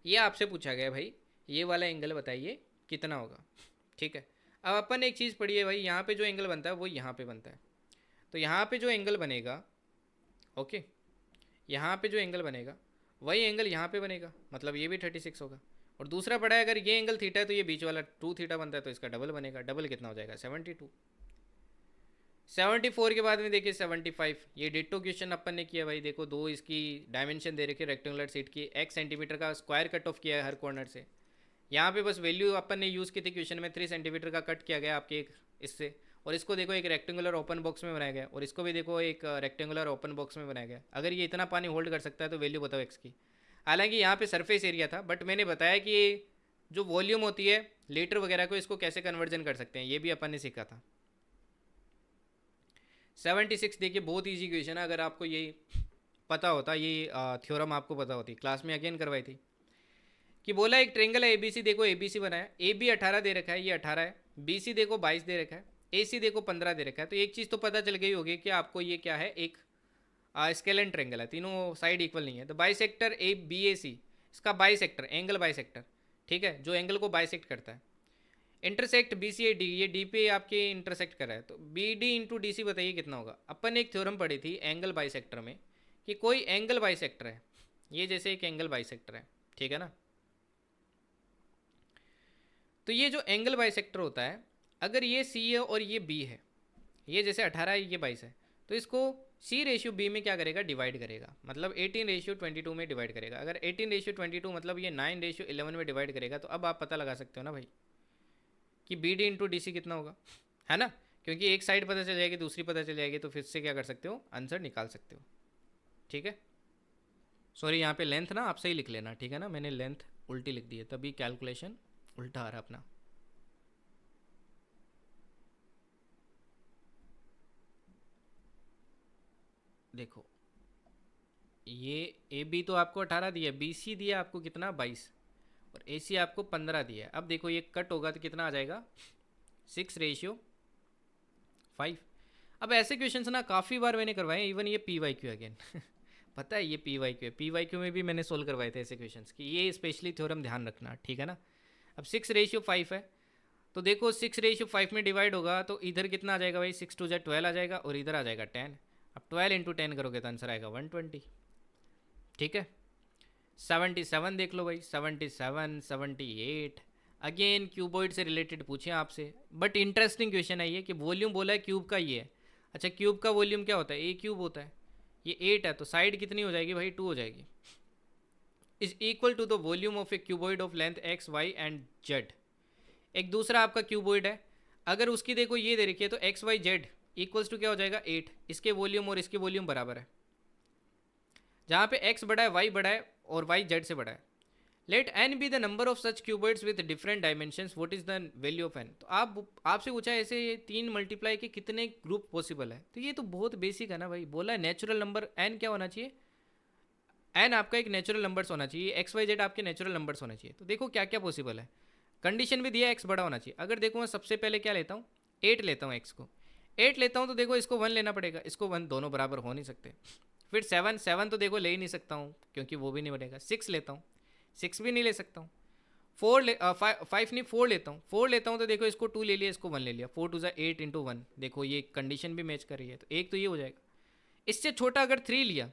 ये आपसे पूछा गया भाई, ये वाला एंगल बताइए कितना होगा, ठीक है। अब अपन एक चीज़ पढ़िए भाई, यहाँ पे जो एंगल बनता है वो यहाँ पे बनता है, तो यहाँ पे जो एंगल बनेगा, ओके, यहाँ पे जो एंगल बनेगा वही एंगल यहाँ पे बनेगा, मतलब ये भी 36 होगा, और दूसरा पड़ा है अगर ये एंगल थीटा है तो ये बीच वाला 2 थीटा बनता है, तो इसका डबल बनेगा। डबल कितना हो जाएगा 72। 74 के बाद में देखिए 75। ये डिट्टो क्वेश्चन अपन ने किया भाई, देखो दो इसकी डायमेंशन दे रखे रेक्टेंगुलर सीट की, x सेंटीमीटर का स्क्वायर कट ऑफ किया है हर कॉर्नर से। यहाँ पे बस वैल्यू अपन ने यूज़ की थी क्वेश्चन में, 3 सेंटीमीटर का कट किया गया आपके एक इससे, और इसको देखो एक रेक्टेंगुलर ओपन बॉक्स में बनाया गया, और इसको भी देखो एक रेक्टेंगुलर ओपन बॉक्स में बनाया गया। अगर ये इतना पानी होल्ड कर सकता है तो वैल्यू बताओ एक्स की। हालांकि यहाँ पे सरफेस एरिया था, बट मैंने बताया कि जो वॉल्यूम होती है लीटर वगैरह को, इसको कैसे कन्वर्जन कर सकते हैं ये भी अपन ने सीखा था। 76 देखिए बहुत ईजी क्वेश्चन है, अगर आपको ये पता होता, ये थ्योरम आपको पता होती, क्लास में अगेन करवाई थी। कि बोला एक ट्रेंगल है ए बी सी, देखो ए बी सी बनाया, ए बी 18 दे रखा है, ये 18 है, बी सी देखो 22 दे रखा है, ए सी देखो 15 दे रखा है। तो एक चीज़ तो पता चल गई होगी कि आपको ये क्या है, एक स्केलन ट्रेंगल है, तीनों साइड इक्वल नहीं है। तो बाइसेक्टर ए बी ए सी, इसका बाइसेक्टर एंगल बाइसेक्टर, ठीक है, जो एंगल को बाइसेक्ट करता है। Intersect B C A D, ये डी पे आपके इंटरसेक्ट कर रहा है, तो B D into D C बताइए कितना होगा। अपन ने एक थ्योरम पढ़ी थी एंगल बाइसेक्टर में, कि कोई एंगल बाइसेक्टर है, ये जैसे एक एंगल बाइसेक्टर है, ठीक है ना। तो ये जो एंगल बाइसेक्टर होता है, अगर ये सी है और ये बी है, ये जैसे 18 है ये 22 है, तो इसको सी रेशियो बी में क्या करेगा, डिवाइड करेगा, मतलब 18:22 में डिवाइड करेगा। अगर 18:22 मतलब ये 9:11 में डिवाइड करेगा, तो अब आप पता लगा सकते हो ना भाई कि B D into D C कितना होगा, है ना। क्योंकि एक साइड पता चल जाएगी दूसरी पता चल जाएगी, तो फिर से क्या कर सकते हो, आंसर निकाल सकते हो, ठीक है। सॉरी यहाँ पे लेंथ ना आप सही लिख लेना, ठीक है ना, मैंने लेंथ उल्टी लिख दी है तभी कैलकुलेशन उल्टा आ रहा अपना। देखो ये ए बी तो आपको 18 दिया, बी सी दिया आपको कितना 22, और ए सी आपको 15 दिया है। अब देखो ये कट होगा तो कितना आ जाएगा 6:5। अब ऐसे क्वेश्चंस ना काफ़ी बार मैंने करवाए, इवन ये पी वाई क्यू अगेन पता है ये पी वाई क्यू है, पी वाई क्यू में भी मैंने सोल्व करवाए थे ऐसे क्वेश्चंस कि ये स्पेशली थ्योरम ध्यान रखना, ठीक है ना। अब 6:5 है, तो देखो 6:5 में डिवाइड होगा तो इधर कितना आ जाएगा भाई, 6×2 12 आ जाएगा, और इधर आ जाएगा 10। अब 12×10 करोगे तो आंसर आएगा 120, ठीक है। 77 देख लो भाई, 77 78 अगेन क्यूबॉइड से रिलेटेड पूछे आपसे, बट इंटरेस्टिंग क्वेश्चन है ये कि वॉल्यूम बोला है क्यूब का ये है। अच्छा क्यूब का वॉल्यूम क्या होता है, ए क्यूब होता है, ये 8 है, तो साइड कितनी हो जाएगी भाई 2 हो जाएगी, is equal to the volume of a cuboid of length x y and z. एक दूसरा आपका क्यूबॉइड है, अगर उसकी देखो ये दे रखी है, तो x Y Z equals to क्या हो जाएगा 8, इसके वॉल्यूम और इसके वॉल्यूम बराबर है, जहाँ पे एक्स बड़ा है वाई बड़ा है और वाई जेड से बड़ा है। Let N be the number of such cuboids with different dimensions, what is the value of N. तो आपसे पूछा ऐसे 3 मल्टीप्लाई के कितने ग्रुप पॉसिबल है, तो ये तो बहुत बेसिक है ना भाई। बोला नेचुरल नंबर एन क्या होना चाहिए, एन आपका एक नेचुरल नंबर्स होना चाहिए, एक्स वाई जेड आपके नेचुरल नंबर्स होने चाहिए। तो देखो क्या क्या पॉसिबल है, कंडीशन भी दिया एक्स बड़ा होना चाहिए। अगर देखो मैं सबसे पहले क्या लेता हूँ, 8 लेता हूँ, एक्स को 8 लेता हूँ, तो देखो इसको 1 लेना पड़ेगा, इसको 1 दोनों बराबर हो नहीं सकते। फिर 7 तो देखो ले ही नहीं सकता हूँ क्योंकि वो भी नहीं बनेगा। 6 लेता हूँ, 6 भी नहीं ले सकता हूँ। 5 नहीं 4 लेता हूँ, 4 लेता हूँ तो देखो इसको 2 ले लिया, इसको 1 ले लिया, 4×2 = 8 × 1, देखो ये कंडीशन भी मैच कर रही है, तो एक तो ये हो जाएगा। इससे छोटा अगर 3 लिया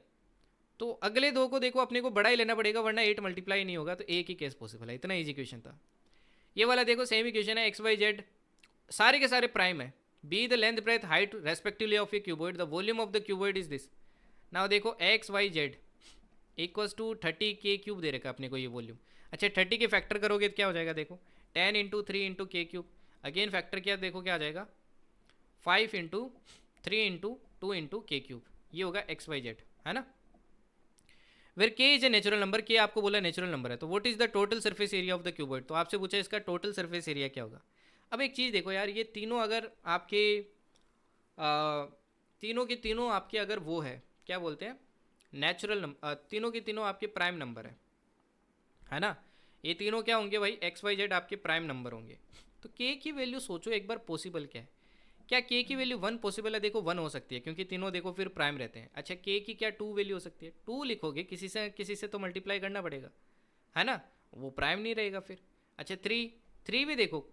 तो अगले दो को देखो अपने को बड़ा ही लेना पड़ेगा, वरना 8 मल्टीप्लाई नहीं होगा, तो एक ही केस पॉसिबल है। इतना ईजी क्वेश्चन था ये वाला। देखो सेम ही क्वेश्चन है, एक्स वाई जेड सारे के सारे प्राइम है, be the length breadth height respectively of a cuboid, the volume of the cuboid is this. Now देखो X Y Z equals to 30k³ दे रखा अपने को ये वॉल्यूम। अच्छा 30 के फैक्टर करोगे तो क्या हो जाएगा, देखो 10×3×k³, अगेन फैक्टर क्या देखो क्या आ जाएगा 5×3×2×k³, ये होगा एक्स वाई जेड, है ना। वेर के इज ए नेचुरल नंबर, के आपको बोला नेचुरल नंबर है, तो what is the total surface area of the cuboid, तो आपसे पूछा इसका टोटल सरफेस एरिया क्या होगा। अब एक चीज़ देखो यार, ये तीनों अगर आपके तीनों के तीनों आपके अगर वो है क्या बोलते हैं नेचुरल नंबर, तीनों के तीनों आपके प्राइम नंबर है ना। ये तीनों क्या होंगे भाई, एक्स वाई जेड आपके प्राइम नंबर होंगे। तो के की वैल्यू सोचो एक बार पॉसिबल क्या है, क्या के की वैल्यू 1 पॉसिबल है, देखो 1 हो सकती है क्योंकि तीनों देखो फिर प्राइम रहते हैं। अच्छा के की क्या 2 वैल्यू हो सकती है, 2 लिखोगे किसी से तो मल्टीप्लाई करना पड़ेगा, है ना, वो प्राइम नहीं रहेगा फिर। अच्छा 3 भी देखो,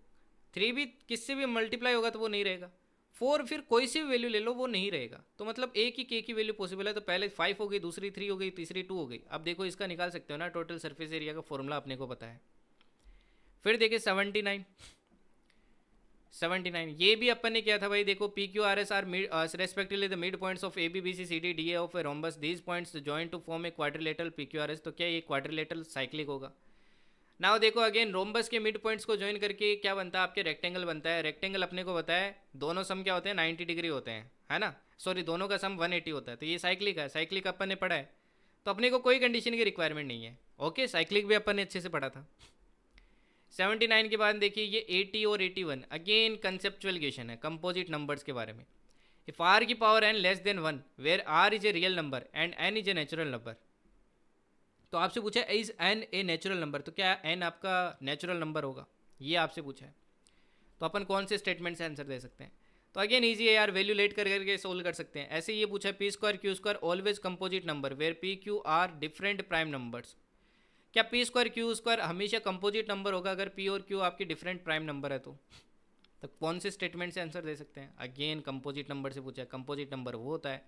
3 भी किससे भी मल्टीप्लाई होगा तो वो नहीं रहेगा। 4 फिर कोई सी भी वैल्यू ले लो वो नहीं रहेगा, तो मतलब एक ही के की वैल्यू पॉसिबल है, तो पहले 5 हो गई, दूसरी 3 हो गई, तीसरी 2 हो गई। अब देखो इसका निकाल सकते हो ना टोटल सरफेस एरिया का फॉर्मूला अपने को पता है, फिर देखिए 79, ये भी अपन ने किया था भाई। देखो P Q R S are respectively the mid points of A B B C C D D A of a rhombus, these points join to form a quadrilateral P Q R S. तो क्या ये क्वाड्रिलेटरल साइक्लिक होगा? नाउ देखो अगेन रोम्बस के मिड पॉइंट्स को ज्वाइन करके क्या बनता है आपके रेक्टेंगल बनता है। रेक्टेंगल अपने को बताया है दोनों सम क्या होते हैं 90 डिग्री होते हैं, है ना। सॉरी दोनों का सम 180 होता है। तो ये साइक्लिक है, साइक्लिक अपन ने पढ़ा है, तो अपने को कोई कंडीशन की रिक्वायरमेंट नहीं है। ओके साइक्लिक भी अपन ने अच्छे से पढ़ा था। 79 के बाद देखिए ये 80 और 81 अगेन कंसेप्चुअल क्वेश्चन है कंपोजिट नंबर्स के बारे में। इफ आर की power n less than 1 where r is a real number and n is a natural number. तो आपसे पूछा है is n a natural number, तो क्या एन आपका नेचुरल नंबर होगा, ये आपसे पूछा है। तो अपन कौन से स्टेटमेंट से आंसर दे सकते हैं? तो अगेन ईजी है यार, वैल्यू लेट कर करके सोल्व कर सकते हैं। ऐसे ये पूछा है p square q square always composite number where p Q are different prime numbers. क्या पी स्क्वायर क्यू स्क्वायर हमेशा कंपोजिट नंबर होगा अगर पी और क्यू आपके डिफरेंट प्राइम नंबर है? तो कौन से स्टेटमेंट से आंसर दे सकते हैं? अगेन कंपोजिट नंबर से पूछा है। कंपोजिट नंबर वो होता है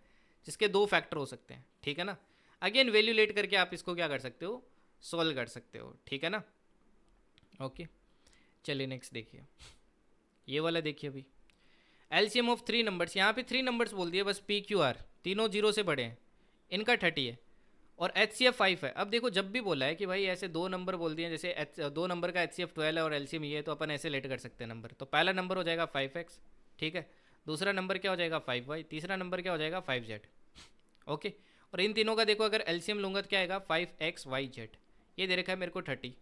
जिसके दो फैक्टर हो सकते हैं, ठीक है ना। अगेन वैल्यू लेट करके आप इसको क्या कर सकते हो, सोल्व कर सकते हो, ठीक है ना। ओके चलिए नेक्स्ट देखिए, ये वाला देखिए अभी एलसीएम ऑफ 3 नंबर्स। यहाँ पे 3 नंबर्स बोल दिए बस, पी क्यू आर तीनों जीरो से बड़े हैं, इनका 30 है और एच सी एफ 5 है। अब देखो जब भी बोला है कि भाई ऐसे दो नंबर बोल दिए, जैसे दो नंबर का एच सी एफ 12 है और एलसीएम ये है, तो अपन ऐसे लेट कर सकते हैं नंबर। तो पहला नंबर हो जाएगा 5x, ठीक है। दूसरा नंबर क्या हो जाएगा 5y, तीसरा नंबर क्या हो जाएगा 5z। ओके और इन तीनों का देखो अगर एलसीएम लूँगा तो क्या आएगा 5xyz। ये दे रखा है मेरे को 30।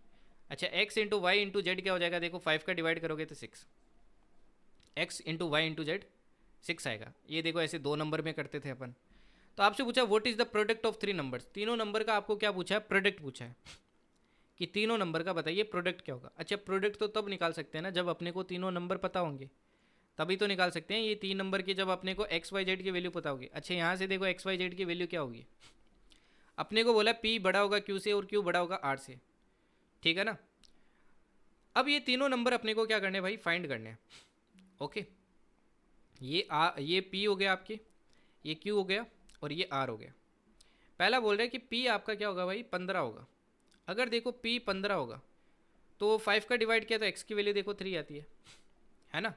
अच्छा x into y into z क्या हो जाएगा, देखो 5 का डिवाइड करोगे तो 6, x into y into z 6 आएगा। ये देखो ऐसे दो नंबर में करते थे अपन। तो आपसे पूछा what is the product of 3 numbers. तीनों नंबर का आपको क्या पूछा है, प्रोडक्ट पूछा है कि तीनों नंबर का बताइए प्रोडक्ट क्या होगा। अच्छा प्रोडक्ट तो तब निकाल सकते हैं ना जब अपने को तीनों नंबर पता होंगे, तभी तो निकाल सकते हैं। ये 3 नंबर की जब अपने को एक्स वाई जेड की वैल्यू पता होगी। अच्छा यहाँ से देखो एक्स वाई जेड की वैल्यू क्या होगी, अपने को बोला पी बड़ा होगा क्यू से और क्यू बड़ा होगा आर से, ठीक है ना। अब ये तीनों नंबर अपने को क्या करने भाई, फाइंड करने हैं। ओके ये पी हो गया आपके, ये क्यू हो गया और ये आर हो गया। पहला बोल रहा है कि पी आपका क्या होगा भाई 15 होगा। अगर देखो पी 15 होगा तो 5 का डिवाइड किया तो एक्स की वैल्यू देखो 3 आती है ना।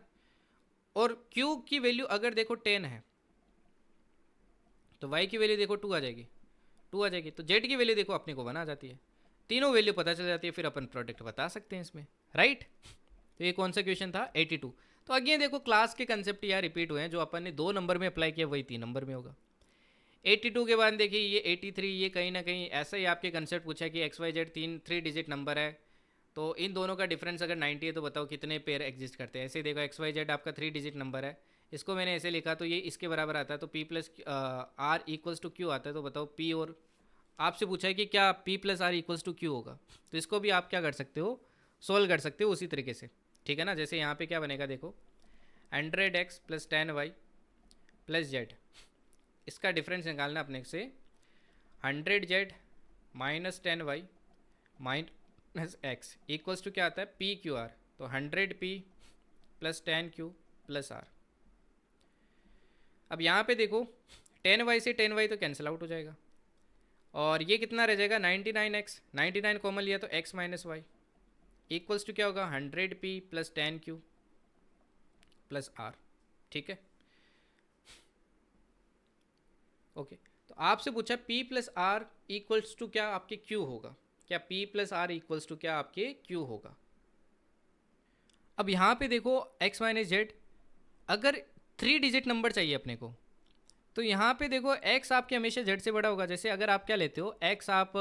और क्यू की वैल्यू अगर देखो 10 है तो वाई की वैल्यू देखो 2 आ जाएगी, 2 आ जाएगी। तो जेड की वैल्यू देखो अपने को 1 आ जाती है। तीनों वैल्यू पता चल जाती है, फिर अपन प्रोडक्ट बता सकते हैं इसमें, राइट। तो ये कौन सा क्वेश्चन था 82। तो अगेन देखो क्लास के कंसेप्ट यहाँ रिपीट हुए हैं, जो अपन ने 2 नंबर में अप्लाई किया वही 3 नंबर में होगा। 82 के बाद देखिए ये 83, ये कहीं ना कहीं ऐसा ही आपके कंसेप्ट पूछा है कि x Y z 3 digit number है, तो इन दोनों का डिफरेंस अगर 90 है तो बताओ कितने पेयर एग्जिस्ट करते हैं। ऐसे देखो एक्स वाई जेड आपका 3 डिजिट नंबर है, इसको मैंने ऐसे लिखा तो ये इसके बराबर आता है, तो p plus r equals to q आता है। तो बताओ पी और आपसे पूछा है कि क्या p plus r equals to q होगा, तो इसको भी आप क्या कर सकते हो, सोल्व कर सकते हो उसी तरीके से, ठीक है ना। जैसे यहाँ पे क्या बनेगा देखो 100x plus 10y plus z, इसका डिफरेंस निकालना अपने से 100z minus 10y minus x equals to क्या आता है पी क्यू आर। तो 100p plus 10q plus are. अब यहाँ पे देखो 10y से 10y तो कैंसिल आउट हो जाएगा और ये कितना रह जाएगा 99x, 99 कॉमन लिया तो x minus y equals to क्या होगा 100p plus 10q plus are, ठीक है। ओके तो आपसे पूछा p plus r equals to क्या आपके q होगा, क्या p plus r equals to क्या आपके q होगा। अब यहाँ पे देखो x माइनस जेड, अगर 3 डिजिट नंबर चाहिए अपने को, तो यहाँ पे देखो x आपके हमेशा z से बड़ा होगा। जैसे अगर आप क्या लेते हो x आप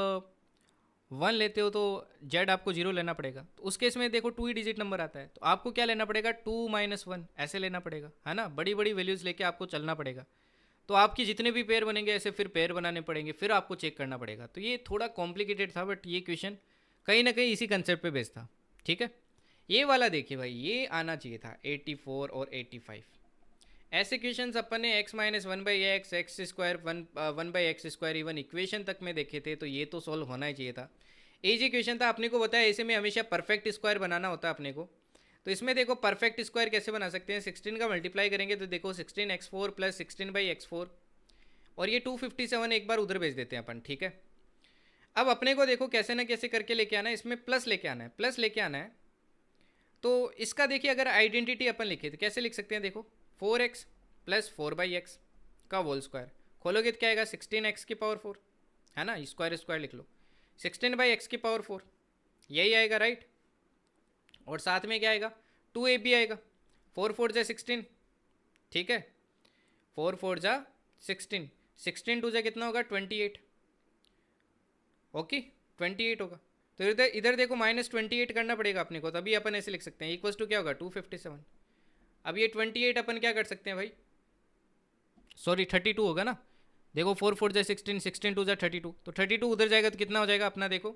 1 लेते हो तो z आपको 0 लेना पड़ेगा, तो उस केस में देखो 2 ही डिजिट नंबर आता है, तो आपको क्या लेना पड़ेगा 2 माइनस 1 ऐसे लेना पड़ेगा, है ना। बड़ी बड़ी वैल्यूज़ लेके आपको चलना पड़ेगा, तो आपकी जितने भी पेयर बनेंगे ऐसे फिर पेयर बनाने पड़ेंगे, फिर आपको चेक करना पड़ेगा। तो ये थोड़ा कॉम्प्लिकेटेड था, बट ये क्वेश्चन कहीं ना कहीं इसी कंसेप्ट पे बेस्ड था, ठीक है। ये वाला देखिए भाई, ये आना चाहिए था 84 और 85। ऐसे क्वेश्चंस अपन ने x minus 1/x x square 1/x², even equation तक में देखे थे, तो ये तो सॉल्व होना ही चाहिए था। इजी क्वेश्चन था, अपने को बताया ऐसे में हमेशा परफेक्ट स्क्वायर बनाना होता है अपने को। तो इसमें देखो परफेक्ट स्क्वायर कैसे बना सकते हैं, 16 का मल्टीप्लाई करेंगे तो देखो 16x4 प्लस 16/x4 और ये 257 एक बार उधर भेज देते हैं अपन, ठीक है। अब अपने को देखो कैसे ना कैसे करके लेके आना है, इसमें प्लस लेके आना है, प्लस लेके आना है तो इसका देखिए अगर आइडेंटिटी अपन लिखे तो कैसे लिख सकते हैं, देखो 4x प्लस 4/x का होल स्क्वायर, खोलोगे तो क्या आएगा 16x की पावर 4, है ना, स्क्वायर स्क्वायर लिख लो, 16/x की पावर 4 यही आएगा, राइट। और साथ में क्या आएगा 2ab आएगा, 4 4 जा 16, ठीक है, 4 4 जा 16, 16 2 जा कितना होगा 28, ओके 28 होगा। तो इधर इधर देखो -28 करना पड़ेगा अपने को, तभी अपन ऐसे लिख सकते हैं, इक्वल्स टू क्या होगा 257। अब ये 28 अपन क्या कर सकते हैं भाई, सॉरी 32 होगा ना, देखो 4 4 जा 16, 16 2 जा 32, तो 32 उधर जाएगा तो कितना हो जाएगा अपना, देखो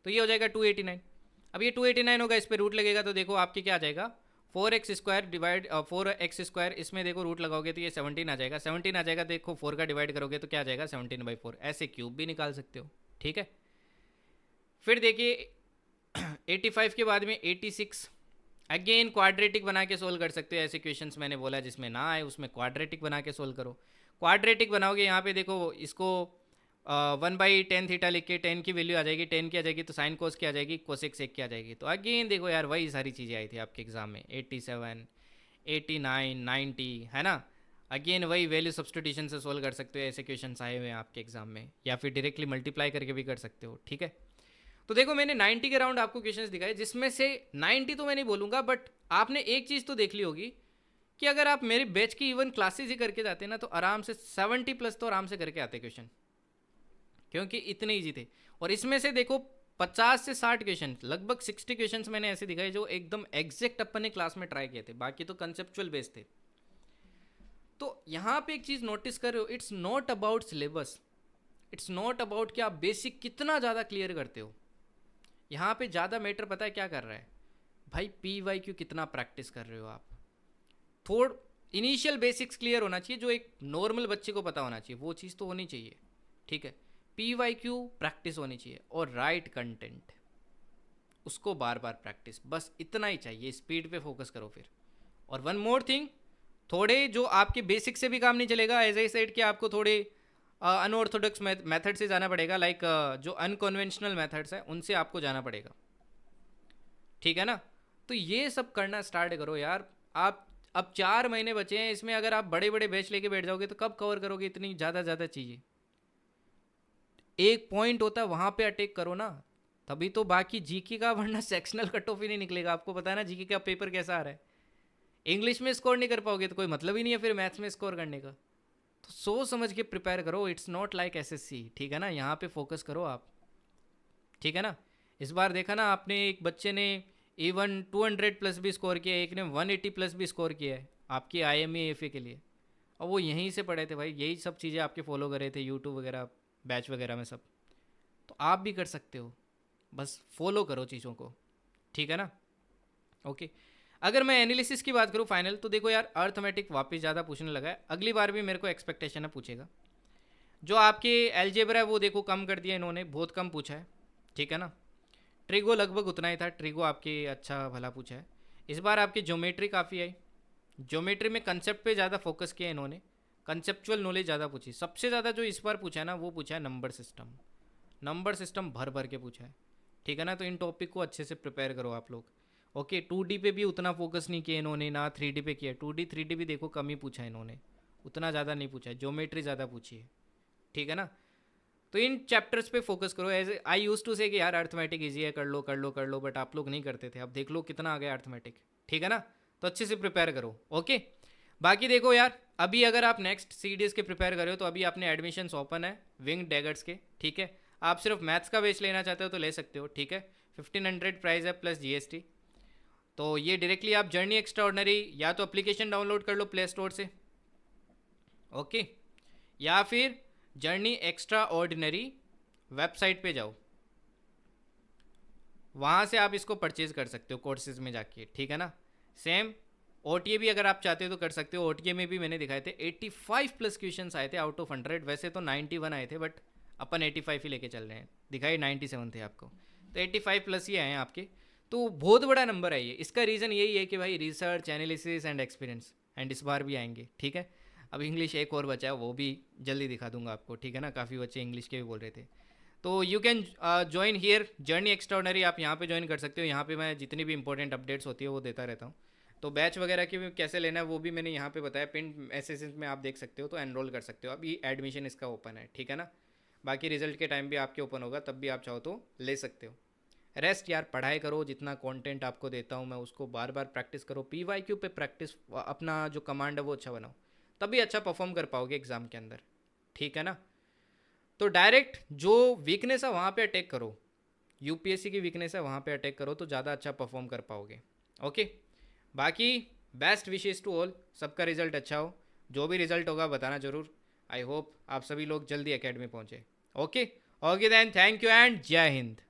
तो ये हो जाएगा 289। अब ये 289 होगा, इस पर रूट लगेगा तो देखो आपके क्या आ जाएगा 4x² डिवाइड 4x², इसमें देखो रूट लगाओगे तो ये 17 आ जाएगा, 17 आ जाएगा, देखो 4 का डिवाइड करोगे तो क्या आ जाएगा 17/4, ऐसे क्यूब भी निकाल सकते हो, ठीक है। फिर देखिए 85 के बाद में 86, अगेन क्वाड्रेटिक बना के सोल्व कर सकते हो, ऐसे क्वेश्चंस मैंने बोला जिसमें ना आए उसमें क्वाड्रेटिक बना के सोल्व करो। क्वाड्रेटिक बनाओगे यहाँ पे देखो इसको 1/10 लिख के 10 की वैल्यू आ जाएगी, 10 की आ जाएगी तो साइन कोस की आ जाएगी, कोसेक सेक की आ जाएगी। तो अगेन देखो यार वही सारी चीज़ें आई थी आपके एग्जाम में, 87 89 90, है ना, अगेन वही वैल्यू सब्सटीट्यूशन से सोल्व कर सकते हो, ऐसे क्वेश्चन आए हुए हैं आपके एग्जाम में, या फिर डायरेक्टली मल्टीप्लाई करके भी कर सकते हो, ठीक है। तो देखो मैंने 90 के राउंड आपको क्वेश्चंस दिखाए, जिसमें से 90 तो मैं नहीं बोलूँगा, बट आपने एक चीज़ तो देख ली होगी कि अगर आप मेरे बैच की इवन क्लासेज ही करके जाते ना तो आराम से 70+ तो आराम से करके आते क्वेश्चन, क्योंकि इतने ईजी थे। और इसमें से देखो 50 से 60 क्वेश्चन, लगभग 60 क्वेश्चन मैंने ऐसे दिखाए जो एकदम एग्जैक्ट अपन ने क्लास में ट्राई किए थे, बाकी तो कंसेप्चुअल बेस्ड थे। तो यहाँ पे एक चीज़ नोटिस कर रहे हो, it's not about syllabus, it's not about कि आप बेसिक कितना ज़्यादा क्लियर करते हो, यहाँ पे ज़्यादा मैटर पता है क्या कर रहा है भाई, PYQ कितना प्रैक्टिस कर रहे हो आप। थोड़ इनिशियल बेसिक्स क्लियर होना चाहिए, जो एक नॉर्मल बच्चे को पता होना चाहिए, वो चीज़ तो होनी चाहिए, ठीक है। PYQ प्रैक्टिस होनी चाहिए, और राइट कंटेंट उसको बार बार प्रैक्टिस, बस इतना ही चाहिए, स्पीड पे फोकस करो फिर। और वन मोर थिंग, थोड़े जो आपके बेसिक से भी काम नहीं चलेगा, एज आई सेड कि आपको थोड़े अनऑर्थोडॉक्स मेथड से जाना पड़ेगा, लाइक जो अनकन्वेंशनल मेथड्स हैं उनसे आपको जाना पड़ेगा, ठीक है ना। तो ये सब करना स्टार्ट करो यार। आप अब 4 महीने बचे हैं, इसमें अगर आप बड़े बड़े बैच लेके बैठ जाओगे तो कब कवर करोगे इतनी ज़्यादा चीज़ें। एक पॉइंट होता है वहाँ पे अटैक करो ना, तभी तो बाकी जीके का, वरना सेक्शनल कट ऑफ ही नहीं निकलेगा। आपको पता है ना जीके का पेपर कैसा आ रहा है, इंग्लिश में स्कोर नहीं कर पाओगे तो कोई मतलब ही नहीं है फिर मैथ्स में स्कोर करने का। तो सोच समझ के प्रिपेयर करो, इट्स नॉट लाइक SSC, ठीक है ना, यहाँ पे फोकस करो आप, ठीक है ना। इस बार देखा ना आपने, एक बच्चे ने इवन 200+ भी स्कोर किया है, एक ने 180+ भी स्कोर किया है आपकी IME FA के लिए, और वो यहीं से पढ़े थे भाई, यही सब चीज़ें आपके फॉलो कर रहे थे यूट्यूब वगैरह बैच वगैरह में सब। तो आप भी कर सकते हो, बस फॉलो करो चीज़ों को, ठीक है ना। ओके, अगर मैं एनालिसिस की बात करूँ फाइनल, तो देखो यार अर्थमेटिक वापस ज़्यादा पूछने लगा है, अगली बार भी मेरे को एक्सपेक्टेशन है पूछेगा। जो आपके एलजेब्रा है वो देखो कम कर दिया इन्होंने, बहुत कम पूछा है, ठीक है ना। ट्रिगो लगभग उतना ही था, ट्रिगो आपके अच्छा भला पूछा है। इस बार आपकी ज्योमेट्री काफ़ी आई, ज्योमेट्री में कंसेप्ट पे ज़्यादा फोकस किया इन्होंने, कंसेप्चुअल नॉलेज ज़्यादा पूछी। सबसे ज़्यादा जो इस बार पूछा है ना वो पूछा है नंबर सिस्टम, नंबर सिस्टम भर भर के पूछा है, ठीक है ना। तो इन टॉपिक को अच्छे से प्रिपेयर करो आप लोग। ओके, 2D पे भी उतना फोकस नहीं किया इन्होंने, ना 3D पे किया, 2D 3D भी देखो कम ही पूछा है इन्होंने, उतना ज़्यादा नहीं पूछा है, ज्योमेट्री ज़्यादा पूछी है, ठीक है ना। तो इन चैप्टर्स पे फोकस करो। एज आई यूज टू से कि यार अर्थमेटिक ईजी है, कर लो कर लो कर लो, बट आप लोग नहीं करते थे, अब देख लो कितना आ गया अर्थमेटिक, ठीक है ना। तो अच्छे से प्रिपेयर करो, ओके। बाकी देखो यार, अभी अगर आप नेक्स्ट CDS के प्रिपेयर कर रहे हो तो अभी अपने एडमिशन्स ओपन है विंग डैगर्स के, ठीक है। आप सिर्फ मैथ्स का बेच लेना चाहते हो तो ले सकते हो, ठीक है। 1500 प्राइस है प्लस GST। तो ये डायरेक्टली आप जर्नी एक्स्ट्राऑर्डिनरी या तो एप्लीकेशन डाउनलोड कर लो प्ले स्टोर से, ओके, या फिर जर्नी एक्स्ट्रा ऑर्डिनरी वेबसाइट पे जाओ, वहाँ से आप इसको परचेज कर सकते हो कोर्सेज में जाके, ठीक है ना। सेम OTA भी अगर आप चाहते हो तो कर सकते हो। OTA में भी मैंने दिखाए थे 85+ क्वेश्चंस आए थे आउट ऑफ 100, वैसे तो 91 आए थे, बट अपन 85 ही लेके चल रहे हैं, दिखाई 97 थे आपको, तो 85+ ही आए हैं आपके। तो बहुत बड़ा नंबर है ये, इसका रीज़न यही है कि भाई research analysis and experience, and इस बार भी आएंगे, ठीक है। अब इंग्लिश एक और बचा है, वो भी जल्दी दिखा दूंगा आपको, ठीक है ना। काफ़ी बच्चे इंग्लिश के भी बोल रहे थे, तो you can join here journey extraordinary, आप यहाँ पे ज्वाइन कर सकते हो। यहाँ पे मैं जितनी भी इंपॉर्टेंट अपडेट्स होती है वो देता रहता हूँ। तो बैच वगैरह की भी कैसे लेना है वो भी मैंने यहाँ पे बताया, पिन मैसेजेस में आप देख सकते हो, तो एनरोल कर सकते हो। अभी एडमिशन इसका ओपन है, ठीक है ना। बाकी रिजल्ट के टाइम भी आपके ओपन होगा, तब भी आप चाहो तो ले सकते हो। रेस्ट यार, पढ़ाई करो, जितना कंटेंट आपको देता हूँ मैं उसको बार बार प्रैक्टिस करो। पीवाईक्यू पे प्रैक्टिस, अपना जो कमांड है वो अच्छा बनाओ, तभी अच्छा परफॉर्म कर पाओगे एग्ज़ाम के अंदर, ठीक है ना। तो डायरेक्ट जो वीकनेस है वहाँ पे अटैक करो, यूपीएससी की वीकनेस है वहाँ पे अटैक करो, तो ज़्यादा अच्छा परफॉर्म कर पाओगे। ओके, बाकी बेस्ट विशेज़ टू ऑल, सबका रिजल्ट अच्छा हो। जो भी रिजल्ट होगा बताना ज़रूर। आई होप आप सभी लोग जल्दी एकेडमी पहुँचे। Okay, okay then, thank you and जय हिंद।